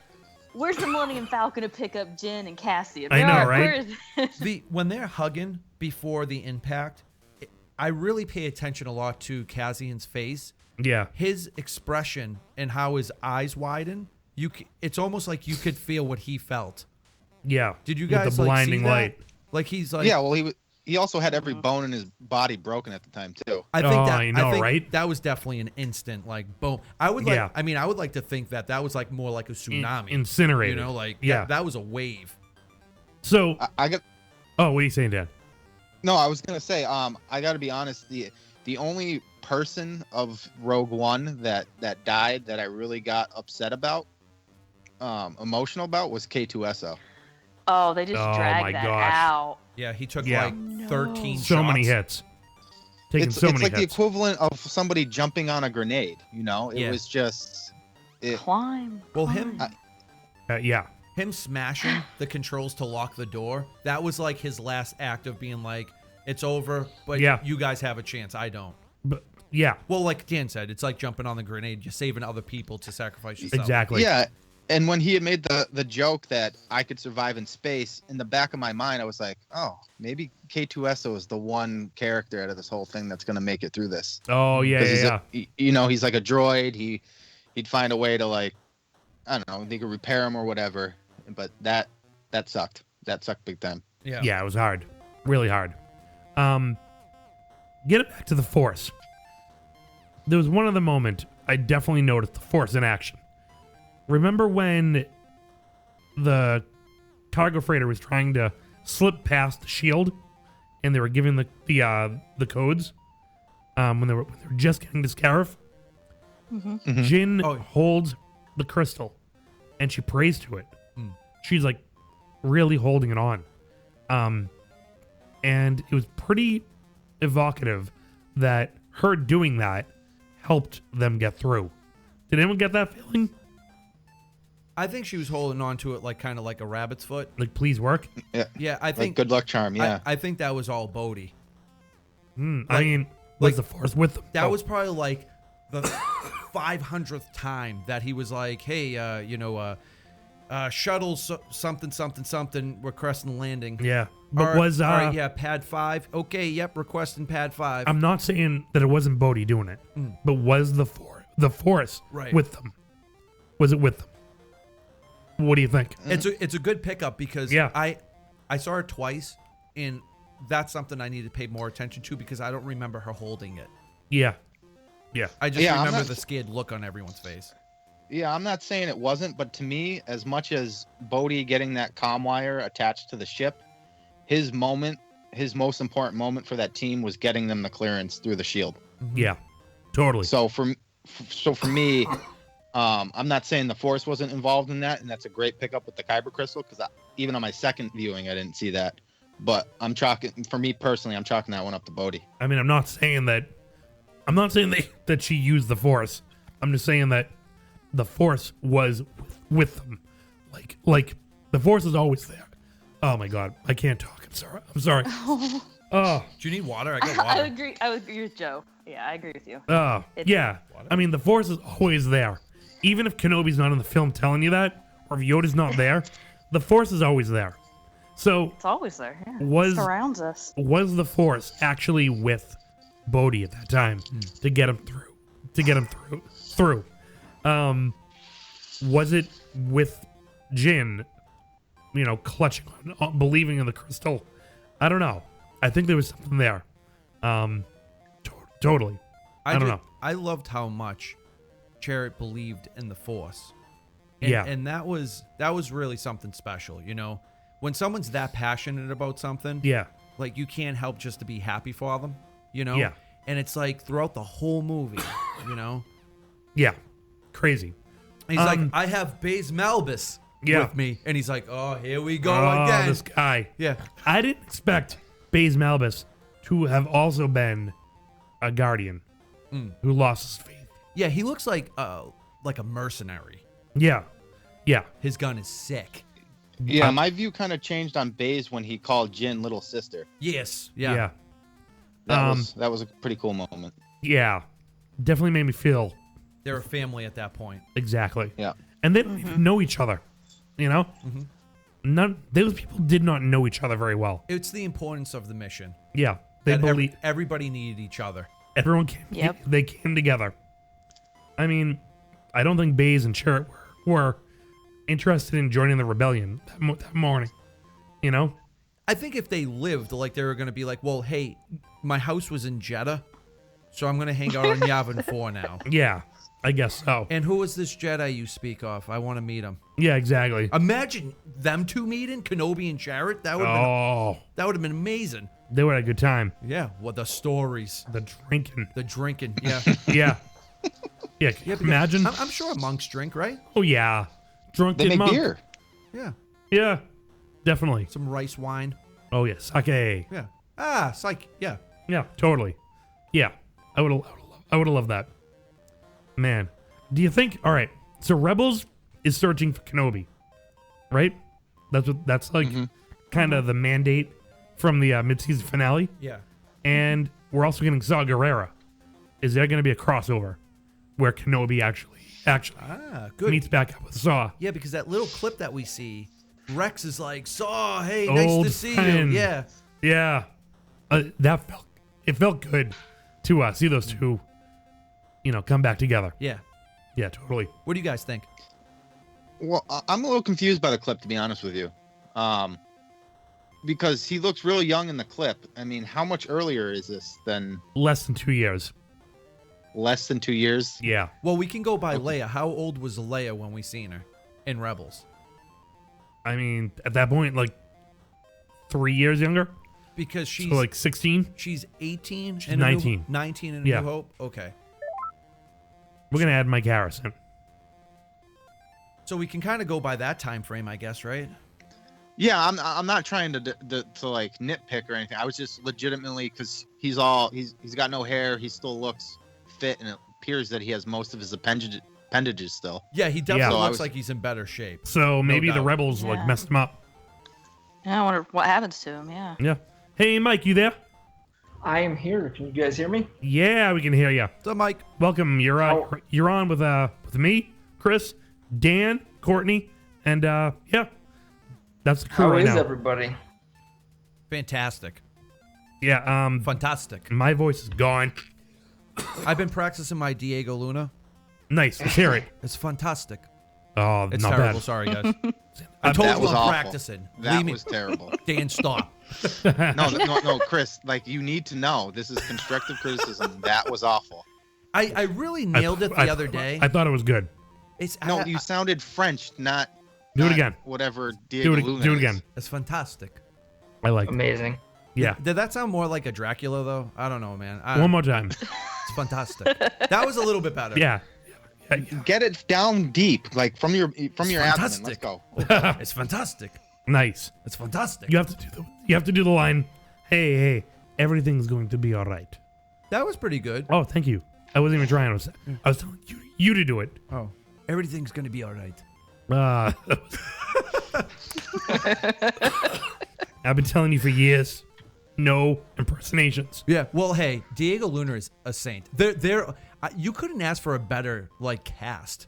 where's the Millennium Falcon to pick up Jin and Cassie?
I know, right?
Where is
When they're hugging before the impact, I really pay attention a lot to Cassian's face.
Yeah.
His expression and how his eyes widen. It's almost like you could feel what he felt.
Yeah.
Did you
With
guys
the
like,
blinding
see that?
light.
Like he's like,
yeah, well, he also had every bone in his body broken at the time too.
I think that
I know,
think
right?
that was definitely an instant like boom. I would like
Yeah.
I mean I would like to think that was like more like a tsunami.
Incinerated.
You know, like
Yeah.
that was a wave.
So
I got.
Oh, what are you saying, Dan?
No, I was gonna say, I got to be honest. The only person of Rogue One that died that I really got upset about, emotional about, was K2SO.
Oh, they just
Oh, my
dragged that
gosh.
out.
Yeah, he took
Yeah.
like 13
So many
shots.
hits. Taking
It's
so many
like the
hits.
equivalent of somebody jumping on a grenade. You know, it
Yeah.
was just.
Climb.
Well, him
Yeah.
him smashing the controls to lock the door, that was like his last act of being like, it's over, but
Yeah.
you guys have a chance. I don't.
But yeah.
Well, like Dan said, it's like jumping on the grenade. You're saving other people to sacrifice yourself.
Exactly.
Yeah, and when he had made the joke that I could survive in space, in the back of my mind, I was like, oh, maybe K2SO is the one character out of this whole thing that's going to make it through this.
Oh yeah,
'Cause
yeah.
you know, he's like a droid. He'd find a way to, like, I don't know, they could repair him or whatever. But that sucked. That sucked big time.
Yeah.
Yeah, it was hard. Really hard. Get it back to the Force. There was one other moment I definitely noticed the Force in action. Remember when the cargo freighter was trying to slip past the shield, and they were giving the codes when they were just getting to Scarif? Jin holds the crystal, and she prays to it. She's like really holding it on. And it was pretty evocative that her doing that helped them get through. Did anyone get that feeling?
I think she was holding on to it like kind of like a rabbit's foot.
Like, please work?
Yeah, I think.
Like good luck charm, yeah.
I think that was all Bodhi.
I mean, was the Force with them?
That was probably like the 500th time that he was like, hey, shuttle something, requesting landing.
Yeah. But
all right,
was
pad 5. Okay, yep, requesting pad 5.
I'm not saying that it wasn't Bodhi doing it, but was the Force
Right.
with them? Was it with them? What do you think?
It's a good pickup because
Yeah.
I saw her twice, and that's something I need to pay more attention to because I don't remember her holding it.
Yeah. Yeah.
I just
Yeah,
remember the scared look on everyone's face.
Yeah, I'm not saying it wasn't, but to me, as much as Bodhi getting that comm wire attached to the ship, his most important moment for that team was getting them the clearance through the shield.
Yeah. Totally.
So for me, I'm not saying the Force wasn't involved in that, and that's a great pickup with the Kyber crystal because even on my second viewing, I didn't see that. But for me personally, I'm chalking that one up to Bodhi.
I mean, I'm not saying that she used the Force. I'm just saying that the Force was with them. Like the Force is always there. Oh my God, I can't talk. I'm sorry. Oh.
Do you need water? I got water.
I would agree with Joe. Yeah, I agree with you.
Oh, yeah. I mean, the Force is always there. Even if Kenobi's not in the film telling you that, or if Yoda's not there, the Force is always there. So
It's always there. Yeah. It surrounds us.
Was the Force actually with Bodhi at that time to get him through? Was it with Jin, clutching on, believing in the crystal? I don't know. I think there was something there. Totally. I don't know.
I loved how much Chirrut believed in the Force.
Yeah.
And that was really something special, When someone's that passionate about something,
yeah,
like you can't help just to be happy for them,
Yeah.
And it's like throughout the whole movie,
Yeah. Crazy.
And he's like, I have Baze Malbus with me. And he's like, oh, here we go again.
This guy.
Yeah.
I didn't expect Baze Malbus to have also been a Guardian who lost his faith.
Yeah, he looks like a mercenary.
Yeah. Yeah.
His gun is sick.
Yeah, my view kind of changed on Baze when he called Jin little sister.
Yes. Yeah.
That was a pretty cool moment.
Yeah. Definitely made me feel
they're a family at that point.
Exactly.
Yeah.
And they don't even know each other. Those people did not know each other very well.
It's the importance of the mission.
Yeah.
Everybody needed each other.
Everyone came.
Yep.
They came together. I mean, I don't think Baze and Chirrut were interested in joining the rebellion that morning.
I think if they lived, like they were going to be like, well, hey, my house was in Jeddah, so I'm going to hang out on Yavin 4 now.
Yeah, I guess so.
And who is this Jedi you speak of? I want to meet him.
Yeah, exactly.
Imagine them two meeting, Kenobi and Chirrut. That would have been amazing.
They would have a good time.
Yeah, the stories.
The drinking,
yeah.
Yeah. Yeah, can you imagine?
I'm sure monks drink, right?
Oh, yeah. Drunken
They make
monk.
beer.
Yeah.
Yeah, definitely.
Some rice wine.
Oh, yeah, sake.
Yeah. Sake. Yeah.
Yeah, totally. Yeah, I would have loved that. Man, do you think? All right, so Rebels is searching for Kenobi, right? That's like kind of the mandate from the mid-season finale.
Yeah.
And we're also getting Saw Gerrera. Is there going to be a crossover where Kenobi actually
good.
meets back up with Saw?
Yeah, because that little clip that we see, Rex is like, Saw, hey,
Old
nice to see
friend.
you. Yeah.
Yeah. It felt good to see those two, come back together.
Yeah.
Yeah, totally.
What do you guys think?
Well, I'm a little confused by the clip, to be honest with you. Because he looks real young in the clip. I mean, how much earlier is this than...
Less than 2 years.
Less than 2 years?
Yeah.
Well, we can go by Leia. How old was Leia when we seen her in Rebels?
I mean, at that point, like 3 years younger.
Because she's...
So like 16?
She's 18?
She's 19.
19 in
Yeah.
New Hope? Okay.
We're gonna add Mike Harrison.
So we can kind of go by that time frame, I guess, right?
Yeah, I'm not trying to like nitpick or anything. I was just legitimately because he's got no hair. He still looks fit, and it appears that he has most of his appendages still.
Yeah, he definitely
Yeah.
looks like he's in better shape.
So maybe the
doubt.
rebels like
Yeah.
messed him up.
Yeah, I wonder what happens to him. Yeah.
Yeah. Hey, Mike, you there?
I am here. Can you guys hear me?
Yeah, we can hear you.
So, Mike,
welcome. You're on with me, Chris, Dan, Courtney, and yeah, that's the crew
How
right
is
now.
everybody?
Fantastic.
Yeah,
fantastic.
My voice is gone.
I've been practicing my Diego Luna.
Nice. Let's hear it.
It's fantastic.
Oh,
It's
not
terrible.
bad.
Sorry, guys. I told
That
you
was
I'm
awful.
practicing.
That
Leave me-
was terrible.
Dan, stop.
No, Chris. Like you need to know. This is constructive criticism. That was awful.
I really nailed it the other day.
I thought it was good.
No, you sounded French, not.
Do it
not
again.
Whatever. Diego Luna
Do it
is.
again.
It's fantastic.
I like it.
Amazing.
Yeah.
Did that sound more like a Dracula though? I don't know, man.
One more time.
It's fantastic. That was a little bit better.
Yeah.
Get it down deep, like from your abdomen. Let's
fantastic.
go.
It's fantastic.
Nice.
It's fantastic.
You have to do the line. Hey, everything's going to be all right.
That was pretty good.
Oh, thank you. I wasn't even trying. I was telling you to do it.
Oh, everything's gonna be all right.
I've been telling you for years. No impersonations.
Yeah. Well, hey, Diego Luna is a saint. You couldn't ask for a better cast.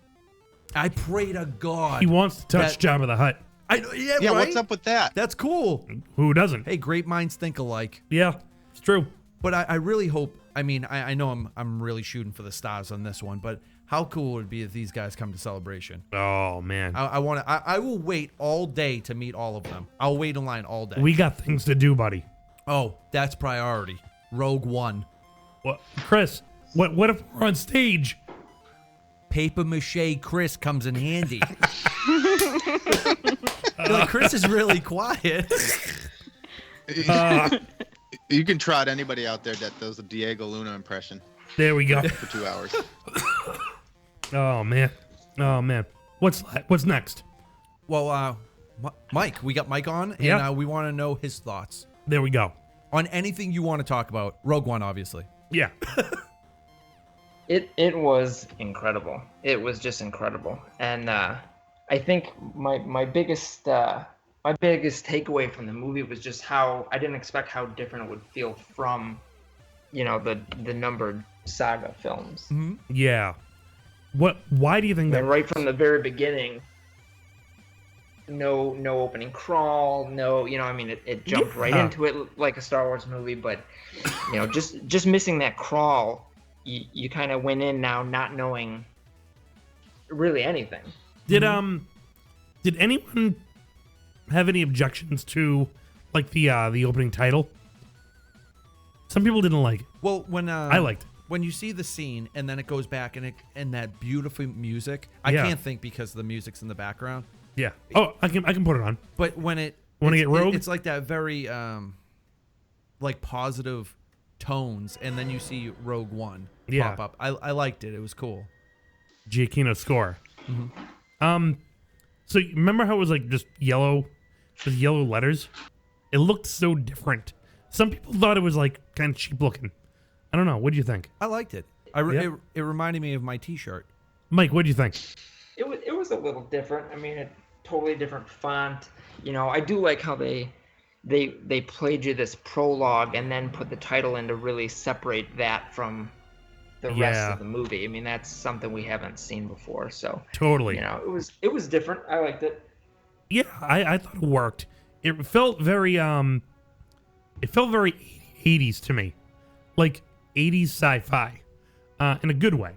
I pray to God.
He wants to touch Jabba the Hutt.
I know. Yeah.
Yeah,
right?
what's up with that?
That's cool.
Who doesn't?
Hey, great minds think alike.
Yeah, it's true.
But I really hope. I mean, I know I'm really shooting for the stars on this one, but how cool would it be if these guys come to Celebration?
Oh man,
I want to. I will wait all day to meet all of them. I'll wait in line all day.
we got things to do, buddy.
Oh, that's priority. Rogue One.
What, Chris? What if we're on stage?
Paper mache Chris comes in handy. Like, Chris is really quiet.
You can trot anybody out there that does a Diego Luna impression.
There we go.
For 2 hours.
Oh man. What's next?
Well, Mike, we got Mike on, and
Yeah.
we want to know his thoughts
There we go.
on anything you want to talk about. Rogue One, obviously.
Yeah.
It was incredible. It was just incredible. And I think my biggest takeaway from the movie was just how I didn't expect how different it would feel from, the numbered saga films.
Mm-hmm.
Yeah. Why do you think that?
And right from the very beginning, no opening crawl, no, it jumped right
Yeah.
into it like a Star Wars movie, but just missing that crawl, you kind of went in now not knowing really anything.
Did anyone have any objections to like the opening title? Some people didn't like it.
Well, when
I liked it.
When you see the scene and then it goes back and that beautiful music, I
Yeah.
can't think because the music's in the background.
Yeah. Oh, I can put it on.
But when
Wanna get Rogue?
it's like that very like positive tones, and then you see Rogue One
Yeah.
pop up. I liked it. It was cool.
Giacchino score. So you remember how it was like just yellow letters? It looked so different. Some people thought it was like kind of cheap looking. I don't know. What do you think?
I liked it.
Yeah.
It reminded me of my T-shirt.
Mike, what do you think?
It was a little different. I mean, a totally different font. I do like how they played you this prologue and then put the title in to really separate that from the rest
Yeah.
of the movie. I mean, that's something we haven't seen before. So
Totally.
it was different. I liked it.
Yeah, I thought it worked. It felt very 80s to me. Like 80s sci-fi. In a good way.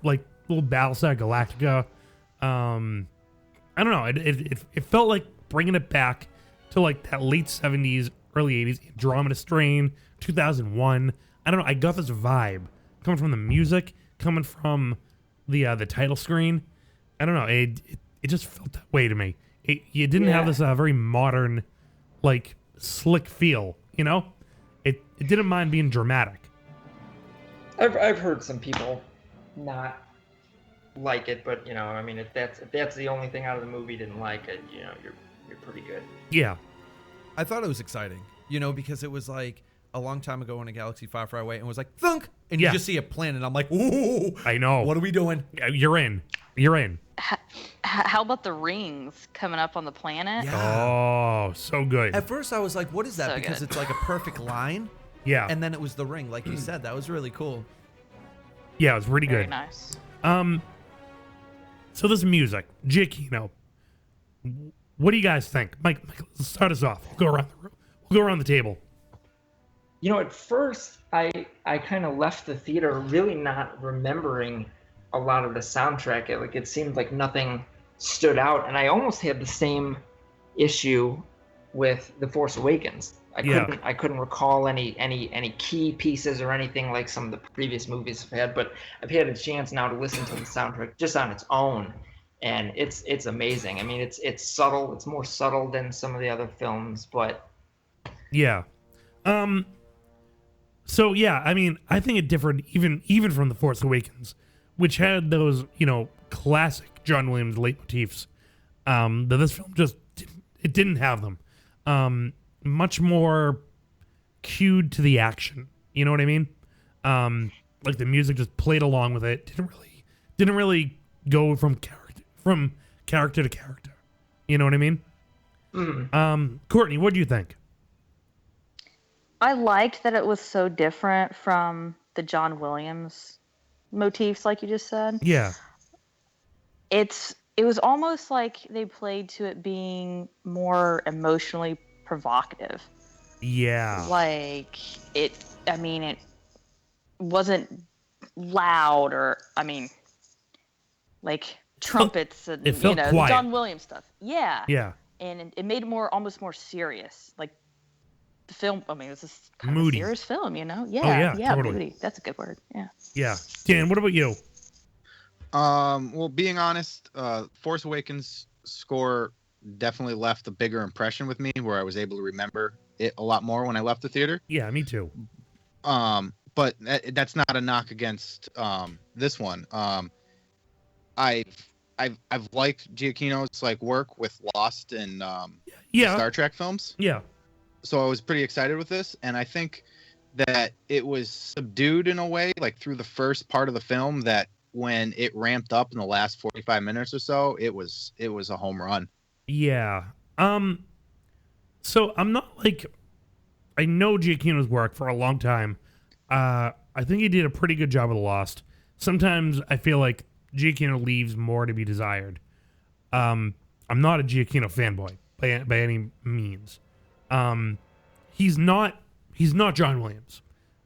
Like little Battlestar Galactica. I don't know. It felt like bringing it back to like that late 70s, early 80s, Andromeda Strain, 2001. I don't know. I got this vibe coming from the music, coming from the title screen. I don't know. It just felt that way to me. You didn't have this very modern, like slick feel. It didn't mind being dramatic.
I've heard some people not like it, but you know, I mean, if that's the only thing out of the movie you didn't like it, you know, you're pretty good.
Yeah.
I thought it was exciting, you know, because it was like a long time ago in a galaxy far, far away, and it was like thunk, and you just see a planet, and I'm like, ooh,
I know.
What are we doing?
You're in. You're in.
How about the rings coming up on the planet?
Oh, so good.
At first, I was like, what is that?
So
Because
good.
it's like a perfect line.
Yeah.
And then it was the ring, like you said. That was really cool.
Yeah, it was really
Very
good.
nice.
So this music, Giacchino. What do you guys think, Mike? Let's start us off. We'll go around the room. We'll go around the table.
You know, at first I kind of left the theater really not remembering a lot of the soundtrack. It seemed like nothing stood out, and I almost had the same issue with The Force Awakens. I couldn't recall any key pieces or anything like some of the previous movies I've had, but I've had a chance now to listen to the soundtrack just on its own, and it's amazing. I mean, it's subtle. It's more subtle than some of the other films, but
yeah. So yeah, I mean, I think it differed even from The Force Awakens, which had those, you know, classic John Williams leitmotifs. That this film just didn't have them. Much more cued to the action. You know what I mean? Like the music just played along with it. Didn't really go from character to character. You know what I mean? Courtney, what do you think?
I liked that it was so different from the John Williams motifs, like you just said.
Yeah.
It was almost like they played to it being more emotionally provocative.
Yeah.
Like it wasn't loud or like trumpets and
it felt
you know,
quiet.
John Williams stuff. Yeah.
Yeah.
And it made it almost more serious. Like the film, it was this kind
Moody.
of a serious film, you know?
yeah, totally.
Moody. That's a good word. Yeah.
Yeah. Dan, what about you?
Well, being honest, Force Awakens score definitely left a bigger impression with me, where I was able to remember it a lot more when I left the theater.
Yeah, me too.
But that's not a knock against this one. I've liked Giacchino's like work with Lost and Star Trek films.
Yeah.
So I was pretty excited with this, and I think that it was subdued in a way, like through the first part of the film, that when it ramped up in the last 45 minutes or so, it was a home run.
Yeah. So I'm not like, I know Giacchino's work for a long time. I think he did a pretty good job with Lost. Sometimes I feel like Giacchino leaves more to be desired. I'm not a Giacchino fanboy by any means. He's not John Williams.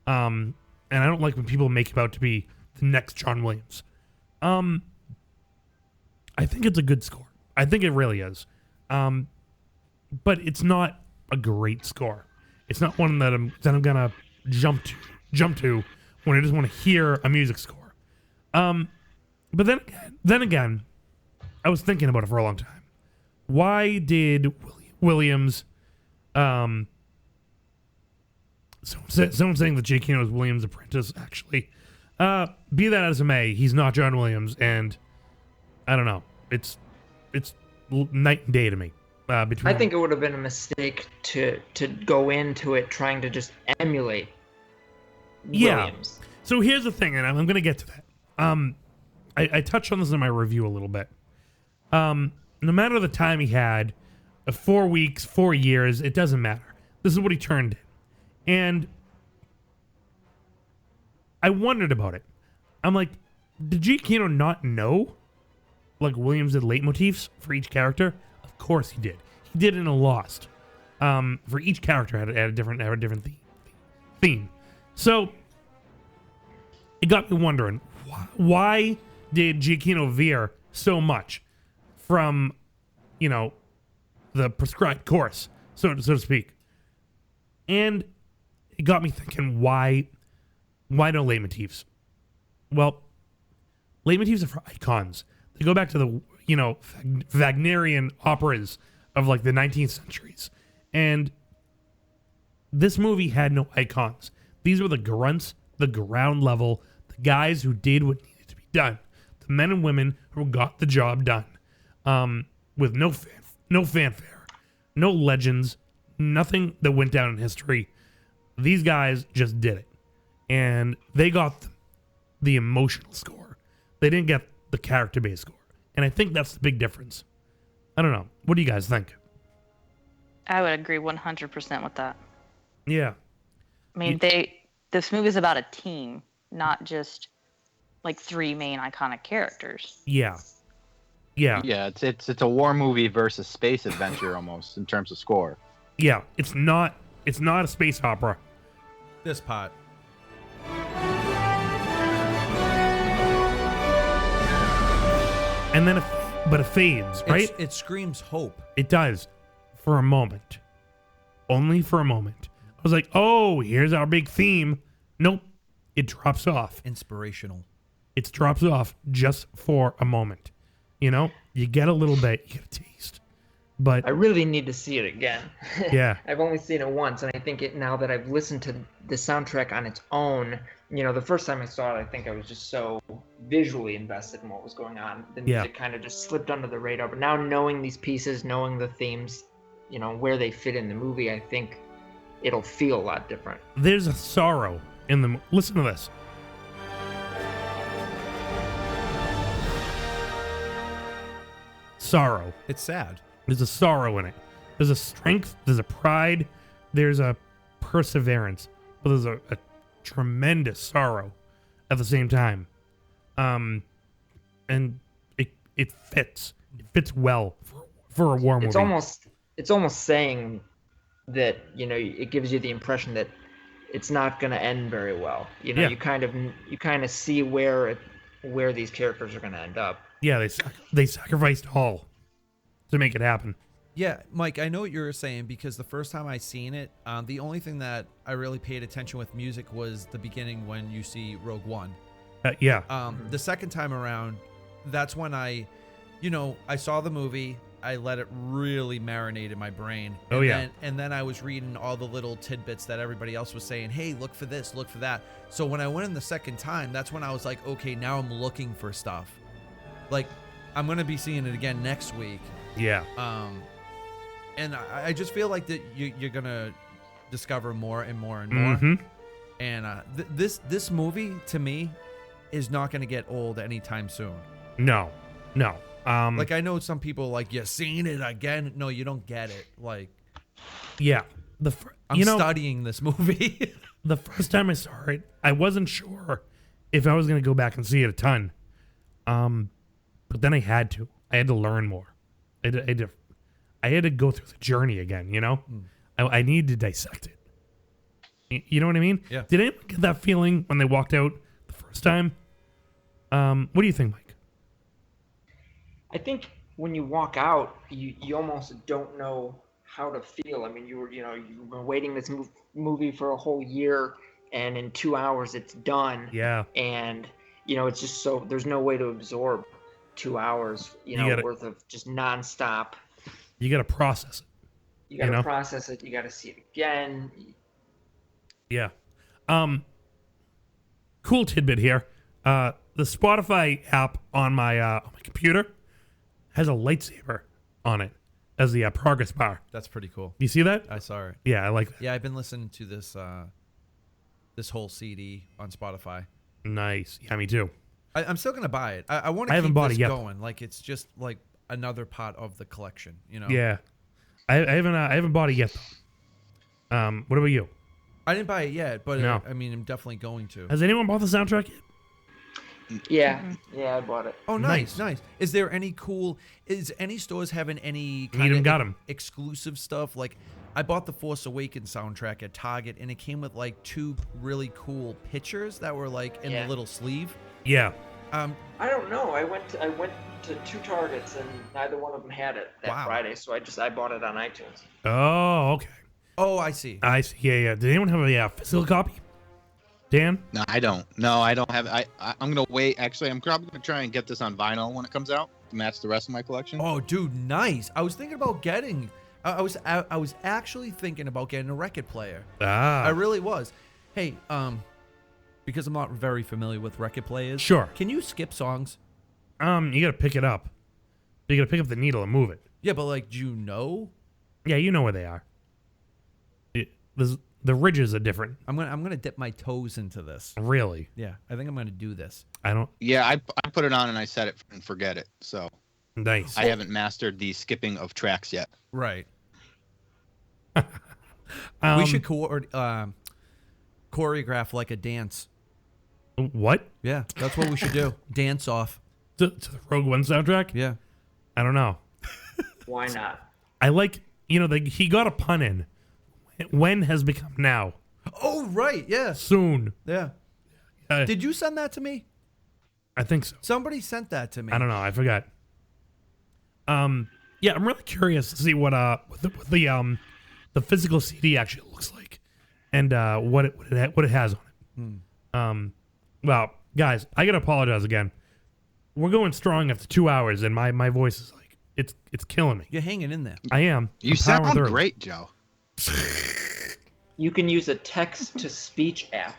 And I don't like when people make him out to be the next John Williams. I think it's a good score. I think it really is. But it's not a great score. It's not one that I'm gonna jump to when I just want to hear a music score. But then again, I was thinking about it for a long time. Why did Williams? Someone saying that Giacchino is Williams' apprentice. Actually, be that as it may, he's not John Williams, and I don't know. It's night and day to me. Between
I think it would have been a mistake to go into it trying to just emulate Williams.
So here's the thing, and I'm going to get to that. I touched on this in my review a little bit. No matter the time he had, 4 weeks, 4 years, it doesn't matter. This is what he turned in. And I wondered about it. I'm like, did Giacchino not know, like, Williams did leitmotifs for each character? Of course he did. He did it in Lost. For each character had a different theme. So it got me wondering, why did Giacchino veer so much from, you know, the prescribed course, so to speak? And it got me thinking, why no leitmotifs? Well, leitmotifs are for icons. They go back to the, you know, Wagnerian operas of like the 19th centuries. And this movie had no icons. These were the grunts, the ground level, the guys who did what needed to be done. The men and women who got the job done, with no fanfare, no legends, nothing that went down in history. These guys just did it, and they got the emotional score. They didn't get the character-based score, and I think that's the big difference. I don't know. What do you guys think?
I would agree 100% with that.
Yeah.
I mean, this movie is about a team, not just like three main iconic characters.
Yeah. Yeah.
Yeah, it's a war movie versus space adventure almost in terms of score.
Yeah, it's not a space opera.
This part.
And then but it fades, right?
It screams hope.
It does. For a moment. Only for a moment. I was like, oh, here's our big theme. Nope. It drops off.
Inspirational.
It drops off just for a moment. You know? You get a little bit, you get a taste. But
I really need to see it again.
Yeah.
I've only seen it once, and I think now that I've listened to the soundtrack on its own, the first time I saw it, I think I was just so visually invested in what was going on. The music kind of just slipped under the radar. But now knowing these pieces, knowing the themes, where they fit in the movie, I think it'll feel a lot different.
There's a sorrow in the... Listen to this. Sorrow.
It's sad.
There's a sorrow in it. There's a strength. There's a pride. There's a perseverance. But there's a tremendous sorrow at the same time. And it fits. It fits well for a war movie.
It's almost saying that, it gives you the impression that it's not going to end very well. You kind of see where these characters are going to end up.
Yeah, they sacrificed all to make it happen.
Yeah, Mike, I know what you were saying, because the first time I seen it, the only thing that I really paid attention with music was the beginning when you see Rogue One.
Yeah.
The second time around, that's when I saw the movie. I let it really marinate in my brain. And then I was reading all the little tidbits that everybody else was saying. Hey, look for this, look for that. So when I went in the second time, that's when I was like, okay, now I'm looking for stuff. Like, I'm going to be seeing it again next week.
Yeah.
And I just feel like that you're going to discover more and more and more.
Mm-hmm.
And this movie, to me, is not going to get old anytime soon.
No.
Like, I know some people like, you're seeing it again. No, you don't get it. Like,
yeah.
I'm studying this movie.
The first time I saw it, I wasn't sure if I was going to go back and see it a ton. But then I had to. I had to learn more. I had to go through the journey again, I needed to dissect it. You know what I mean?
Yeah.
Did anyone get that feeling when they walked out the first time? What do you think, Mike?
I think when you walk out, you almost don't know how to feel. I mean, you've been waiting this movie for a whole year, and in 2 hours it's done.
Yeah.
And it's just so there's no way to absorb 2 hours, worth of just nonstop.
You got to process it.
You got to process it. You got to see it again.
Yeah. Cool tidbit here. The Spotify app on my computer has a lightsaber on it as the progress bar.
That's pretty cool.
You see that?
I saw it.
Yeah, I like that.
Yeah, I've been listening to this whole CD on Spotify.
Nice. Yeah, me too.
I'm still gonna buy it. I want to
haven't
keep
bought
this
it yet.
going. Like, it's just like another part of the collection.
Yeah. I haven't bought it yet. What about you?
I didn't buy it yet, but
No.
I mean, I'm definitely going to.
Has anyone bought the soundtrack yet?
Yeah. Yeah, I bought it.
Oh, nice. Is there any any stores having any
Need 'em, got 'em.
exclusive stuff? Like, I bought the Force Awakens soundtrack at Target, and it came with like 2 really cool pictures that were like in the little sleeve.
Yeah.
I don't know. I went to 2 Targets, and neither one of them had it that Friday, so I bought it on iTunes.
Oh, okay.
Oh, I see.
Yeah. Did anyone have a physical copy? Dan?
No, I don't. No, I don't have. I'm gonna wait. Actually, I'm probably gonna try and get this on vinyl when it comes out to match the rest of my collection.
Oh, dude, nice. I was thinking about getting. I was actually thinking about getting a record player.
Ah.
I really was. Hey, Because I'm not very familiar with record players.
Sure.
Can you skip songs?
You gotta pick it up. You gotta pick up the needle and move it.
Yeah, but like, do you know?
Yeah, you know where they are. The ridges are different.
I'm gonna dip my toes into this.
Really?
Yeah, I think I'm gonna do this.
I don't.
Yeah, I put it on and I set it and forget it. So
nice.
I haven't mastered the skipping of tracks yet.
Right. We should choreograph like a dance.
What?
Yeah, that's what we should do. Dance off.
To the Rogue One soundtrack?
Yeah.
I don't know.
Why not?
I like, he got a pun in. When has become now.
Oh, right. Yeah.
Soon.
Yeah. Did you send that to me?
I think so.
Somebody sent that to me.
I don't know. I forgot. Yeah, I'm really curious to see what the physical CD actually looks like, and what it has on it. Well, guys, I gotta apologize again. We're going strong after 2 hours, and my voice is like it's killing me.
You're hanging in there.
I am.
You
I'm powering
sound
through.
great, Joe.
You can use a text-to-speech app.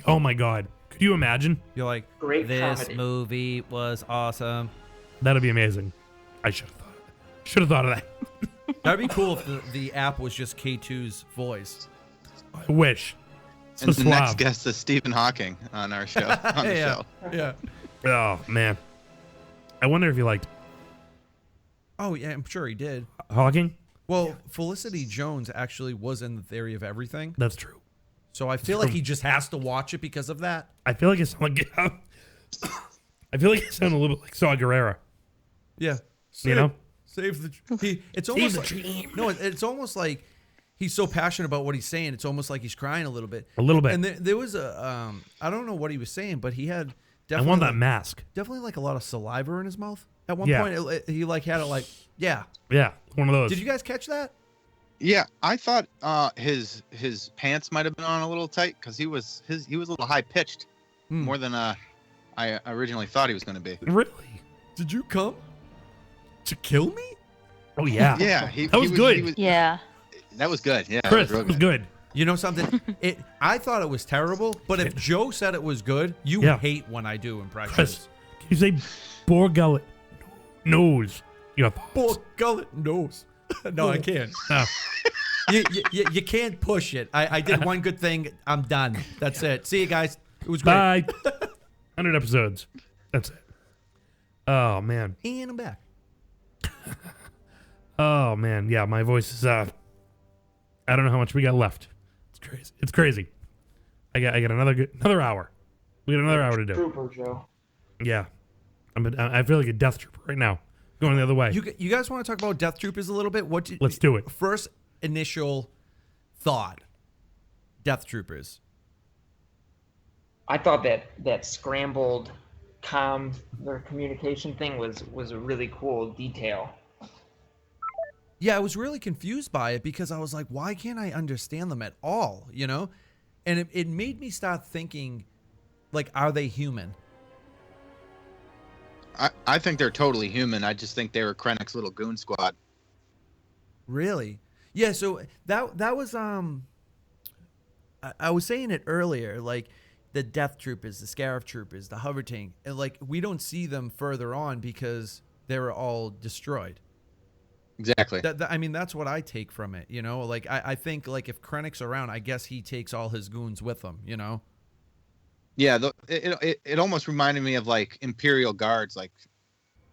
Oh my God! Could you imagine?
You're like,
Great
this
comedy.
movie was awesome.
That'd be amazing. I should have thought of that.
That'd be cool if the app was just K2's voice.
I wish. So
And the next
suave.
guest is Stephen Hawking on our show. On the
Yeah.
show.
Yeah.
Oh man, I wonder if you liked
Oh yeah, I'm sure he did.
Hawking.
Well, Felicity Jones actually was in The Theory of Everything.
That's true.
So I feel like he just has to watch it because of that.
I feel like it sounds like I feel like it sounds a little bit like Saw Gerrera.
Yeah. Save the. It's almost
the
like,
dream.
No, it's almost like he's so passionate about what he's saying. It's almost like he's crying a little bit.
A little bit.
And there was a I don't know what he was saying, but he had
I
definitely
want that mask.
definitely like a lot of saliva in his mouth. At one
Yeah.
point, he like had it like yeah.
Yeah, one of those.
Did you guys catch that?
Yeah, I thought his pants might have been on a little tight because he was a little high pitched, more than I originally thought he was going to be.
Really?
Did you come to kill me?
Oh yeah.
Yeah,
that was good.
Yeah.
That was good. Yeah,
Chris,
real
that was good.
You know something? I thought it was terrible, but if Joe said it was good, you
Yeah.
hate when I do impressions.
Chris, can you say Borgullet nose? Your thoughts.
Gullet nose. No, I can't.
No.
You can't push it. I did one good thing. I'm done. That's it. See you guys. It was great.
Bye. 100 episodes. That's it. Oh man.
And I'm back.
Oh man. Yeah, my voice is I don't know how much we got left. It's crazy. It's crazy. I got another hour. We got another hour to do.
Trooper, Joe.
Yeah. I feel like a death trooper right now. Going the other way.
You guys want to talk about Death Troopers a little bit?
Let's do it.
First initial thought. Death Troopers.
I thought that scrambled their communication thing was a really cool detail.
Yeah, I was really confused by it because I was like, why can't I understand them at all? You know? And it made me start thinking, like, are they human?
I think they're totally human. I just think they were Krennic's little goon squad.
Really? Yeah, so that was I was saying it earlier, like the Death Troopers, the Scarif Troopers, the Hover Tank, and like we don't see them further on because they were all destroyed.
Exactly.
I mean, that's what I take from it, you know? Like I think like if Krennic's around, I guess he takes all his goons with him, you know?
Yeah, it almost reminded me of like Imperial Guards, like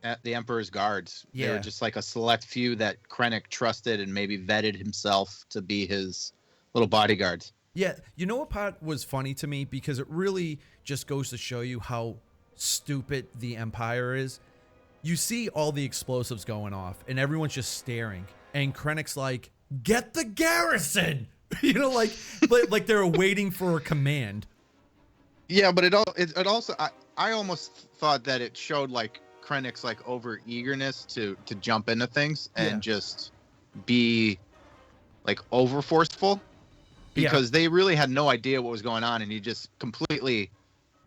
at the Emperor's Guards. They
Yeah.
were just like a select few that Krennic trusted and maybe vetted himself to be his little bodyguards.
Yeah, you know what part was funny to me? Because it really just goes to show you how stupid the Empire is. You see all the explosives going off, and everyone's just staring. And Krennic's like, get the garrison! You know, like they're waiting for a command.
Yeah, but it also I almost thought that it showed like Krennic's like over eagerness to jump into things and just be like over forceful because they really had no idea what was going on, and he just completely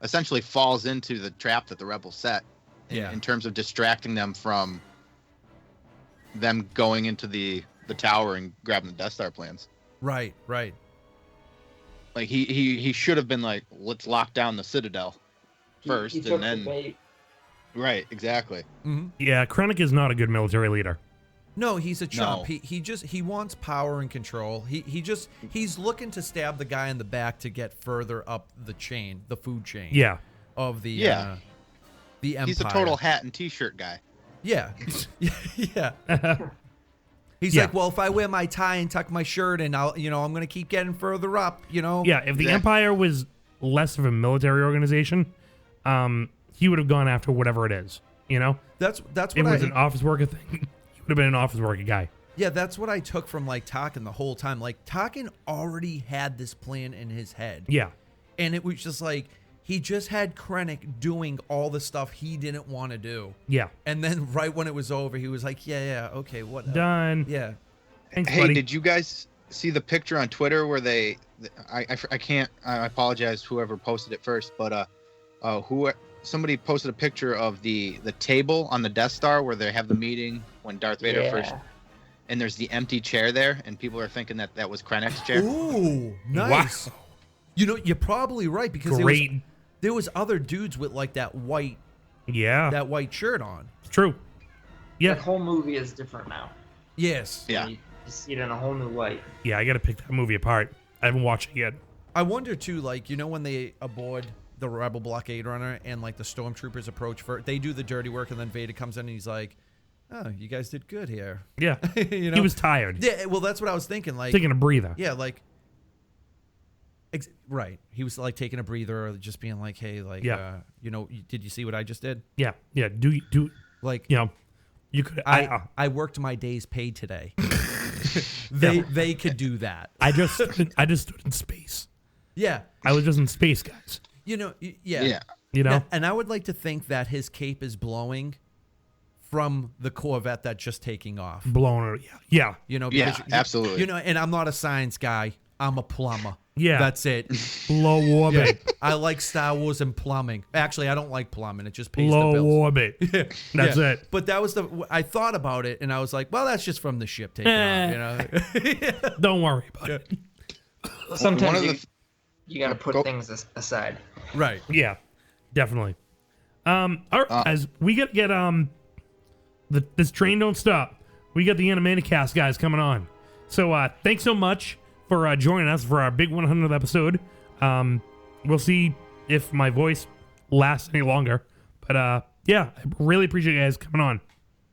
essentially falls into the trap that the rebels set in terms of distracting them from them going into the tower and grabbing the Death Star plans.
Right.
Like he should have been like, let's lock down the Citadel first,
he took
and then
the bait.
right, exactly.
Yeah, Krennic is not a good military leader.
No, he's a chump.
No.
He wants power and control. He's looking to stab the guy in the back to get further up the chain, the food chain.
Yeah.
Of the
Yeah.
The empire.
He's a total hat and T-shirt guy.
Yeah. Yeah. He's
Yeah.
like, well, if I wear my tie and tuck my shirt and I'm going to keep getting further up,
Yeah, if the Empire was less of a military organization, he would have gone after whatever it is,
That's
if it was an office worker thing, he would have been an office worker guy.
Yeah, that's what I took from like Tarkin the whole time. Like Tarkin already had this plan in his head.
Yeah.
And it was just like he just had Krennic doing all the stuff he didn't want to do.
Yeah.
And then right when it was over, he was like, yeah, okay, what?
Done.
Yeah.
Thanks,
Hey,
buddy.
did you guys see the picture on Twitter where I can't, I apologize whoever posted it first, but somebody posted a picture of the table on the Death Star where they have the meeting when Darth Vader first, and there's the empty chair there, and people are thinking that was Krennic's chair.
Ooh, nice.
Wow.
You're probably right because there was other dudes with like that white shirt on.
It's true. Yeah.
The whole movie is different now.
Yes.
Yeah.
You see it in a whole new light.
Yeah, I got to pick that movie apart. I haven't watched it yet.
I wonder too, like, when they aboard the Rebel Blockade Runner and like the stormtroopers approach they do the dirty work, and then Vader comes in and he's like, "Oh, you guys did good here."
Yeah. He was tired.
Yeah, well, that's what I was thinking. Like
Taking a breather.
Yeah, like. Right. He was like taking a breather, or just being like, "Hey, like, did you see what I just did?"
Yeah. Yeah. Do
like,
you could.
I worked my day's paid today. They could do that.
I just stood in space.
Yeah.
I was just in space, guys.
Yeah.
Yeah.
And I would like to think that his cape is blowing from the Corvette that's just taking off.
Blowing it. Yeah.
Because,
absolutely.
And I'm not a science guy. I'm a plumber.
Yeah.
That's it.
Low orbit.
Yeah. I like Star Wars and plumbing. Actually, I don't like plumbing. It just pays the
Low
bills.
orbit. That's it.
But that was I thought about it, and I was like, well, that's just from the ship taking off,
Don't worry about it.
Sometimes you got to put things aside.
Right.
Yeah. Definitely. All right, guys, we got to get this train don't stop. We got the Animaticast guys coming on. So thanks so much for joining us for our big 100th episode. We'll see if my voice lasts any longer. But yeah, I really appreciate you guys coming on.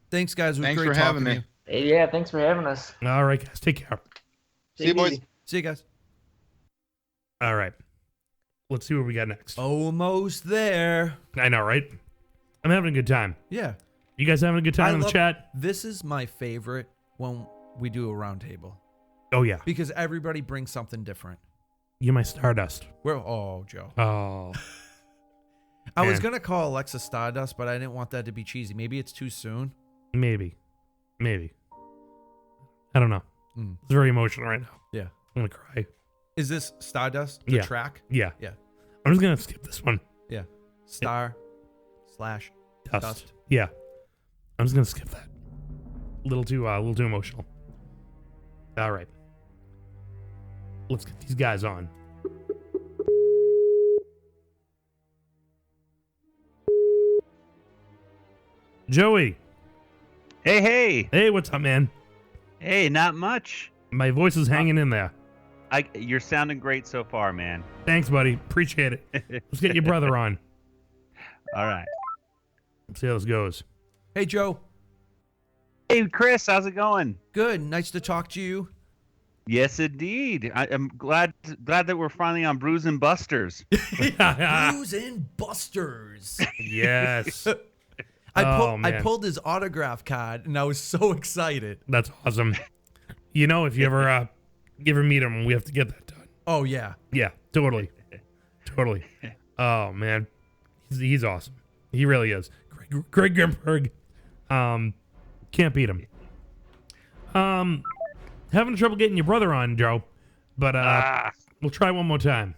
Thanks, guys. It was
Thanks
great
for having
talking to
me.
Hey, yeah, thanks for having us.
All right, guys, take care.
See you, boys.
See you guys.
All right, let's see what we got next.
Almost there.
I know, right? I'm having a good time.
Yeah.
You guys having a good time in the chat?
This is my favorite when we do a roundtable.
Oh yeah,
because everybody brings something different.
You're my Stardust.
Joe.
Oh.
I was gonna call Alexa Stardust, but I didn't want that to be cheesy. Maybe it's too soon.
Maybe. I don't know. It's very emotional right now.
Yeah.
I'm gonna cry.
Is this Stardust? The track?
Yeah.
Yeah.
I'm just gonna skip this one.
Yeah. Star slash dust.
Yeah. I'm just gonna skip that. A little too emotional. All right. Let's get these guys on. Joey.
Hey.
Hey, what's up, man?
Hey, not much.
My voice is hanging in there.
You're sounding great so far, man.
Thanks, buddy. Appreciate it. Let's get your brother on.
All right.
Let's see how this goes.
Hey, Joe.
Hey, Chris. How's it going?
Good. Nice to talk to you.
Yes, indeed. I'm glad that we're finally on Brews and Busters.
Brews and Busters.
Yes.
I pulled his autograph card, and I was so excited.
That's awesome. If you ever meet him, we have to get that done.
Oh, yeah.
Yeah, totally. Oh, man. He's awesome. He really is. Greg Grimberg. Can't beat him. Having trouble getting your brother on, Joe. But we'll try one more time.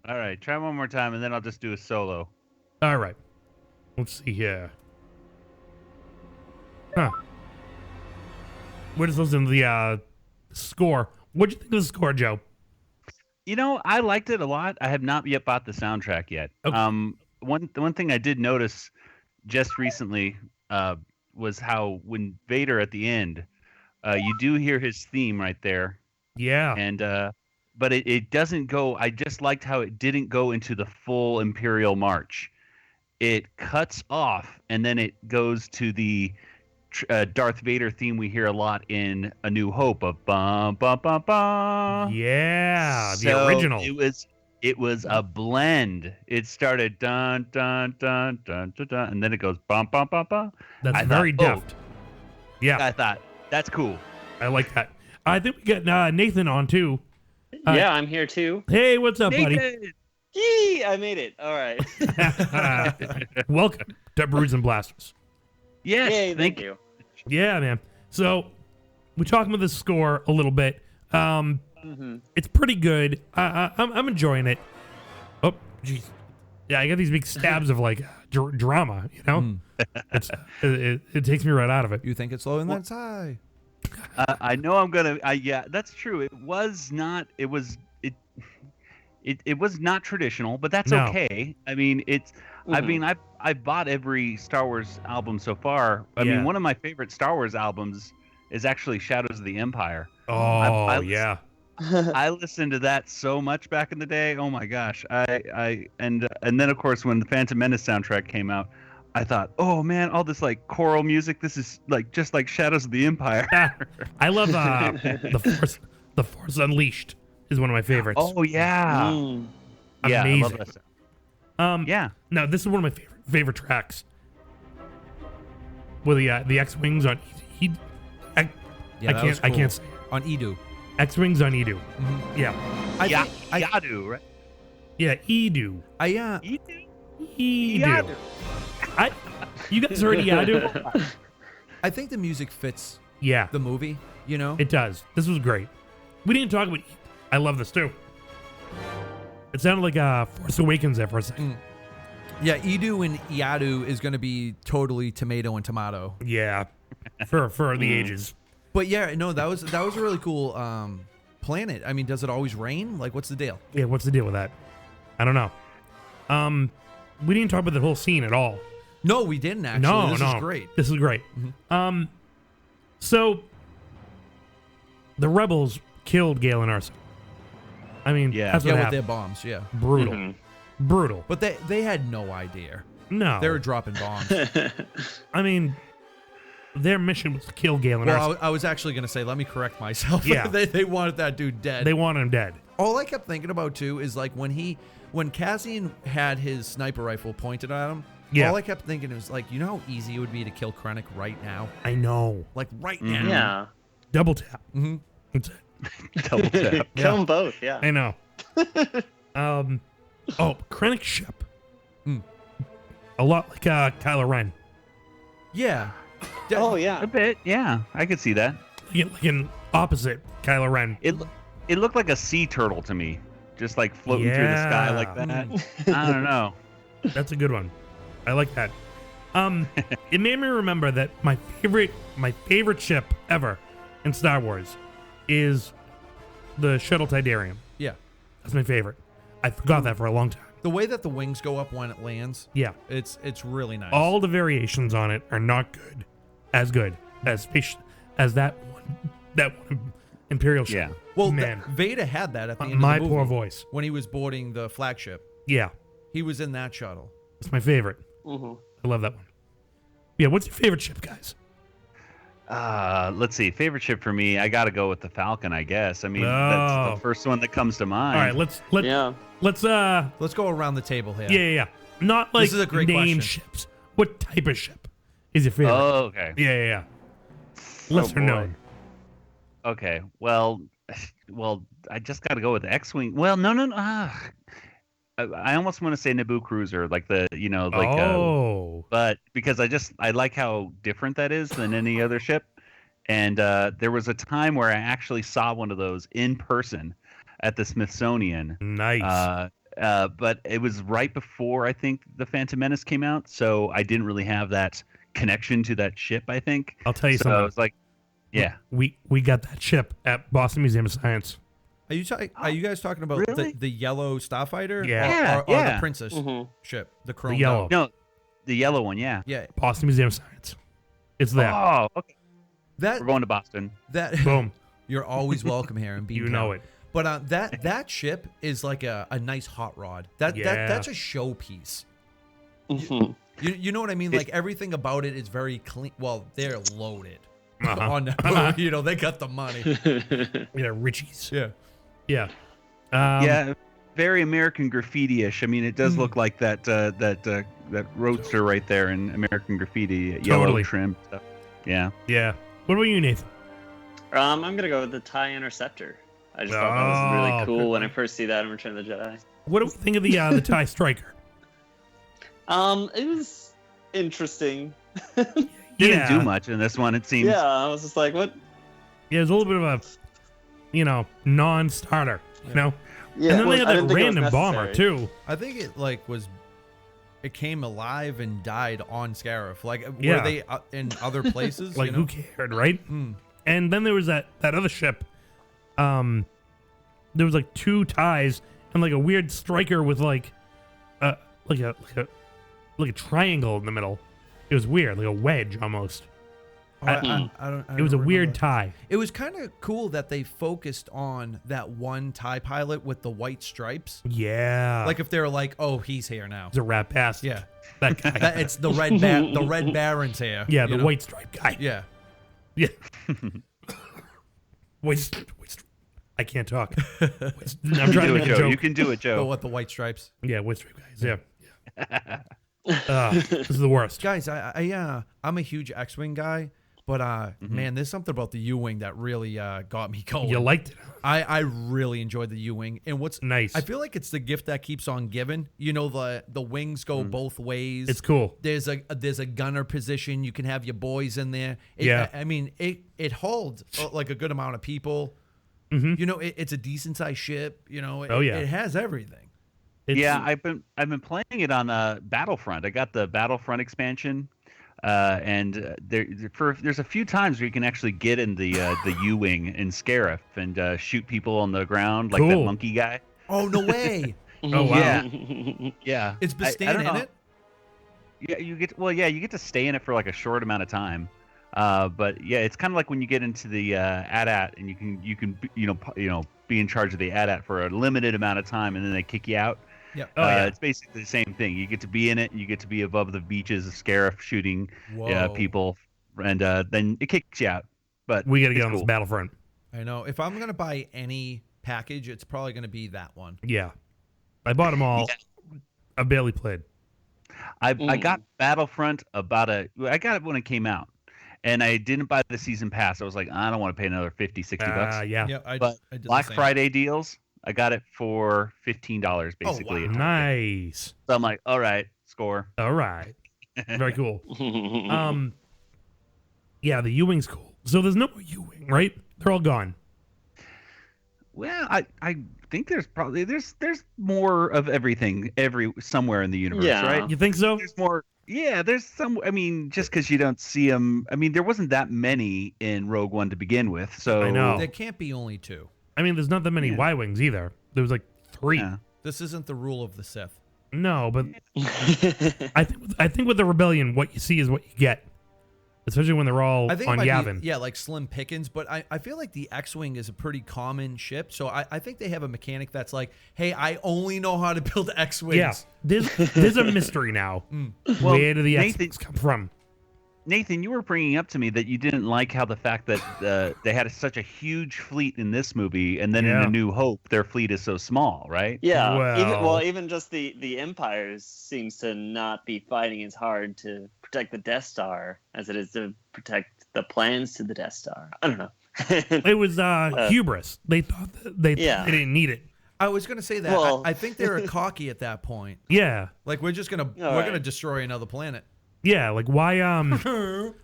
All right, try one more time, and then I'll just do a solo.
All right. Let's see here. Huh. We're just listening to the score. What'd you think of the score, Joe?
I liked it a lot. I have not yet bought the soundtrack yet.
Okay.
One thing I did notice just recently was how when Vader at the end, you do hear his theme right there.
Yeah.
And but it doesn't go. I just liked how it didn't go into the full Imperial March. It cuts off, and then it goes to the Darth Vader theme we hear a lot in A New Hope of bum bum bum bum.
Yeah, the
So
original.
It was a blend. It started dun dun dun dun dun dun, and then it goes bum bum bum bum.
That's very deft. Yeah,
I thought that's cool.
I like that. I think we got Nathan on too.
Yeah, I'm here too.
Hey, what's up, buddy?
Yee, I made it. All right.
Welcome to Brews and Blasters.
Yes,
Yay, thank you.
Yeah, man. So we're talking about the score a little bit. It's pretty good. I'm enjoying it. Oh, jeez. Yeah, I got these big stabs of like drama. You know, it takes me right out of it.
You think it's low and then it's high.
I know I'm gonna. Yeah, that's true. It was not. It was. It was not traditional, but that's
No.
okay. I mean, it's. I mean, I bought every Star Wars album so far. I mean, one of my favorite Star Wars albums is actually Shadows of the Empire.
Oh, yeah.
I listened to that so much back in the day. Oh my gosh. And then of course when the Phantom Menace soundtrack came out, I thought, oh man, all this like choral music. This is like just like Shadows of the Empire.
I love the Force Unleashed is one of my favorites.
Oh yeah. Yeah,
Amazing.
I love that stuff. Yeah.
No, this is one of my favorite tracks. With the X-wings on I can't say it.
On Edu.
X-wings on Edu. Yeah.
Yadu, right?
Yeah, Edu.
Edu.
Edu. You guys heard Yadu?
I think the music fits
Yeah.
the movie, you know?
It does. This was great. We didn't talk about. I love this too. It sounded like Force Awakens there for a second.
Yeah, Edu and Yadu is going to be totally tomato and tomato.
Yeah, for the ages.
But yeah, no, that was a really cool planet. I mean, does it always rain? Like, what's the deal?
Yeah, what's the deal with that? I don't know. We didn't talk about the whole scene at all.
No, we didn't actually. This is great.
This is great. So the rebels killed Galen Arson. I mean, that's what
with
happened.
their bombs, yeah.
Brutal. Brutal.
But they had no idea.
No.
They were dropping bombs.
I mean, their mission was to kill Galen Arson.
Well, I was actually going to say, let me correct myself.
Yeah.
they wanted that dude dead.
They wanted him dead.
All I kept thinking about, too, is like when Cassian had his sniper rifle pointed at him, all I kept thinking was like, you know how easy it would be to kill Krennic right now?
I know.
Like right now.
Yeah.
Double tap. That's it.
Double tap.
Kill them both, yeah.
I know. Krennic's ship. A lot like Kylo Ren.
Yeah.
Oh, yeah.
A bit, yeah. I could see that.
Like an opposite Kylo Ren.
It looked like a sea turtle to me. Just like floating through the sky like that. I don't know.
That's a good one. I like that. It made me remember that my favorite ship ever in Star Wars is the Shuttle Tidarium.
Yeah.
That's my favorite. I forgot that for a long time.
The way that the wings go up when it lands.
Yeah.
It's really nice.
All the variations on it are not good as that one Imperial ship.
Yeah.
Well,
man.
Vader had that at the end
My
of the movie.
poor voice.
When he was boarding the flagship.
Yeah.
He was in that shuttle.
It's my favorite. I love that one. Yeah, what's your favorite ship, guys?
Let's see. Favorite ship for me, I got to go with the Falcon, I guess. I mean, that's the first one that comes to mind.
All right, let's
go around the table here.
Yeah. Not like
This is a great
name
question.
ships. What type of ship is your favorite?
Oh, okay.
Yeah. Lesser known.
Okay. Well, I just got to go with the X-wing. Well, no. I almost want to say Naboo Cruiser, like but because I like how different that is than any other ship. And there was a time where I actually saw one of those in person at the Smithsonian.
Nice.
But it was right before I think the Phantom Menace came out, so I didn't really have that connection to that ship. I think
I'll tell you
so
something.
I was like, yeah,
we got that ship at Boston Museum of Science.
Are you guys talking about
Really?
the yellow Starfighter?
Yeah.
Or
Yeah.
the Princess ship, the chrome.
yellow.
No, the yellow one. Yeah.
Yeah.
Boston Museum of Science. It's that.
Oh, okay.
That
We're going to Boston.
That
Boom.
You're always welcome here in Beantown.
You know it.
But that ship is like a nice hot rod. That's a showpiece. You know what I mean? Like everything about it is very clean. Well, they're loaded. They got the money.
Yeah, Richies.
Yeah.
Yeah.
Yeah, very American Graffiti-ish. I mean, it does look like that roadster right there in American Graffiti, yellow
Totally.
trim stuff. Yeah.
Yeah. What about you, Nathan?
I'm gonna go with the TIE Interceptor. I just thought that was really cool when I first see that in Return of the Jedi.
What do we think of the TIE Striker?
It was interesting.
Didn't do much in this one, it seems.
Yeah, I was just like, what?
Yeah, it was a little bit of a, non-starter, you know?
Yeah.
And then
Well,
they
I
had
didn't
that
think it was
random bomber,
necessary.
too.
I think it came alive and died on Scarif. Like,
Yeah.
were they in other places?
Like, who cared, right? And then there was that other ship. There was like 2 ties and like a weird striker with like a triangle in the middle. It was weird, like a wedge almost.
I
It was a
don't
weird
remember.
tie.
It was kind of cool that they focused on that one TIE pilot with the white stripes.
Yeah.
Like if they were like, oh, he's here now.
He's a rat bastard.
Yeah.
That guy.
It's the Red Baron's here.
Yeah,
you
the
know?
white stripe guy.
Yeah.
Yeah. I can't talk. I'm trying to make a joke.
You can do it, Joe.
Oh, what, the white stripes?
Yeah, white stripe guys. Yeah. This is the worst.
Guys, I'm a huge X-Wing guy, but man, there's something about the U-Wing that really got me going.
You liked it.
I really enjoyed the U-Wing, and what's
nice,
I feel like it's the gift that keeps on giving. You know, the wings go both ways.
It's cool.
There's a gunner position. You can have your boys in there.
Yeah.
I mean, it holds like a good amount of people.
Mm-hmm.
You know, it's a decent sized ship. You know,
it
has everything.
I've been playing it on Battlefront. I got the Battlefront expansion, and there's a few times where you can actually get in the U-wing in Scarif and shoot people on the ground, like that
Cool.
monkey guy.
Oh no way!
Oh wow!
Yeah.
It's Bastan in it.
Yeah, you get to stay in it for like a short amount of time. But yeah, it's kind of like when you get into the AT-AT and you can be in charge of the AT-AT for a limited amount of time and then they kick you out.
Yeah.
It's basically the same thing. You get to be in it, and you get to be above the beaches of Scarif shooting people, and then it kicks you out. But
we got to get on
cool.
this Battlefront.
I know. If I'm gonna buy any package, it's probably gonna be that one.
Yeah, I bought them all. I barely played.
I got Battlefront I got it when it came out. And I didn't buy the season pass. I was like, I don't want to pay another $50, $60.
Yeah.
I did
Black
the same.
Friday deals, I got it for $15 basically.
wow.
Nice.
So I'm like, all right, score.
All right. Very cool. Yeah, the U-Wing's cool. So there's no more U-Wing, right? They're all gone.
Well, I think there's more of everything somewhere in the universe, right?
You think so?
There's more. Yeah, there's some. I mean, just because you don't see them. I mean, there wasn't that many in Rogue One to begin with, so
I know.
There can't be only 2.
I mean, there's not that many Y-Wings either. There was like 3.
Yeah.
This isn't the rule of the Sith.
No, but I think with the Rebellion, what you see is what you get. Especially when they're all
I think
on
it might
Yavin.
be, like slim pickings, but I feel like the X-Wing is a pretty common ship, so I think they have a mechanic that's like, hey, I only know how to build X-Wings.
Yeah, there's a mystery now.
Well,
Where do the
Nathan-
X-Wings come from?
Nathan, you were bringing up to me that you didn't like how the fact that they had such a huge fleet in this movie, and then in
Yeah.
A New Hope, their fleet is so small, right?
Yeah.
Well-
Even just the Empire seems to not be fighting as hard to protect the Death Star as it is to protect the plans to the Death Star. I don't know.
It was hubris. They thought they didn't need it.
I was gonna say that.
Well-
I think they were cocky at that point.
Yeah,
Like we're
right.
gonna destroy another planet.
yeah. Like why like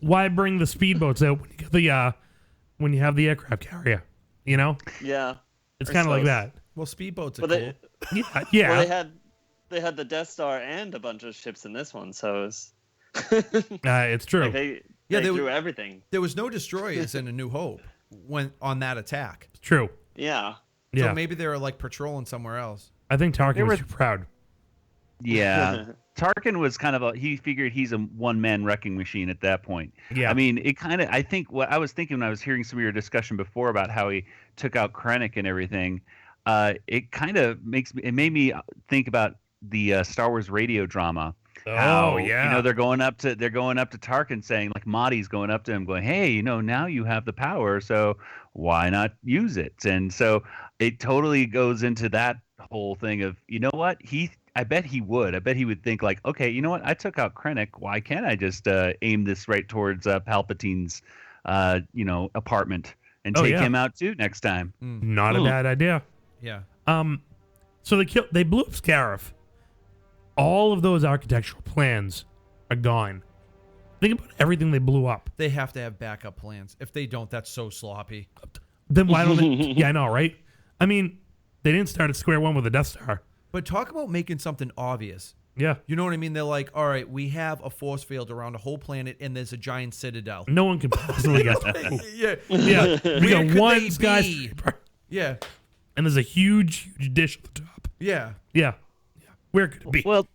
why bring the speedboats out when you get the when you have the aircraft carrier? You know,
Yeah.
it's
Or
kind of like
so.
that.
Well, speedboats are
But
cool.
Yeah.
Well, they had the Death Star and a bunch of ships in this one, so
It's true.
like they
Yeah,
they
they
threw
were-
everything.
There was no destroyers in A New Hope. went on that attack.
True.
Yeah.
So maybe they were like patrolling somewhere else.
I think Tarkin was too proud.
Yeah. Tarkin was kind of he figured he's a one-man wrecking machine at that point.
Yeah.
I mean, I think what I was thinking when I was hearing some of your discussion before about how he took out Krennic and everything, it kind of made me think about the Star Wars radio drama.
Oh, yeah.
You know, they're going up to Tarkin saying, like, Mahdi's going up to him going, hey, you know, now you have the power, so why not use it? And so it totally goes into that whole thing of, you know what, I bet he would think like, okay, you know what, I took out Krennic, why can't I just aim this right towards Palpatine's apartment and take him out too next time?
Not a bad idea.
Yeah.
So they blew up Scarif. All of those architectural plans are gone. Think about everything they blew up.
They have to have backup plans. If they don't, that's so sloppy.
Then why don't they? Yeah, I know, right? I mean, they didn't start at square one with a Death Star.
But talk about making something obvious.
Yeah.
You know what I mean? They're like, all right, we have a force field around a whole planet, and there's a giant citadel.
No one can possibly get that.
Yeah.
We
Where
got
could
one
they
skyscraper.
Yeah.
And there's a huge dish at the top.
Yeah.
Yeah. Where could it be?
Well,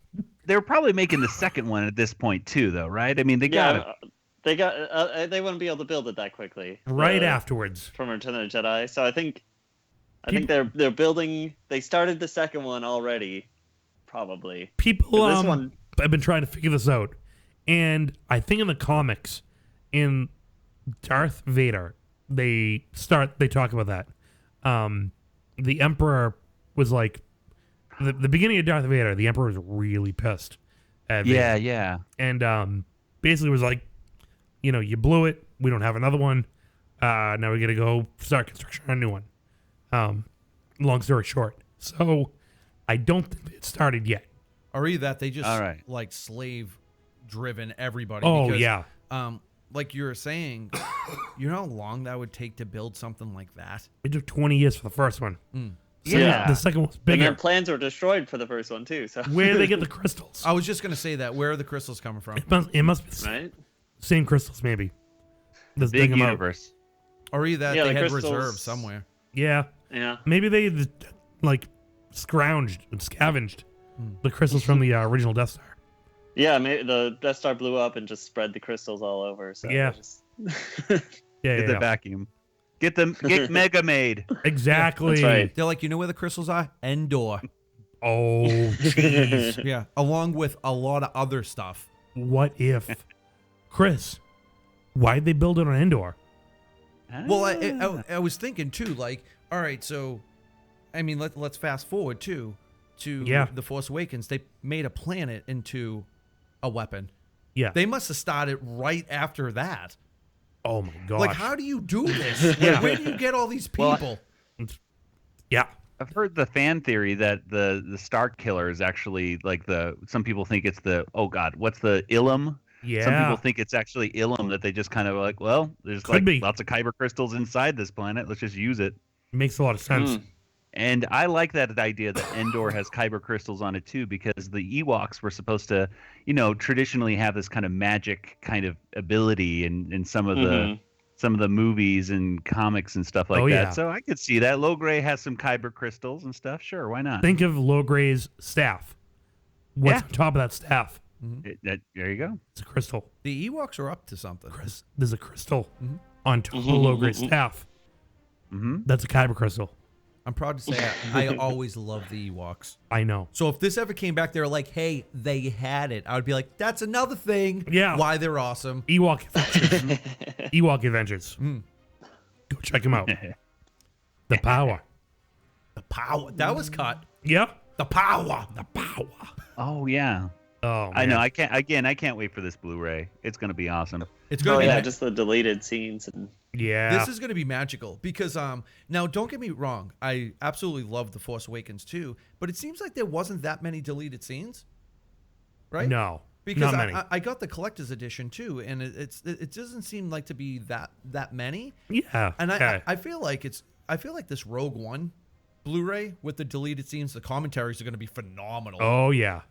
they were probably making the second one at this point too, though, right? I mean, they
they wouldn't be able to build it that quickly.
Right afterwards.
From Return of the Jedi. So I think they're building. They started the second one already, probably.
People
this one,
I've been trying to figure this out, and I think in the comics, in Darth Vader, they talk about that. The Emperor was like, the beginning of Darth Vader, the Emperor was really pissed at Vader.
Yeah.
And basically was like, you know, you blew it. We don't have another one. Now we got to go start construction on a new one. Long story short. So I don't think it started yet.
Or either that, they just like slave driven everybody.
Oh,
because,
yeah.
Like you were saying, you know how long that would take to build something like that?
It took 20 years for the first one.
Yeah.
The second one's bigger.
And their plans were destroyed for the first one too. So
where do they get the crystals?
I was just gonna say that. Where are the crystals coming from?
It must be the same crystals, maybe.
The big universe.
Or either that they had reserves somewhere.
Yeah.
Yeah.
Maybe they like scrounged and scavenged the crystals from the original Death Star.
Yeah, maybe the Death Star blew up and just spread the crystals all over. So
yeah.
Get the vacuum. Get Mega made.
Exactly.
That's right.
They're like, you know where the crystals are? Endor.
Oh, jeez.
Yeah, along with a lot of other stuff.
What if, Chris? Why'd they build it on Endor?
Well, I was thinking too. Like, all right, so, I mean, let's fast forward to The Force Awakens. They made a planet into a weapon.
Yeah.
They must have started right after that.
Oh my gosh.
Like, how do you do this? Like, where do you get all these people?
Yeah.
I've heard the fan theory that the Star Killer is actually like some people think it's what's the Ilum?
Yeah.
Some people think it's actually Ilum that they just kind of like, well, there's lots of kyber crystals inside this planet. Let's just use it.
Makes a lot of sense.
And I like that idea that Endor has kyber crystals on it too, because the Ewoks were supposed to, traditionally have this kind of magic kind of ability in some of the movies and comics and stuff like that.
Yeah.
So I could see that. Logray has some kyber crystals and stuff. Sure, why not?
Think of Logray's staff. What's on top of that staff?
There you go.
It's a crystal.
The Ewoks are up to something.
There's a crystal on top of Logray's staff. That's a kyber crystal.
I'm proud to say I always loved the Ewoks.
I know.
So if this ever came back, they were like, hey, they had it. I would be like, that's another thing.
Yeah.
Why they're awesome.
Ewok Adventures. Ewok Adventures. Go check them out. The power.
The power. That was cut.
Yeah.
The power.
The power.
Oh yeah.
Oh,
I know. I can't wait for this Blu-ray. It's gonna be awesome.
It's gonna be
just the deleted scenes and
this is gonna be magical because now don't get me wrong, I absolutely love The Force Awakens too, but it seems like there wasn't that many deleted scenes, right?
No,
because
not many.
I got the collector's edition too, and it doesn't seem like to be that many.
Yeah,
and I feel like this Rogue One Blu-ray with the deleted scenes, the commentaries are gonna be phenomenal.
Oh yeah.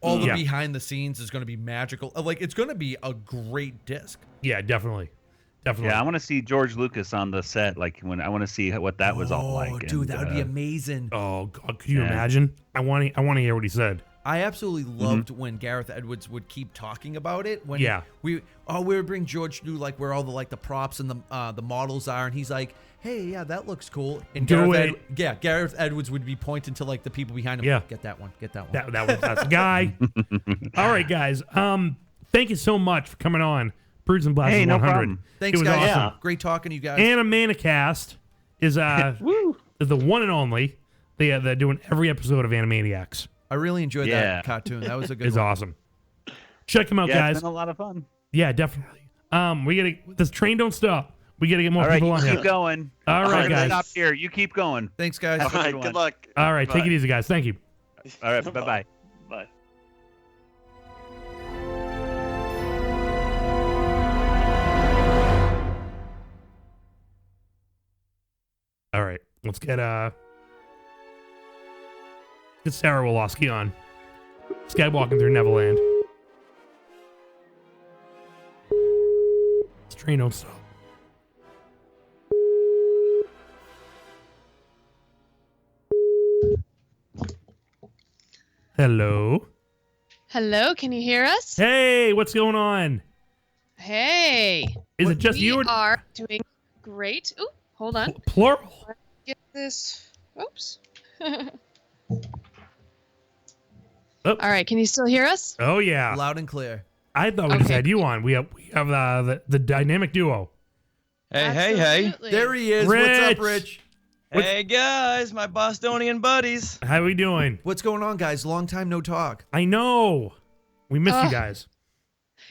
All the behind the scenes is going to be magical. Like, it's going to be a great disc.
Yeah, definitely. Definitely.
Yeah, I want to see George Lucas on the set. Like when I want to see what that was all like.
Oh, dude, that would be amazing.
Oh God, could you imagine? I want to hear what he said.
I absolutely loved when Gareth Edwards would keep talking about it. When
Yeah.
we would bring George to do like where all the props and the models are, and he's like, "Hey, yeah, that looks cool." And Gareth Edwards would be pointing to like the people behind him.
Yeah.
Get that one. Get that one.
That's the guy. All right, guys. Thank you so much for coming on Brews and Blasters 100.
problem.
Thanks,
it was
guys.
awesome.
Great talking to you guys.
Anna Manicast is is the one and only. They're doing every episode of Animaniacs.
I really enjoyed that cartoon. That was a good
It's
one.
awesome. Check them out, guys.
It's been a lot of fun.
Yeah, definitely. This train don't stop. We gotta get more
All right,
people
you
on
keep
here.
going.
All
I'm
right,
gonna
guys.
Stop here. You keep going.
Thanks, guys.
Have a
All right,
good
good
one.
luck.
All right, take
Bye.
it easy, guys. Thank you.
All right, bye-bye.
Bye.
All right, let's get Sarah Woloski on. Skywalking through Neverland. This train don't stop. Hello.
Hello, can you hear us?
Hey, what's going on?
Hey.
Is it just
we
you? Or
are doing great. Ooh, hold on.
plural?
Let's get this. Oops.
Oh.
All right, can you still hear us?
Oh yeah,
Loud and clear.
I thought we just had you on. We have the dynamic duo.
Hey.
There he is.
Rich.
What's up, Rich?
Hey, guys, my Bostonian buddies.
How we doing?
What's going on, guys? Long time no talk.
I know. We missed you guys.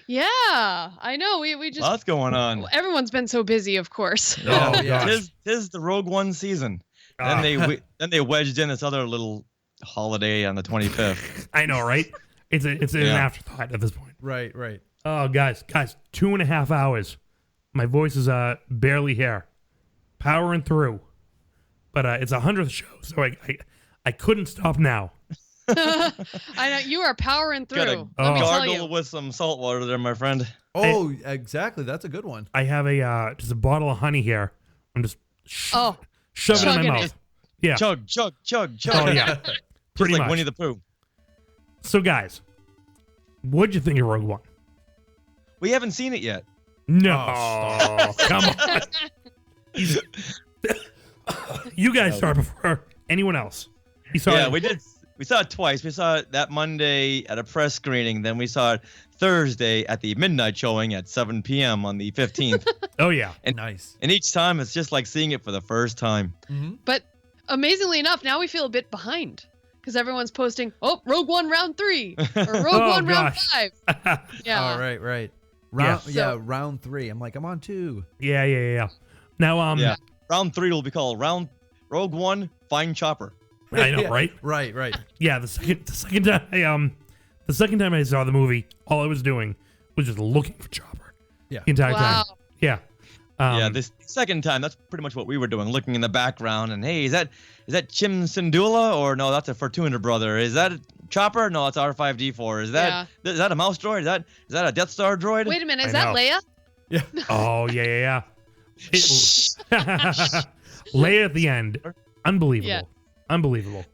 Yeah, I know. We just
Lots going on.
Everyone's been so busy, of course.
Oh, gosh.
Tis the Rogue One season.
Ah.
Then they wedged in this other little holiday on the 25th.
I know, right? It's an afterthought at this point.
Right.
Oh, guys, 2.5 hours. My voice is barely here, powering through. But it's 100th show, so I couldn't stop now.
I know you are powering through.
Gotta
Let me tell you.
gargle with some salt water there, my friend.
Oh, exactly. That's a good one.
I have just a bottle of honey here. I'm just shove it in
chugging
my mouth. Yeah.
Chug.
Oh yeah.
Just
Pretty
like
much.
Winnie the Pooh.
So guys, what'd you think of Rogue One?
We haven't seen it yet.
No, come on. You guys saw it before anyone else. You saw it.
We did. We saw it twice. We saw it that Monday at a press screening. Then we saw it Thursday at the midnight showing at 7 p.m. on the 15th.
Oh yeah,
and
nice.
And each time it's just like seeing it for the first time.
But amazingly enough, now we feel a bit behind because everyone's posting, "Oh, Rogue One round 3 or Rogue One round 5." Yeah.
Oh, right. Round 3. I'm like, I'm on 2.
Yeah. Now,
round 3 will be called Rogue One Fine Chopper.
I know, right?
Right.
Yeah, the second time I saw the movie, all I was doing was just looking for Chopper.
Yeah.
The entire time. Yeah.
This second time, that's pretty much what we were doing, looking in the background and hey, is that Chim Syndulla or no, that's a Fortuna brother? Is that a Chopper? No, that's R5D4. Is that a mouse droid? Is that a Death Star droid?
Wait a minute, is that Leia?
Yeah.
Oh yeah. Leia at the end, unbelievable.
Yeah.
Unbelievable.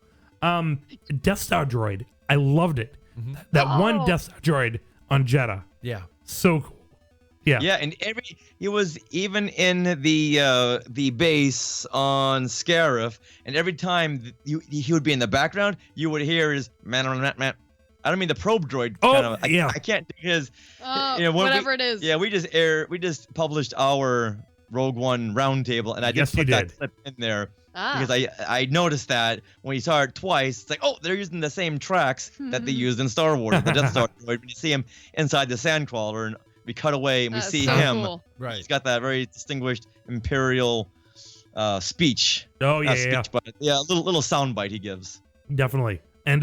Death Star droid, I loved it. That one Death Star droid on Jeddah.
Yeah.
So cool. Yeah.
Yeah, and he was even in the base on Scarif, and every time he would be in the background, you would hear his man. I don't mean the probe droid. I can't do his.
Whatever it is.
Yeah, we just published our Rogue One Roundtable, and I just put that clip in there. Because I noticed that when you saw it twice, it's like, oh, they're using the same tracks that they used in Star Wars, the Death Star droid. When you see him inside the Sandcrawler, and we cut away and we see
so
him.
cool.
Right.
He's got that very distinguished Imperial speech.
Oh yeah.
But yeah, a little soundbite he gives.
Definitely. And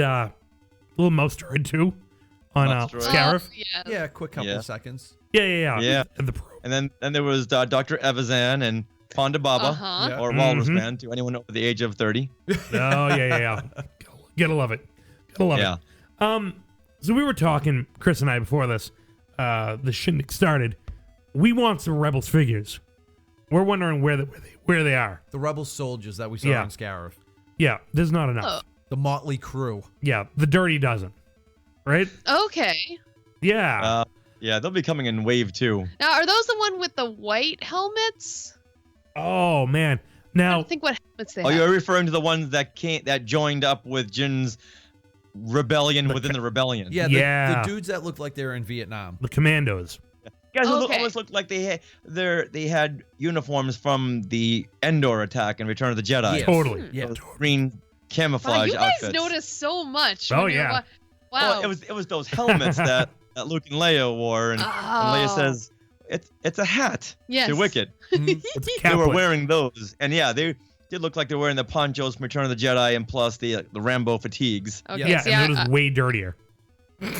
little mouse droid too on Scarif.
Yeah, quick couple of seconds.
Yeah.
And then there was Dr. Evazan and Ponda Baba, or Walrus Man to anyone over the age of 30.
Oh yeah. Gotta love it. It. So we were talking, Chris and I, before this, the shindig started. we want some Rebels figures. We're wondering where they are.
The Rebel soldiers that we saw
Yeah.
in Scarif.
Yeah, there's not enough.
The motley crew.
Yeah, the dirty dozen, right?
Okay.
Yeah.
Yeah, they'll be coming in wave 2.
Now, are those the one with the white helmets?
Oh man. Now
I think what helmets they
Oh,
have.
you're referring to the ones that joined up with Jin's rebellion within the rebellion.
Yeah,
Yeah.
the dudes that looked like they were in Vietnam.
the commandos.
Guys who
Okay.
almost looked like they had uniforms from the Endor attack in Return of the Jedi.
Yes.
Totally.
Yeah.
Those green
Wow,
camouflage
you guys
outfits.
notice so much.
Oh,
when you're
yeah.
wa- Wow.
Oh, it was those helmets that Luke and Leia wore, and Leia
Oh.
says it's a hat.
Yes.
To Wicket.
It's a
They were
caplet.
wearing those, and yeah, they did look like they were wearing the ponchos from Return of the Jedi, and plus the Rambo fatigues.
Okay,
Yeah,
see,
and it was way dirtier.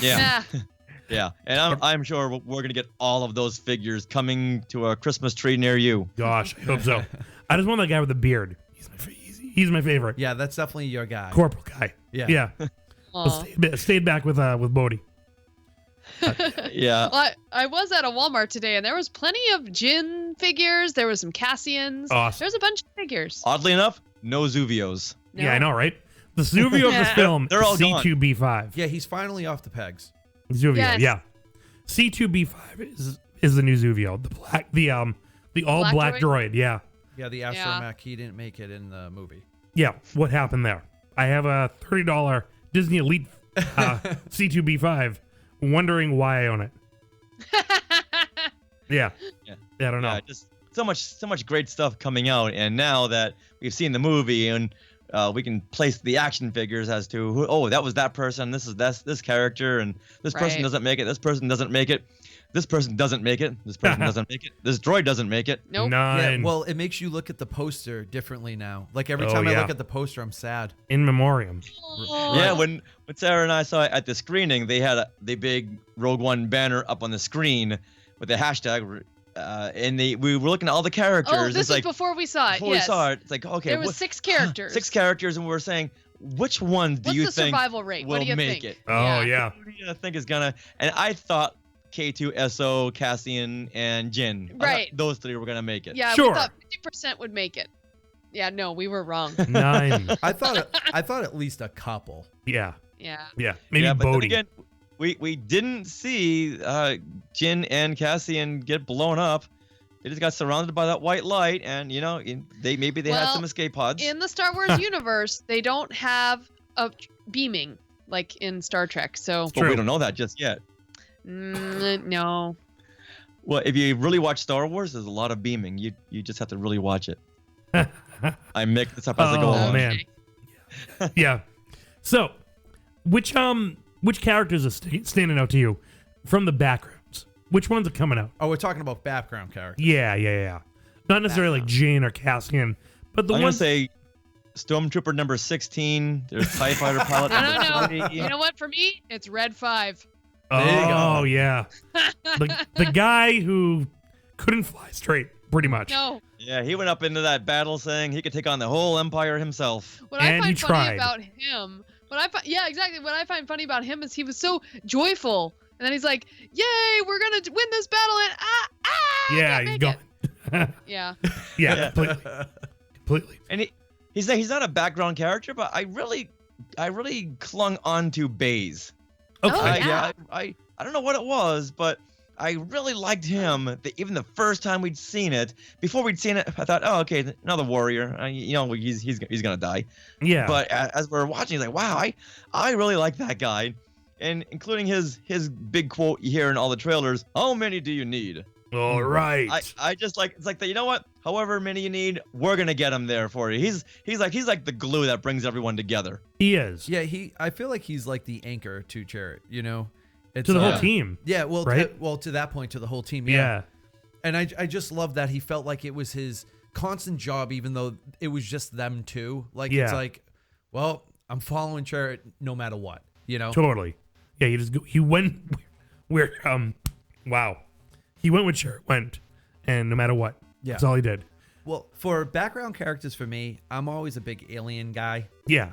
Yeah.
Nah.
Yeah, and I'm sure we're gonna get all of those figures coming to a Christmas tree near you.
Gosh, I hope so. I just want that guy with the beard. He's my favorite.
Yeah, that's definitely your guy.
Corporal guy.
Yeah.
Yeah.
Aw.
Stayed back with Bodhi.
Yeah.
Well, I was at a Walmart today, and there was plenty of Jin figures. There was some Cassians.
Awesome.
There's a bunch of figures.
Oddly enough, no Zuvios.
No.
Yeah, I know, right? The Zuvio of this film,
They're all gone.
C2B5.
Yeah, he's finally off the pegs.
Zuvio,
Yes.
yeah. C2B5 is the new Zuvio. The all black droid. Yeah.
Yeah, the astromech, he didn't make it in the movie.
Yeah. What happened there? I have a $30 Disney Elite C2B5, wondering why I own it. Yeah.
Yeah.
I don't know.
Yeah, just so much great stuff coming out, and now that we've seen the movie and we can place the action figures as to who. Oh, that was that person. That's this character, and this person
Right.
doesn't make it. This person doesn't make it. This person doesn't make it. This person doesn't make it. This droid doesn't make it.
Nope.
Yeah,
Nine.
well, it makes you look at the poster differently now. Like every
Oh,
time I
yeah.
look at the poster, I'm sad.
In memoriam.
Yeah, when Sarah and I saw it at the screening, they had the big Rogue One banner up on the screen with the hashtag, and we were looking at all the characters.
Oh, this
it's
was
like,
before we saw it.
before
Yes.
we saw it, it's like, okay,
There was 6 characters.
6 characters, and we're saying, which one do
What's
you
the
think
survival rate?
will
What do you
make
think?
it?
Oh, yeah.
Who do you think is gonna? And I thought K2SO, Cassian, and Jin. I thought
Right.
those 3 were gonna make it.
Yeah,
Sure.
we thought 50% would make it. Yeah, no, we were wrong.
9.
I thought at least a couple.
Yeah.
Yeah.
Yeah. Maybe
yeah, but then
Bodhi.
again, we didn't see Jin and Cassian get blown up. They just got surrounded by that white light, and they had
Well,
some escape pods.
In the Star Wars universe, they don't have a beaming like in Star Trek. So
But we don't know that just yet.
no.
Well, if you really watch Star Wars, there's a lot of beaming. You just have to really watch it. I make this up as I go along.
Oh man. Yeah. So, which characters are standing out to you from the backgrounds? Which ones are coming out?
Oh, we're talking about background characters.
Yeah. Not necessarily like Jane or Cassian, but the
I'm
ones.
gonna say Stormtrooper number 16. There's TIE Fighter pilot number
No.
20.
You know what? For me, it's Red 5.
Oh yeah. the guy who couldn't fly straight, pretty much.
No.
Yeah, he went up into that battle saying he could take on the whole Empire himself.
What I find funny about him, exactly. What I find funny about him is he was so joyful, and then he's like, "Yay, we're gonna win this battle!" And
Yeah, he's gone.
yeah.
Yeah, completely.
And he's not a background character, but I really clung on to Baze.
Okay.
I don't know what it was, but I really liked him. Even the first time we'd seen it, before we'd seen it, I thought, oh, okay, another warrior. He's gonna die.
Yeah.
But as we're watching, he's like, wow, I really like that guy, and including his big quote you hear in all the trailers. How many do you need?
All right.
I just like, it's like that. You know what? However many you need, we're gonna get him there for you. He's like the glue that brings everyone together.
He is.
Yeah, I feel like he's like the anchor to Chariot, It's,
To the whole team.
Yeah, well,
right?
to that point, to the whole team.
Yeah.
And I just love that he felt like it was his constant job, even though it was just them two. Like, it's like, well, I'm following Chariot no matter what,
Totally. Yeah, he went where wow. He went with Chariot went, and no matter what.
Yeah.
That's all he did.
Well, for background characters for me, I'm always a big alien guy.
Yeah.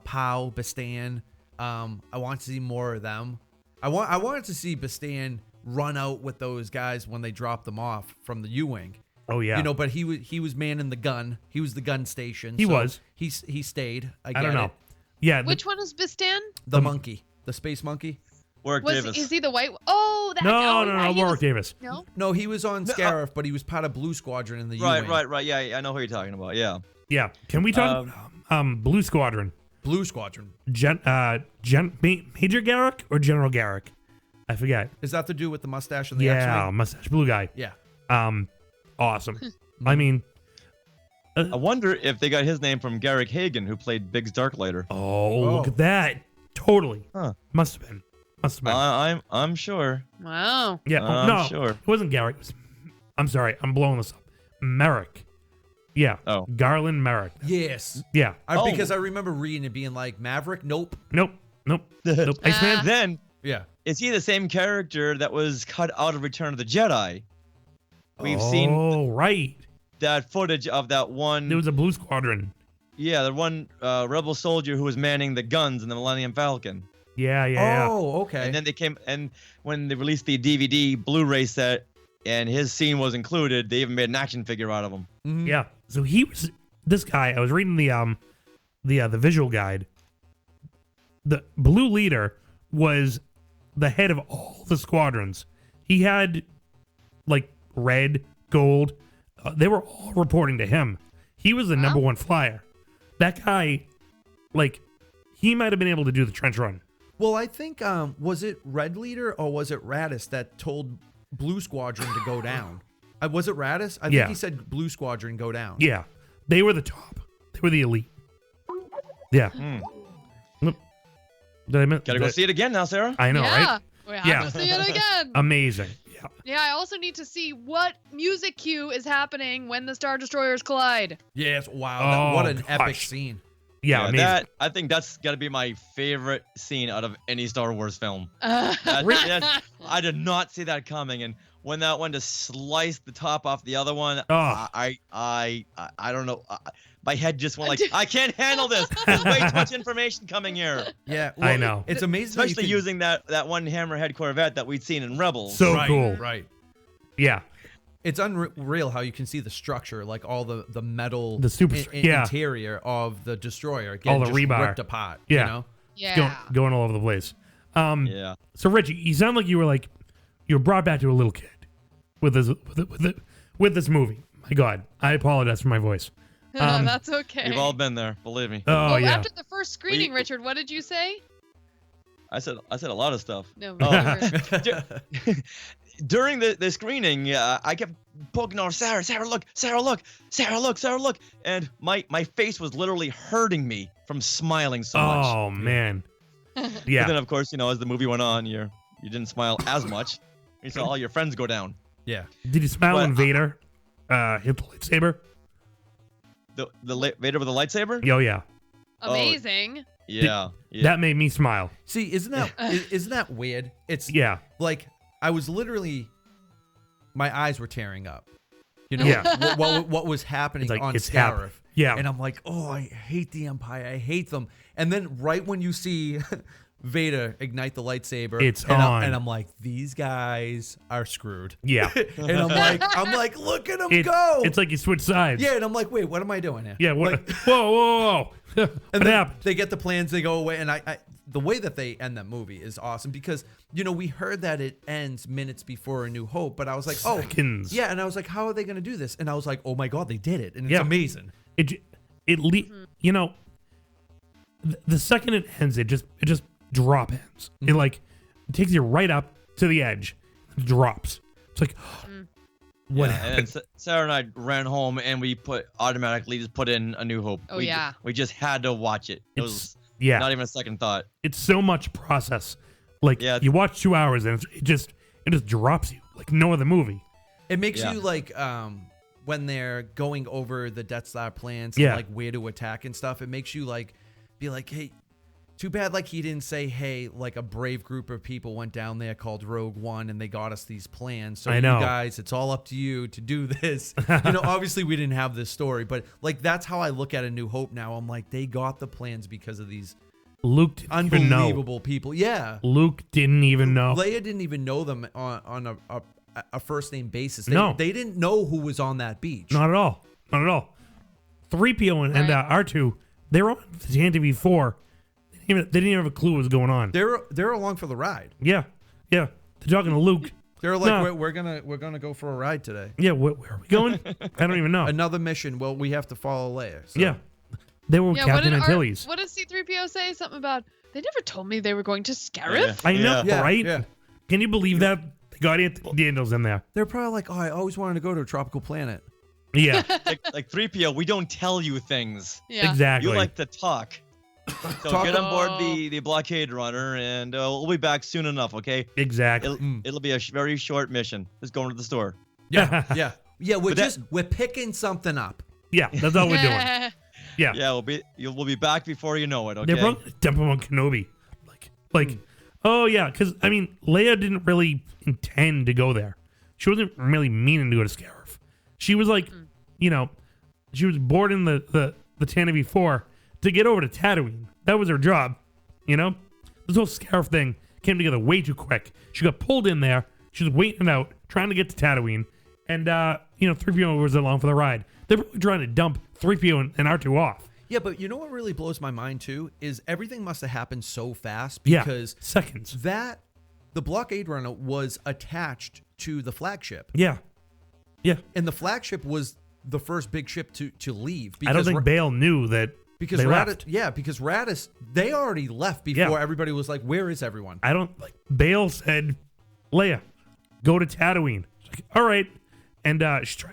Pow, Bastan. I want to see more of them. I wanted to see Bastan run out with those guys when they dropped them off from the U-wing.
Oh yeah.
But he was manning the gun. He was the gun station.
He was.
He stayed. I
don't
get
know.
it.
Yeah.
Which one is Bistan?
The monkey, the space monkey.
Warwick Davis.
Is he the white? Oh, that.
No, Warwick Davis.
No.
He was on Scarif, but he was part of Blue Squadron in the U-wing.
Right. Yeah, I know who you're talking about. Yeah.
Yeah. Can we talk Blue Squadron?
Blue Squadron.
Major Garrick or General Garrick? I forget.
Is that to do with the mustache and the X-wing?
Yeah, mustache, blue guy.
Yeah.
Awesome. I mean,
I wonder if they got his name from Garrick Hagen, who played Biggs Darklighter.
Oh, look at that! Totally.
Huh.
Must have been.
I'm sure.
Wow.
Yeah.
I'm
no,
sure.
It wasn't Garrick. I'm sorry. I'm blowing this up. Merrick. Yeah.
Oh.
Garland Merrick.
Yes.
Yeah.
Because I remember reading it being like Maverick. Nope.
Iceman.
Then,
yeah.
Is he the same character that was cut out of Return of the Jedi? We've seen
right.
that footage of that one.
There was a Blue Squadron.
Yeah, the one rebel soldier who was manning the guns in the Millennium Falcon.
Yeah.
Oh, okay.
And then they came, and when they released the DVD Blu-ray set, and his scene was included, they even made an action figure out of him.
Mm-hmm.
Yeah. So he was this guy. I was reading the visual guide. The Blue Leader was the head of all the squadrons. He had like red, gold. They were all reporting to him. He was the number one flyer. That guy, like, he might have been able to do the trench run.
Well, I think was it Red Leader or was it Radis that told Blue Squadron to go down? Was it Radis? I think he said Blue Squadron go down.
Yeah, they were the top. They were the elite. Yeah.
Gotta go see it again now, Sarah.
I know, right?
We have to see it again.
Amazing.
Yeah, I also need to see what music cue is happening when the Star Destroyers collide.
Yes, wow. What an epic scene.
Yeah, amazing.
I think that's got to be my favorite scene out of any Star Wars film. I did not see that coming, and when that one just sliced the top off the other one, I don't know. My head just went like, I can't handle this. There's way too much information coming here.
Yeah,
I know.
It's amazing,
especially using that one Hammerhead Corvette that we'd seen in Rebels.
So cool.
Right.
Yeah.
It's unreal how you can see the structure, like all the metal,
the
interior of the destroyer,
all the rebar
ripped apart.
Yeah,
you know?
Yeah,
going all over the place.
Yeah.
So Richie, you sound like you were brought back to a little kid with this movie. My God, I apologize for my voice.
That's okay.
We've all been there, believe me.
Oh yeah.
After the first screening, Richard, what did you say?
I said a lot of stuff.
No.
During the screening, I kept poking on Sarah, look, and my face was literally hurting me from smiling so much.
Oh man. Yeah.
But then of course, as the movie went on, you didn't smile as much. You saw all your friends go down.
Yeah.
Did you smile when Vader hit the lightsaber?
The Vader with the lightsaber?
Oh yeah.
Amazing.
Yeah.
That made me smile.
See, isn't that weird? It's like I was literally, my eyes were tearing up. What was happening on Scarif.
Yeah.
And I'm like, oh, I hate the Empire. I hate them. And then right when you see Vader ignite the lightsaber,
it's on.
And I'm like, these guys are screwed.
Yeah.
And I'm like, look at them go.
It's like you switch sides.
Yeah. And I'm like, wait, what am I doing here?
Yeah. What? Whoa.
And then they get the plans, they go away, and I the way that they end that movie is awesome because we heard that it ends minutes before A New Hope, but I was like,
Seconds.
and I was like, how are they going to do this? And I was like, oh my God, they did it, and it's amazing.
The second it ends, it just drop ends.
Mm-hmm.
It takes you right up to the edge, it drops. It's like. What happened?
And then Sarah and I ran home and we automatically put in A New Hope. We just had to watch it. It was not even a second thought.
It's so much process. You watch 2 hours and it just drops you like no other movie.
It makes you when they're going over the Death Star plans and where to attack and stuff. It makes you be like, hey, too bad he didn't say, hey, a brave group of people went down there called Rogue One and they got us these plans. So you guys, it's all up to you to do this. Obviously we didn't have this story, but that's how I look at A New Hope now. I'm like, they got the plans because of these
Luke didn't even know.
Unbelievable people. Yeah.
Luke didn't even know.
Leia didn't even know them on a first name basis. They didn't know who was on that beach.
Not at all. Not at all. 3PO and R2, they were on the TV 4. They didn't even have a clue what was going on.
They're along for the ride.
Yeah. They're talking to Luke.
They're like, we're gonna go for a ride today.
Yeah, where are we going? I don't even know.
Another mission. Well, we have to follow Leia. So.
Yeah. They were with Captain Antilles.
What does C-3PO say? Something about, they never told me they were going to Scarif?
I know,
Yeah.
right?
Yeah.
Can you believe that? They got Anthony Daniels in there.
They're probably like, I always wanted to go to a tropical planet.
Yeah.
like 3PO, we don't tell you things.
Yeah.
Exactly.
You like to talk. So get on board the blockade runner, and we'll be back soon enough, okay?
Exactly.
It'll be a very short mission. Just going to the store.
Yeah. We're picking something up.
Yeah, that's all we're doing. Yeah.
Yeah, we'll be back before you know it, okay?
They're probably dump him on Kenobi. Like, oh yeah, because I mean, Leia didn't really intend to go there. She wasn't really meaning to go to Scarif. She was like, she was boarding the Tantive 4 to get over to Tatooine. That was her job. This whole Scarif thing came together way too quick. She got pulled in there. She was waiting it out, trying to get to Tatooine, and 3PO was along for the ride. They're probably trying to dump 3PO and R2 off.
Yeah, but you know what really blows my mind too is everything must have happened so fast
Yeah,
because
seconds.
The blockade runner was attached to the flagship.
Yeah.
And the flagship was the first big ship to leave.
I don't think Bail knew that
because
they left.
Because Radis, they already left before everybody was like, where is everyone?
Bail said, Leia, go to Tatooine. She's like, all right. And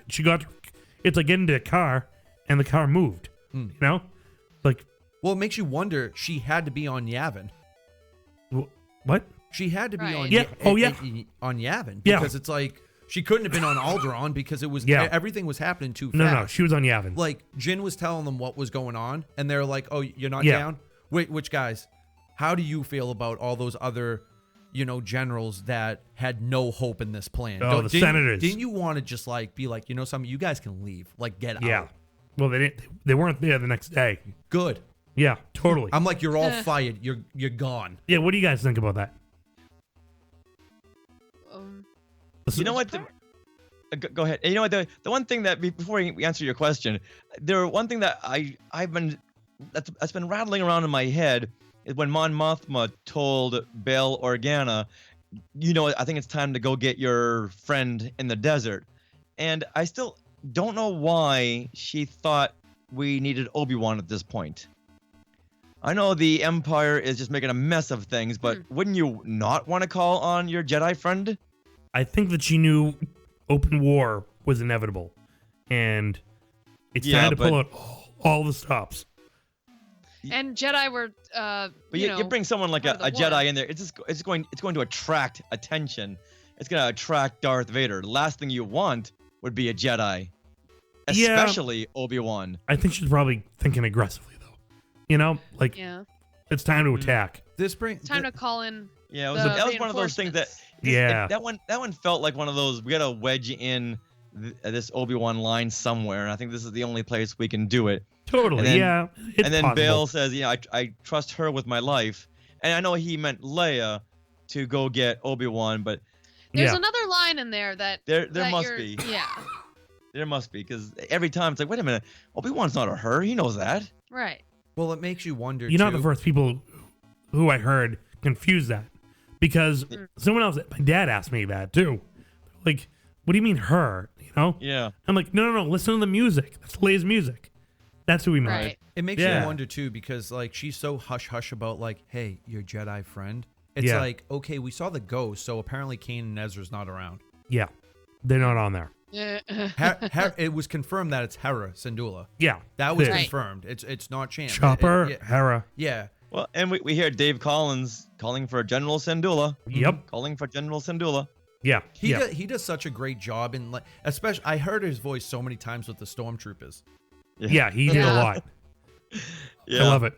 she got, it's like getting into a car and the car moved, Well,
it makes you wonder, she had to be on Yavin.
What?
She had to be on on Yavin because it's like she couldn't have been on Alderaan because it was everything was happening too fast.
No, she was on Yavin.
Like Jin was telling them what was going on, and they're like, "Oh, you're not
Yeah.
down." Wait, which guys? How do you feel about all those other, generals that had no hope in this plan?
Oh, the senators.
Didn't you want to just be like, some you guys can leave, get out?
Well, they didn't. They weren't there the next day.
Good.
Yeah, totally.
I'm like, you're all fired. You're gone.
Yeah. What do you guys think about that?
You know what? Go ahead. You know what? The one thing that before we answer your question, one thing that that's been rattling around in my head is when Mon Mothma told Bail Organa, I think it's time to go get your friend in the desert, and I still don't know why she thought we needed Obi-Wan at this point. I know the Empire is just making a mess of things, but wouldn't you not want to call on your Jedi friend?
I think that she knew open war was inevitable, and it's time to pull out all the stops.
And Jedi were,
but you bring someone like a Jedi in there, it's going to attract attention. It's going to attract Darth Vader. The last thing you want would be a Jedi, especially Obi-Wan.
I think she's probably thinking aggressively, though. It's time to attack.
It's
time to call in.
Yeah, that was one of those things that. That one felt like one of those. We gotta wedge in this Obi-Wan line somewhere, and I think this is the only place we can do it.
Totally,
and then,
it's
and then
possible.
Bail says, I trust her with my life, and I know he meant Leia to go get Obi-Wan, but
there's another line in there that
there must be.
Yeah.
There must be, because every time it's like, wait a minute, Obi-Wan's not a her. He knows that.
Right.
Well, it makes you wonder.
You're not the first people who I heard confuse that. Because someone else, my dad asked me that too. Like, what do you mean her?
Yeah.
I'm like, no. Listen to the music. That's Leia's music. That's who we meant.
Right. It makes you wonder too, because she's so hush hush about hey, your Jedi friend. It's like, okay, we saw the ghost, so apparently Kanan and Ezra's not around.
Yeah, they're not on there.
It was confirmed that it's Hera Syndulla.
Yeah,
that was confirmed. It's not chance.
Chopper, Hera.
Yeah.
Well, and we hear Dave Collins calling for General Syndulla.
Yep.
Calling for General Syndulla.
Yeah.
He does such a great job in especially I heard his voice so many times with the stormtroopers.
Yeah, he did a lot.
Yeah.
I love it.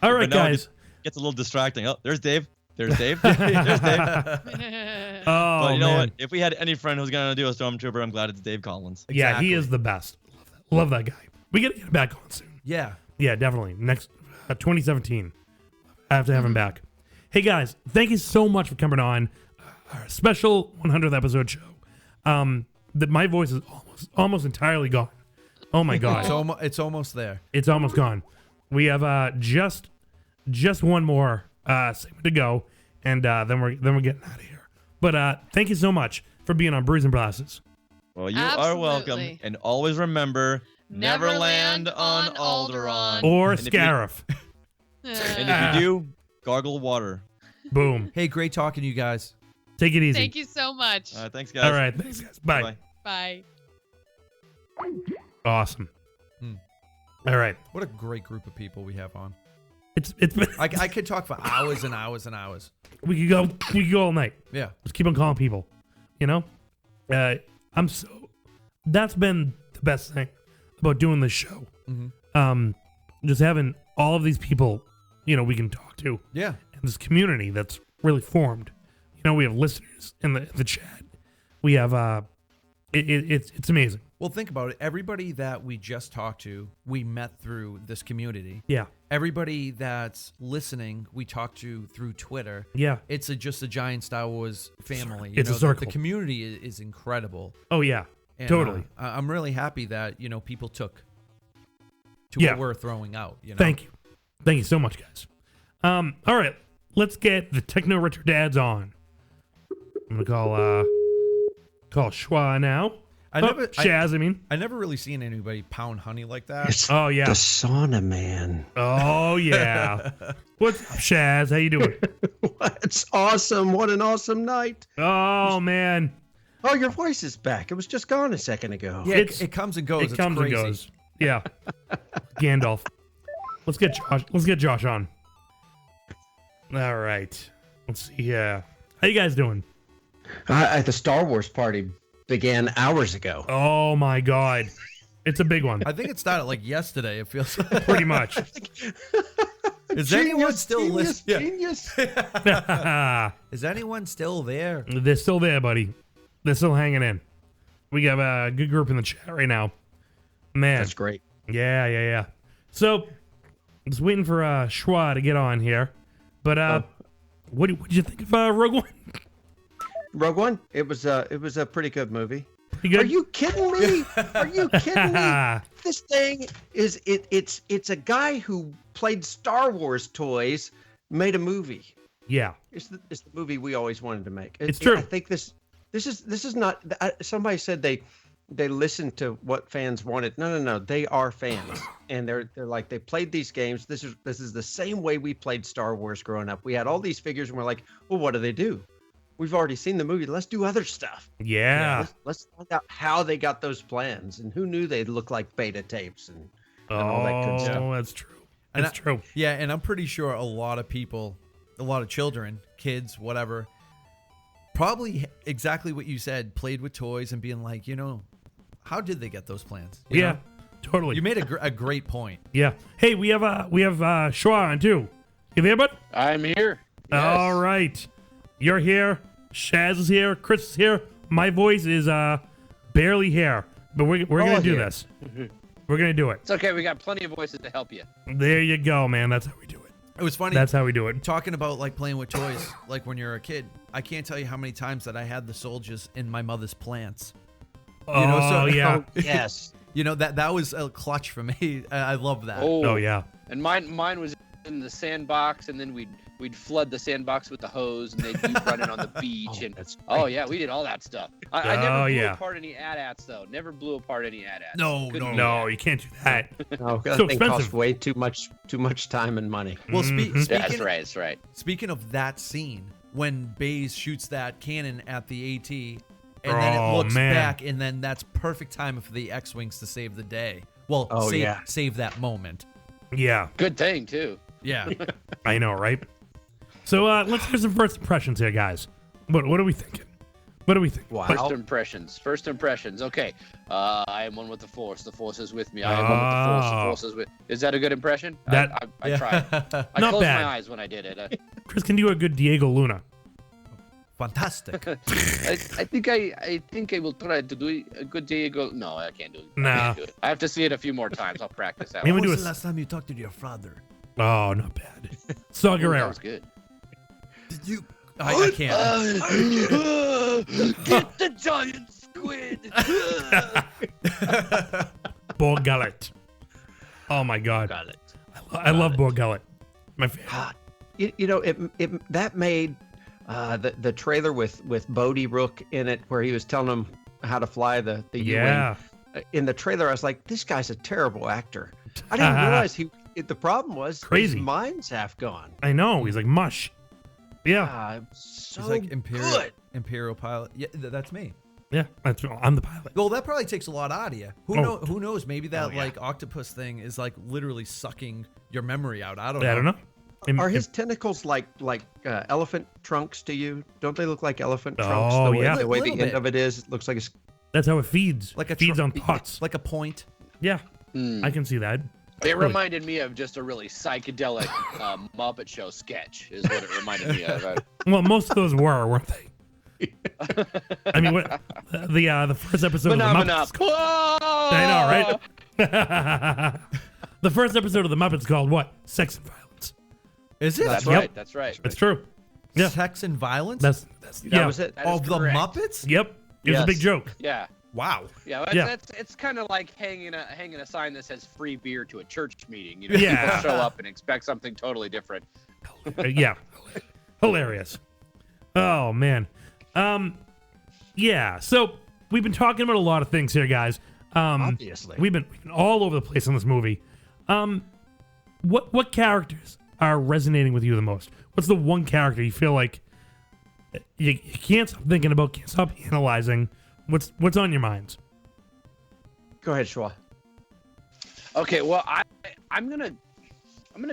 All right, guys.
It gets a little distracting. Oh, there's Dave. There's Dave. There's Dave.
Oh,
but you know
man.
what? If we had any friend who's gonna do a stormtrooper, I'm glad it's Dave Collins.
Yeah, he is the best. Love that guy. We gotta get him back on soon.
Yeah.
Yeah, definitely. Next 2017. I have to have him back. Hey guys, thank you so much for coming on our special 100th episode show. My voice is almost entirely gone. Oh my god,
it's almost there.
It's almost gone. We have just one more segment to go, and then we're getting out of here. But thank you so much for being on Brews and Blasters.
Well, you are welcome, and always remember, Neverland on Alderaan.
Or
And if you-
Scarif.
And if you do, gargle water.
Boom.
Hey, great talking to you guys.
Take it easy.
Thank you so much.
Thanks, guys.
All right, thanks, guys. Bye.
Bye.
Awesome. All right.
What a great group of people we have on.
It's been.
I could talk for hours and hours and hours.
We could go all night.
Yeah.
Just keep on calling people. You know? That's been the best thing about doing this show. Just having all of these people, we can talk to.
Yeah.
And this community that's really formed. We have listeners in the chat. We have it's amazing.
Well, think about it. Everybody that we just talked to, we met through this community.
Yeah.
Everybody that's listening, we talked to through Twitter.
Yeah.
It's just a giant Star Wars family.
It's a circle.
The community is incredible.
Oh, yeah.
And,
Totally.
I'm really happy that, people took to
Yeah.
what we're throwing out.
Thank you. Thank you so much, guys. All right. Let's get the Techno Retro Dads on. I'm gonna call Schwa now. Shaz,
I never really seen anybody pound honey like that.
Oh yeah,
the sauna man.
Oh yeah. What's up, Shaz? How you doing?
It's awesome. What an awesome night.
Oh man.
Oh, your voice is back. It was just gone a second ago.
Yeah, it comes and goes.
It comes and goes. Yeah. Gandalf. Let's get Josh on. All right. Let's see. Yeah. How you guys doing?
The Star Wars party began hours ago.
Oh my God. It's a big one.
I think it started like yesterday. It feels
pretty much.
Is anyone still listening?
Genius.
Is anyone still there?
They're still there, buddy. They're still hanging in. We got a good group in the chat right now. Man.
That's great.
Yeah. So, just waiting for Schwa to get on here. But what did you think of Rogue One?
Rogue One? It was a pretty good movie.
Pretty good?
Are you kidding me? Are you kidding me? This thing is it's a guy who played Star Wars toys, made a movie.
Yeah.
It's the movie we always wanted to make.
It's true.
I think this is not. Somebody said they listened to what fans wanted. No. They are fans, and they're like they played these games. This is the same way we played Star Wars growing up. We had all these figures, and we're like, well, what do they do? We've already seen the movie. Let's do other stuff.
Yeah.
Let's find out how they got those plans, and who knew they'd look like beta tapes and all that good stuff.
Oh, that's true. That's true.
Yeah, and I'm pretty sure a lot of people, a lot of children, kids, whatever, probably exactly what you said, played with toys and being like, how did they get those plans? You know?
Totally.
You made a great point.
Yeah. Hey, we have Schwa on too. You there, bud?
I'm here. Yes.
All right. You're here. Shaz is here. Chris is here. My voice is barely here, but we're gonna do this. We're gonna do it.
It's okay. We got plenty of voices to help you.
There you go, man. That's how we do it.
It was funny.
That's how we do it.
Talking about like playing with toys, like when you're a kid, I can't tell you how many times that I had the soldiers in my mother's plants.
Yeah.
Yes.
That was a clutch for me. I love that.
Oh yeah.
And mine was in the sandbox, and then we'd flood the sandbox with the hose, and they'd be running on the beach. Yeah, we did all that stuff. I never blew apart any AT-ATs though. Never blew apart any AT-ATs.
No, you can't do that.
No, that
so
thing
expensive.
costs way too much time and money.
Well, speaking,
that's right.
Speaking of that scene, when Baze shoots that cannon at the AT, and then it looks back, and then that's perfect time for the X-Wings to save the day. Well, save that moment.
Yeah.
Good thing too.
Yeah.
I know, right? So let's hear some first impressions here, guys. What are we thinking? What do we think?
Wow.
First impressions. Okay. I am one with the Force. The Force is with me. I am one with the Force. The Force is with. Is that a good impression? I tried. I
Not
closed
bad.
my eyes when I did it.
Chris, can you do a good Diego Luna?
Fantastic.
I think I will try to do a good Diego. No, I can't do it.
Nah.
I can't do it. I have to see it a few more times. I'll practice out.
Maybe
When
do
was
a-
the last time you talked to your father?
Oh, not bad. Saw Gerrera.
That was good.
Did you? I can't.
Get the giant squid.
Boar Gullet. Oh my God. I love Boar Gullet. My favorite.
You know, it that made the trailer with Bodie Rook in it, where he was telling him how to fly the
Yeah.
U-wing. In the trailer, I was like, this guy's a terrible actor. I didn't realize the problem was
Crazy.
his mind's half gone.
I know. He's like mush. Yeah.
So
He's like
good.
Imperial pilot. Yeah, that's me.
Yeah. I'm the pilot.
Well, that probably takes a lot out of you. Who knows? Maybe that
yeah.
like octopus thing is like literally sucking your memory out. I don't
I don't know.
Are his tentacles like elephant trunks to you? Don't they look like elephant trunks?
Oh,
the way,
yeah.
The way the
Little
end
bit.
of it is, it looks like it's.
That's how it feeds.
Like a
feeds on thoughts.
like a point.
Yeah. I can see that.
It reminded me of just a really psychedelic Muppet Show sketch, is what it reminded me of.
Well, most of those weren't they? I mean, what the first episode of the Muppets. I know, right? The first episode of the Muppets called what? Sex and Violence.
Is it?
That's
Yep.
right. That's right.
It's true. Yeah.
Sex and violence.
That
was it.
That is
Of the
correct.
Muppets.
Yep. It was a big joke.
Yeah.
Wow.
Yeah, it's kind of like hanging a sign that says free beer to a church meeting. You know,
Yeah.
people show up and expect something totally different.
Yeah. Hilarious. Oh man. Yeah. So we've been talking about a lot of things here, guys.
Obviously.
We've been all over the place on this movie. What characters are resonating with you the most? What's the one character you feel like you can't stop thinking about, can't stop analyzing? What's on your minds?
Go ahead, Schwa.
Okay, well, I'm gonna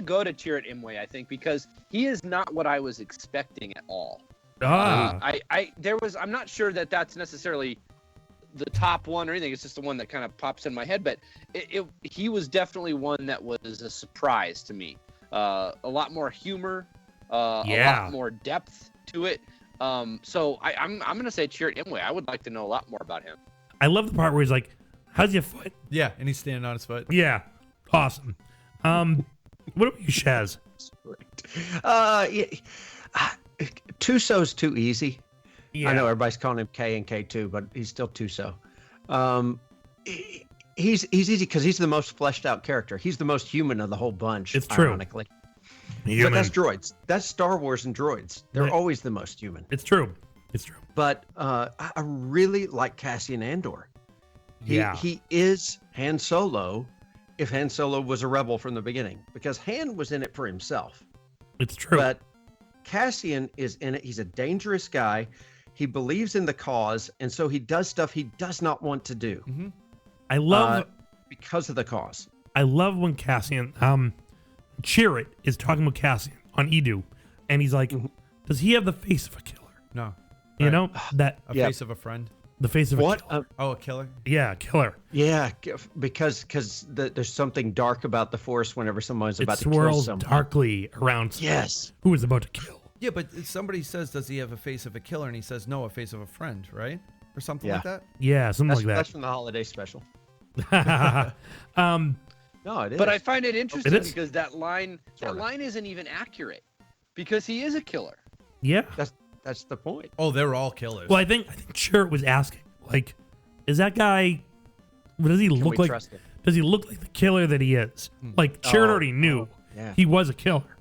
go to Chirrut Imwe, I think, because he is not what I was expecting at all. I'm not sure that that's necessarily the top one or anything. It's just the one that kind of pops in my head. But he was definitely one that was a surprise to me. A lot more humor, a lot more depth to it. So I'm gonna say Chirrut Imwe. I would like to know a lot more about him.
I love the part where he's like, "How's your foot?"
Yeah, and he's standing on his foot.
Yeah, awesome. What about you, Shaz?
Tuso's too easy.
Yeah.
I know everybody's calling him K and K2, but he's still Tuso. He's easy because he's the most fleshed out character. He's the most human of the whole bunch.
It's true.
Ironically.
Human.
But that's droids. That's Star Wars and droids. They're always the most human.
It's true. It's true.
But I really like Cassian Andor. He is Han Solo if Han Solo was a rebel from the beginning, because Han was in it for himself.
It's true.
But Cassian is in it. He's a dangerous guy. He believes in the cause, and so he does stuff he does not want to do.
Mm-hmm.
I love
because of the cause.
I love when Cassian, Chirrut is talking about Cassian on Edu, and he's like, "Does he have the face of a killer?"
No.
You know that
face of a friend.
The face of a killer.
A killer.
Yeah, killer.
Yeah, because there's something dark about the Force whenever someone's about
It
to kill
swirls
someone.
darkly around.
Yes.
Who is about to kill?
Yeah, but somebody says, "Does he have a face of a killer?" And he says, "No, a face of a friend," right? Or something like that.
Yeah, something like that.
That's from the holiday special. No, it is.
But I find it interesting
It is.
because that line isn't even accurate, because he is a killer.
Yeah.
That's the point.
Oh, they're all killers.
Well, I think Chirrut was asking, like, is that guy? Does he look
we
like?
trust him?
Does he look like the killer that he is? Like Chirrut already knew he was a killer,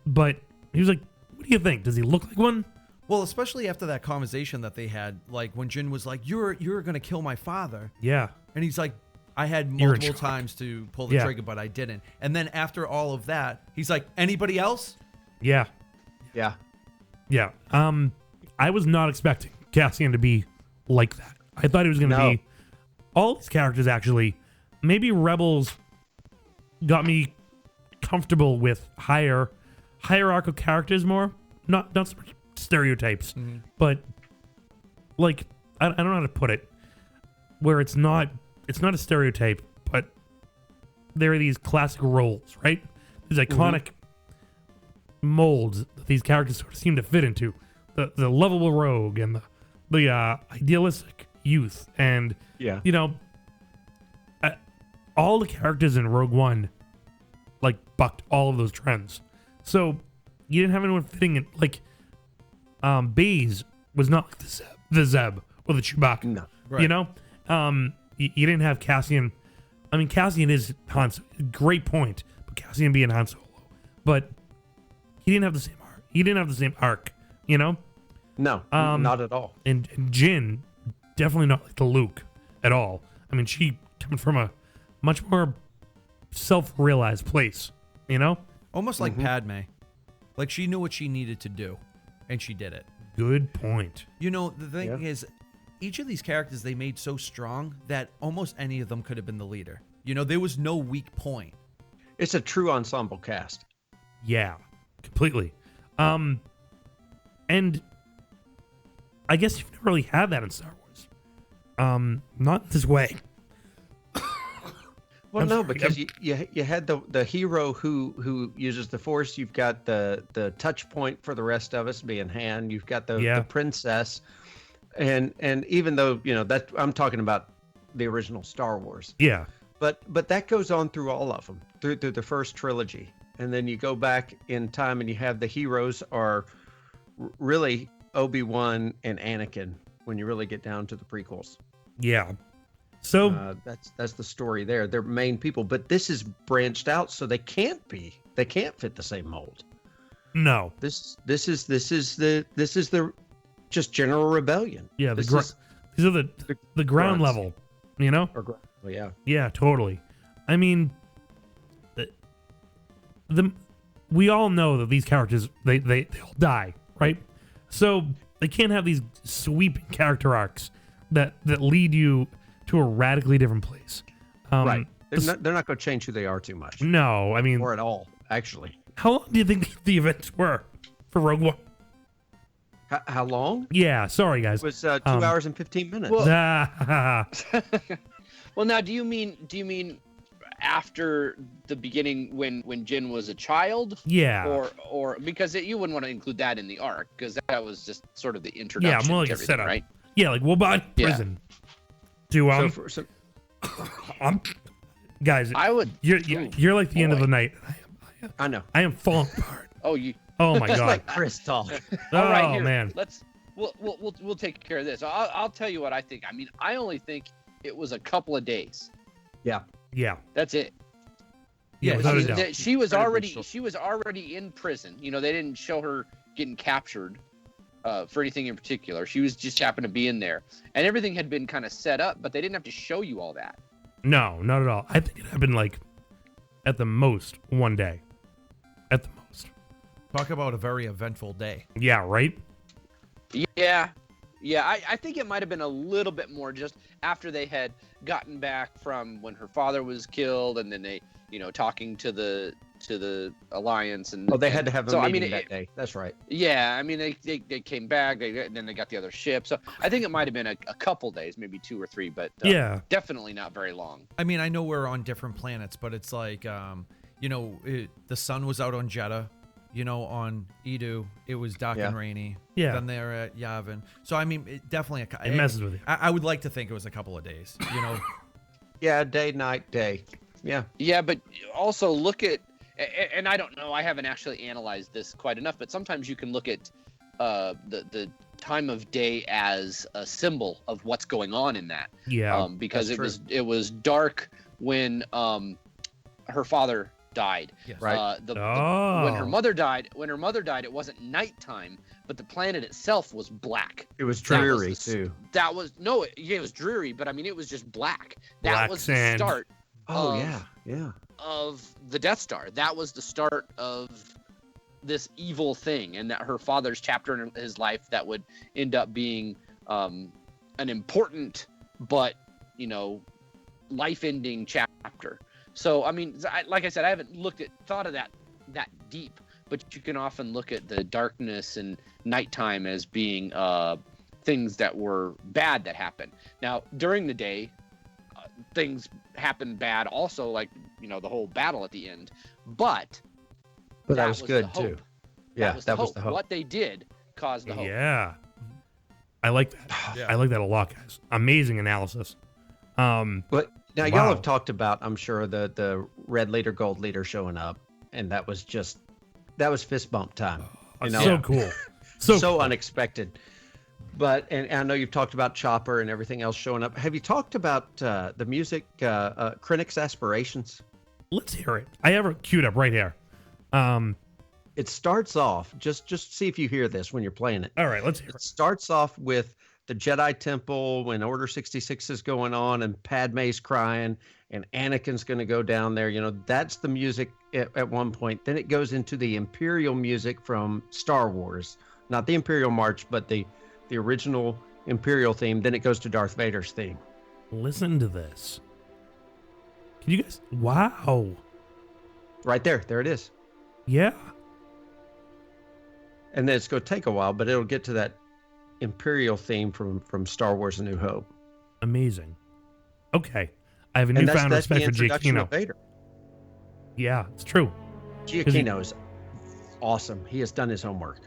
but he was like, "What do you think? Does he look like one?"
Well, especially after that conversation that they had, like when Jin was like, "You're gonna kill my father,"
Yeah.
and he's like, "I had
You're in
multiple
shock.
times to pull the
Yeah.
trigger, but I didn't." And then after all of that, he's like, "Anybody else?"
Yeah.
Yeah.
Yeah. I was not expecting Cassian to be like that. I thought he was going to be all these characters actually. Maybe Rebels got me comfortable with hierarchical characters more. Not so much stereotypes, but like I don't know how to put it. Where it's not a stereotype, but there are these classic roles, right? These iconic molds that these characters sort of seem to fit into. The lovable rogue and the idealistic youth, and
Yeah.
you know, all the characters in Rogue One like bucked all of those trends. So you didn't have anyone fitting in. Like Baze was not like the Zeb or the Chewbacca.
No,
you know. You didn't have Cassian. I mean, Cassian is Han Solo. Great point, but Cassian being Han Solo, but he didn't have the same arc. He didn't have the same arc. You know.
No, not at all.
And Jin, definitely not like the Luke at all. I mean, she coming from a much more self-realized place, you know?
Almost like Padme. Like, she knew what she needed to do, and she did it.
Good point.
You know, the thing is, each of these characters they made so strong that almost any of them could have been the leader. You know, there was no weak point.
It's a true ensemble cast.
Yeah, completely. And I guess you've never really had that in Star Wars. Not this way.
Well, no, because you had the hero who uses the Force. You've got the touch point for the rest of us being Han. You've got the princess, and even though that I'm talking about the original Star Wars.
Yeah.
But that goes on through all of them through the first trilogy, and then you go back in time and you have the heroes are really Obi-Wan and Anakin when you really get down to the prequels.
Yeah. So
that's the story there. They're main people, but this is branched out, so they can't fit the same mold.
No.
This is the just general rebellion.
Yeah, these are the ground level, you know?
Yeah.
Yeah, totally. I mean, we all know that these characters they all die, right? So they can't have these sweeping character arcs that lead you to a radically different place.
Right. They're not going to change who they are too much.
No, I mean,
or at all, actually.
How long do you think the events were for Rogue One?
How long?
Yeah, sorry guys.
It was 2 hours and 15 minutes.
Well, now do you mean after the beginning when Jin was a child?
Yeah.
Or because you wouldn't want to include that in the arc because that was just sort of the introduction.
Yeah, more like
to
a setup,
right?
Yeah, like Wobot prison. Guys,
I would.
You're like the end of the night.
I know.
I am falling apart.
Oh
my god.
Like Chris talk.
All right, here,
man.
We'll take care of this. I'll tell you what I think. I mean, I only think it was a couple of days.
Yeah.
Yeah.
That's it.
Yeah.
She was already in prison. You know, they didn't show her getting captured for anything in particular. She was just happened to be in there, and everything had been kind of set up, but they didn't have to show you all that.
No, not at all. I think it happened like at the most one day. At the most.
Talk about a very eventful day.
Yeah, right?
Yeah. I think it might have been a little bit more just after they had gotten back from when her father was killed, and then they, talking to the Alliance, and
they had to have a meeting that day. That's right.
Yeah, I mean they came back, then they got the other ship. So I think it might have been a couple days, maybe 2 or 3, but definitely not very long.
I mean, I know we're on different planets, but it's like, the sun was out on Jeddah. On Edu, it was dark and rainy.
Yeah.
Then they're at Yavin. So, I mean, it definitely...
It messes with you.
I would like to think it was a couple of days,
Yeah, day, night, day. Yeah.
Yeah, but also look at... And I don't know, I haven't actually analyzed this quite enough, but sometimes you can look at the time of day as a symbol of what's going on in that.
Yeah.
Because it was dark when her father died.
Yes.
Right.
When her mother died, it wasn't nighttime, but the planet itself was black.
It was dreary too.
It was dreary, but I mean, it was just black. That
Black
was
sand.
the start.
Yeah.
Of the Death Star. That was the start of this evil thing, and that her father's chapter in his life that would end up being an important but life-ending chapter. So, I mean, like I said, I haven't thought of that deep, but you can often look at the darkness and nighttime as being things that were bad that happened. Now, during the day, things happen bad also, like, the whole battle at the end. But
that was good, too. Yeah, that was the hope.
What they did caused the hope.
Yeah. I like that. I like that a lot, guys. Amazing analysis.
But Now, y'all have talked about, I'm sure, the red leader, gold leader showing up, and that was fist bump time. You know?
So cool.
So
cool.
unexpected. But, and I know you've talked about Chopper and everything else showing up. Have you talked about the music, Krennic's Aspirations?
Let's hear it. I have it queued up right here.
It starts off, just see if you hear this when you're playing it.
All right, let's hear it.
It starts off with the Jedi Temple when Order 66 is going on and Padme's crying and Anakin's going to go down there. You know, that's the music at one point. Then it goes into the Imperial music from Star Wars. Not the Imperial March, but the original Imperial theme. Then it goes to Darth Vader's theme.
Listen to this. Can you guys... Wow.
Right there. There it is.
Yeah.
And then it's going to take a while, but it'll get to that Imperial theme from Star Wars: A New Hope.
Amazing. Okay, I have a newfound respect for Giacchino.
Vader.
Yeah, it's true.
Giacchino is awesome. He has done his homework.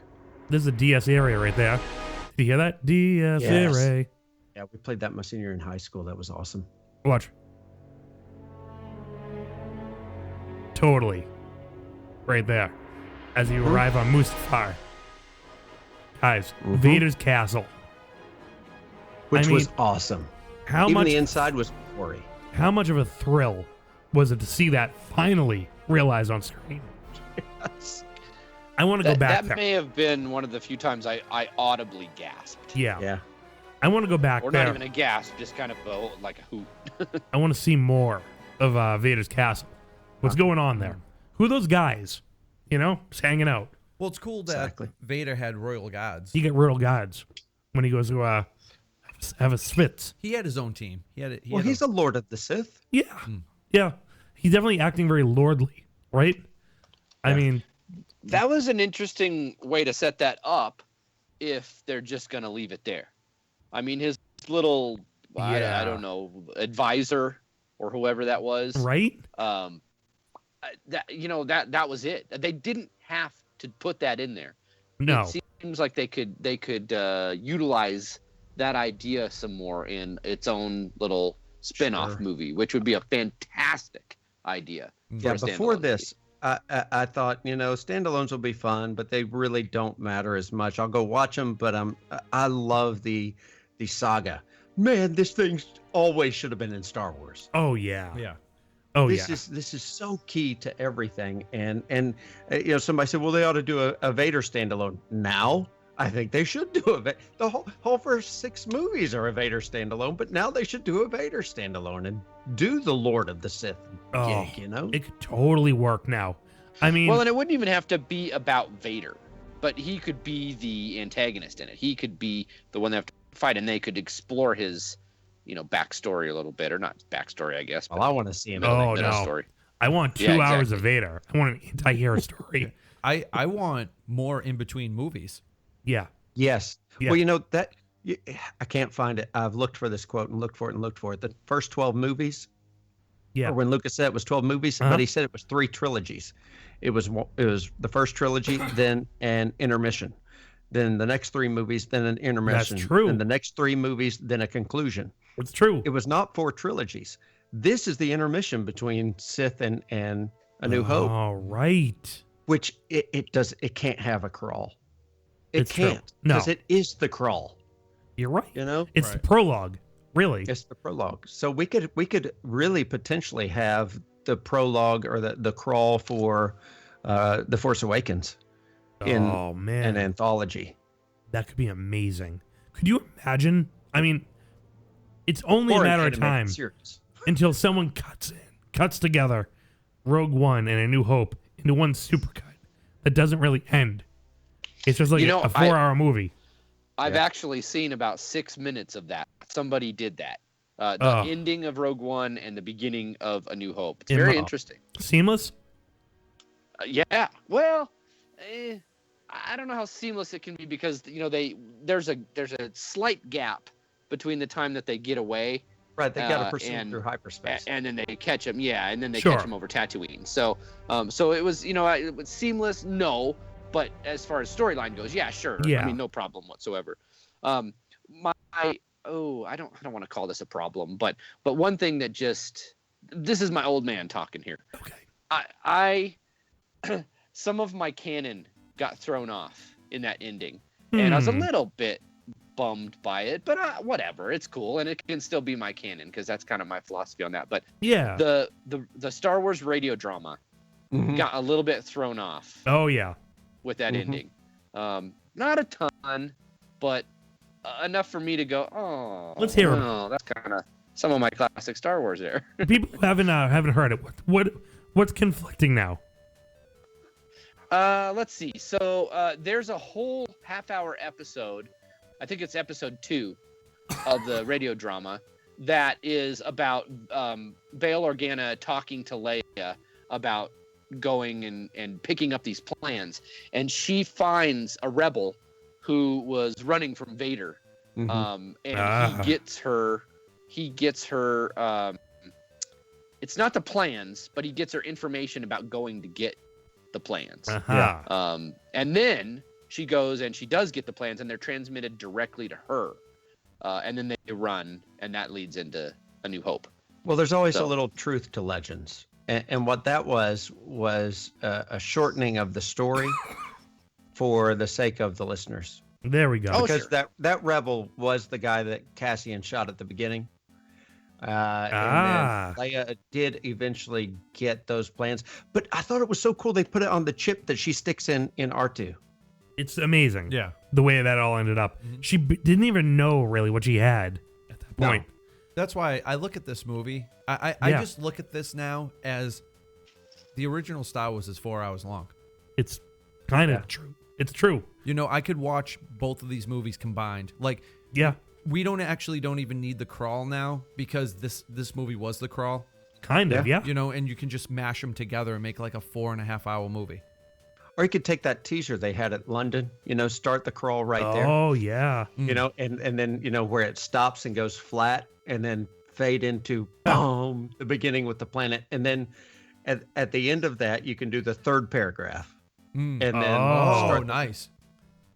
This is a DS area right there. Did you hear that? DS area.
Yeah, we played that my senior year in high school. That was awesome.
Watch. Totally. Right there. As you arrive on Mustafar. Guys, Vader's castle.
Which was awesome. Even the inside was gory.
How much of a thrill was it to see that finally realized on screen?
Yes.
I want to go back
That
there.
may have been one of the few times I audibly gasped.
Yeah. I want to go back
Or
there.
not even a gasp, just kind of like a hoot.
I want to see more of Vader's castle. What's going on there? Who are those guys? You know, just hanging out.
Well, it's cool that Vader had royal guards.
You get royal guards when he goes to have a spitz.
He had his own team.
He's a Lord of the Sith.
Yeah. Yeah. He's definitely acting very lordly, right? I mean,
That was an interesting way to set that up if they're just going to leave it there. I mean, his little, I don't know, advisor or whoever that was.
Right?
That was it. They didn't have to put that in there.
No.
It seems like they could utilize that idea some more in its own little spin-off movie, which would be a fantastic idea.
Yeah, before this, I thought, standalones will be fun, but they really don't matter as much. I'll go watch them, but I love the saga. Man, this thing always should have been in Star Wars.
Oh yeah.
Yeah.
Oh
this is so key to everything. And somebody said, well, they ought to do a Vader standalone. Now I think they should do the whole first 6 movies are a Vader standalone, but now they should do a Vader standalone and do the Lord of the Sith gig,
It could totally work now. I mean,
well, and it wouldn't even have to be about Vader, but he could be the antagonist in it. He could be the one that have to fight, and they could explore his, backstory a little bit, or not backstory, I guess.
Well, I want to see him.
Oh no!
Story.
I want 2 hours of Vader. I want an anti-hero story.
I want more in between movies.
Yeah.
Yes.
Yeah.
Well, I can't find it. I've looked for this quote and looked for it. The first 12 movies.
Yeah.
Or when Lucas said it was 12 movies, but he said it was 3 trilogies. It was the first trilogy, then an intermission, then the next 3 movies, then an intermission.
That's true.
And the next 3 movies, then a conclusion.
It's true.
It was not 4 trilogies. This is the intermission between Sith and A New Hope.
All right.
Which it can't have a crawl. It
It's true.
can't.
No.
Because it is the crawl.
You're right. It's the
Right.
prologue. Really.
It's the prologue. So we could really potentially have the prologue or the crawl for The Force Awakens in an anthology.
That could be amazing. Could you imagine? I mean, it's only
Or
a
an
matter of
animated
time
series.
until someone cuts together Rogue One and A New Hope into one supercut that doesn't really end. It's just like a 4-hour movie.
I've actually seen about 6 minutes of that. Somebody did that. The ending of Rogue One and the beginning of A New Hope. It's very interesting.
Seamless?
Yeah. Well, I don't know how seamless it can be because there's a slight gap between the time that they get away.
Right, they got to pursue through hyperspace,
and then they catch him. Yeah, and then they
Sure.
catch him over Tatooine. So it was it was seamless. No, but as far as storyline goes, yeah, sure.
Yeah.
I mean, no problem whatsoever. My I don't want to call this a problem, but one thing that this is my old man talking here.
Okay.
I some of my canon got thrown off in that ending, and I was a little bit bummed by it, but whatever, it's cool, and it can still be my canon because that's kind of my philosophy on that. But
yeah,
the Star Wars radio drama got a little bit thrown off.
Oh yeah,
with that ending, not a ton, but enough for me to go, oh,
let's hear it.
Oh, that's kind of some of my classic Star Wars there.
People who haven't heard it. What's conflicting now?
Let's see. So there's a whole half-hour episode. I think it's episode 2 of the radio drama that is about Bail Organa talking to Leia about going and picking up these plans, and she finds a rebel who was running from Vader, and he gets her. It's not the plans, but he gets her information about going to get the plans. And then she goes and she does get the plans, and they're transmitted directly to her, and then they run, and that leads into A New Hope.
Well, there's always a little truth to legends, and what that was a shortening of the story for the sake of the listeners.
There we go.
Because that rebel was the guy that Cassian shot at the beginning. And then Leia did eventually get those plans, but I thought it was so cool they put it on the chip that she sticks in R2.
It's amazing.
Yeah,
the way that all ended up. She didn't even know really what she had at that point.
No. That's why I look at this movie. I just look at this now as the original Star Wars is 4 hours long.
It's kind of true. It's true.
You know, I could watch both of these movies combined. Like,
yeah,
we don't even need the crawl now because this movie was the crawl.
Kind of, yeah.
You know, and you can just mash them together and make like a 4.5 hour movie.
Or you could take that teaser they had at London, start the crawl right there.
Oh, yeah.
And then, where it stops and goes flat and then fade into, boom, the beginning with the planet. And then at the end of that, you can do the third paragraph. And then start.
Nice.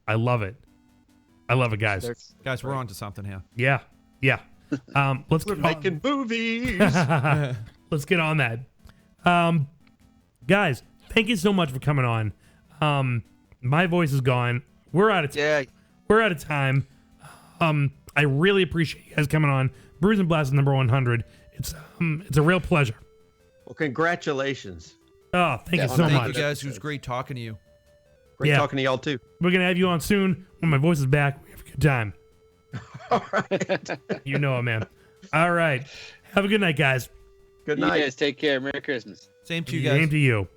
I love it. I love it, guys.
Guys, we're on to something here.
Yeah. Yeah. Let's
we're making movies.
Let's get on that. Guys, thank you so much for coming on. My voice is gone. We're out of time.
Yeah.
We're out of time. I really appreciate you guys coming on. Brews and Blasters number 100. It's a real pleasure.
Well, congratulations.
Oh, thank you so much.
Thank you guys. It was great talking to you.
Great talking to y'all too.
We're gonna have you on soon when my voice is back. We have a good time.
All right.
You know it, man. All right. Have a good night, guys.
Good night.
You guys take care. Merry Christmas.
Same to you guys.
Same to you.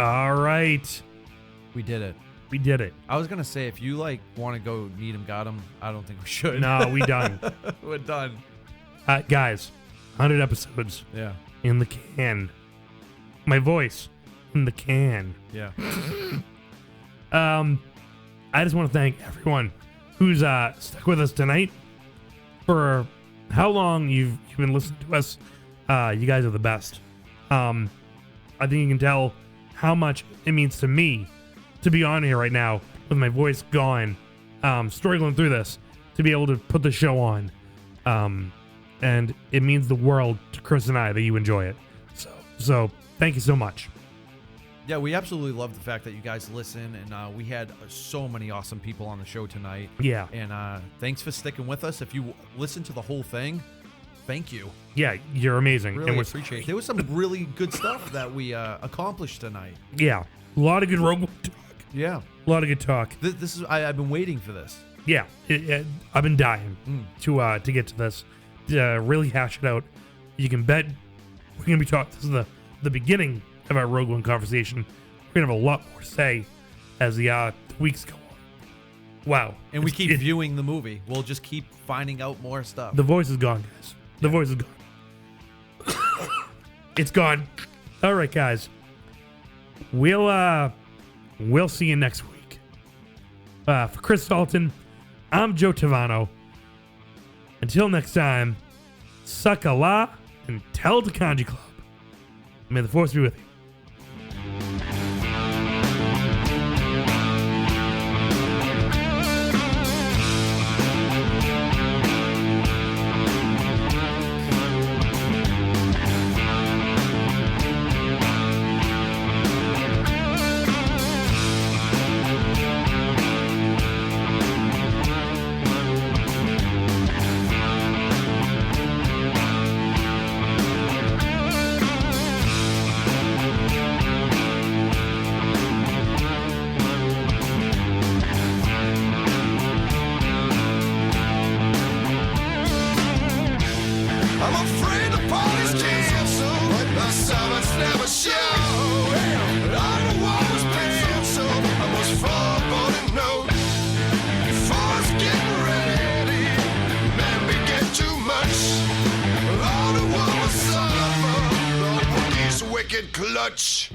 All right.
We did it.
We did it.
I was going to say, if you want to go need him, got him, I don't think we should.
No, we done.
We're done.
Guys, 100 episodes.
Yeah.
In the can. My voice in the can.
Yeah.
I just want to thank everyone who's stuck with us tonight for how long you've been listening to us. You guys are the best. I think you can tell how much it means to me to be on here right now with my voice gone, struggling through this, to be able to put the show on. And it means the world to Chris and I that you enjoy it. So thank you so much.
Yeah, we absolutely love the fact that you guys listen, and we had so many awesome people on the show tonight.
Yeah.
And thanks for sticking with us. If you listen to the whole thing, thank you.
Yeah, you're amazing.
Really
and
appreciate it. There was some really good stuff that we accomplished tonight.
Yeah, a lot of good Rogue One talk.
Yeah.
A lot of good talk.
This is I've been waiting for this.
Yeah, I've been dying to get to this, really hash it out. You can bet we're going to be talking. This is the beginning of our Rogue One conversation. We're going to have a lot more to say as the weeks go on. Wow.
And we keep viewing the movie. We'll just keep finding out more stuff.
The voice is gone, guys. The voice is gone. It's gone. All right, guys. We'll see you next week. For Chris Dalton, I'm Joe Tavano. Until next time, suck a la and tell the Kanji Club. May the force be with you.
Clutch.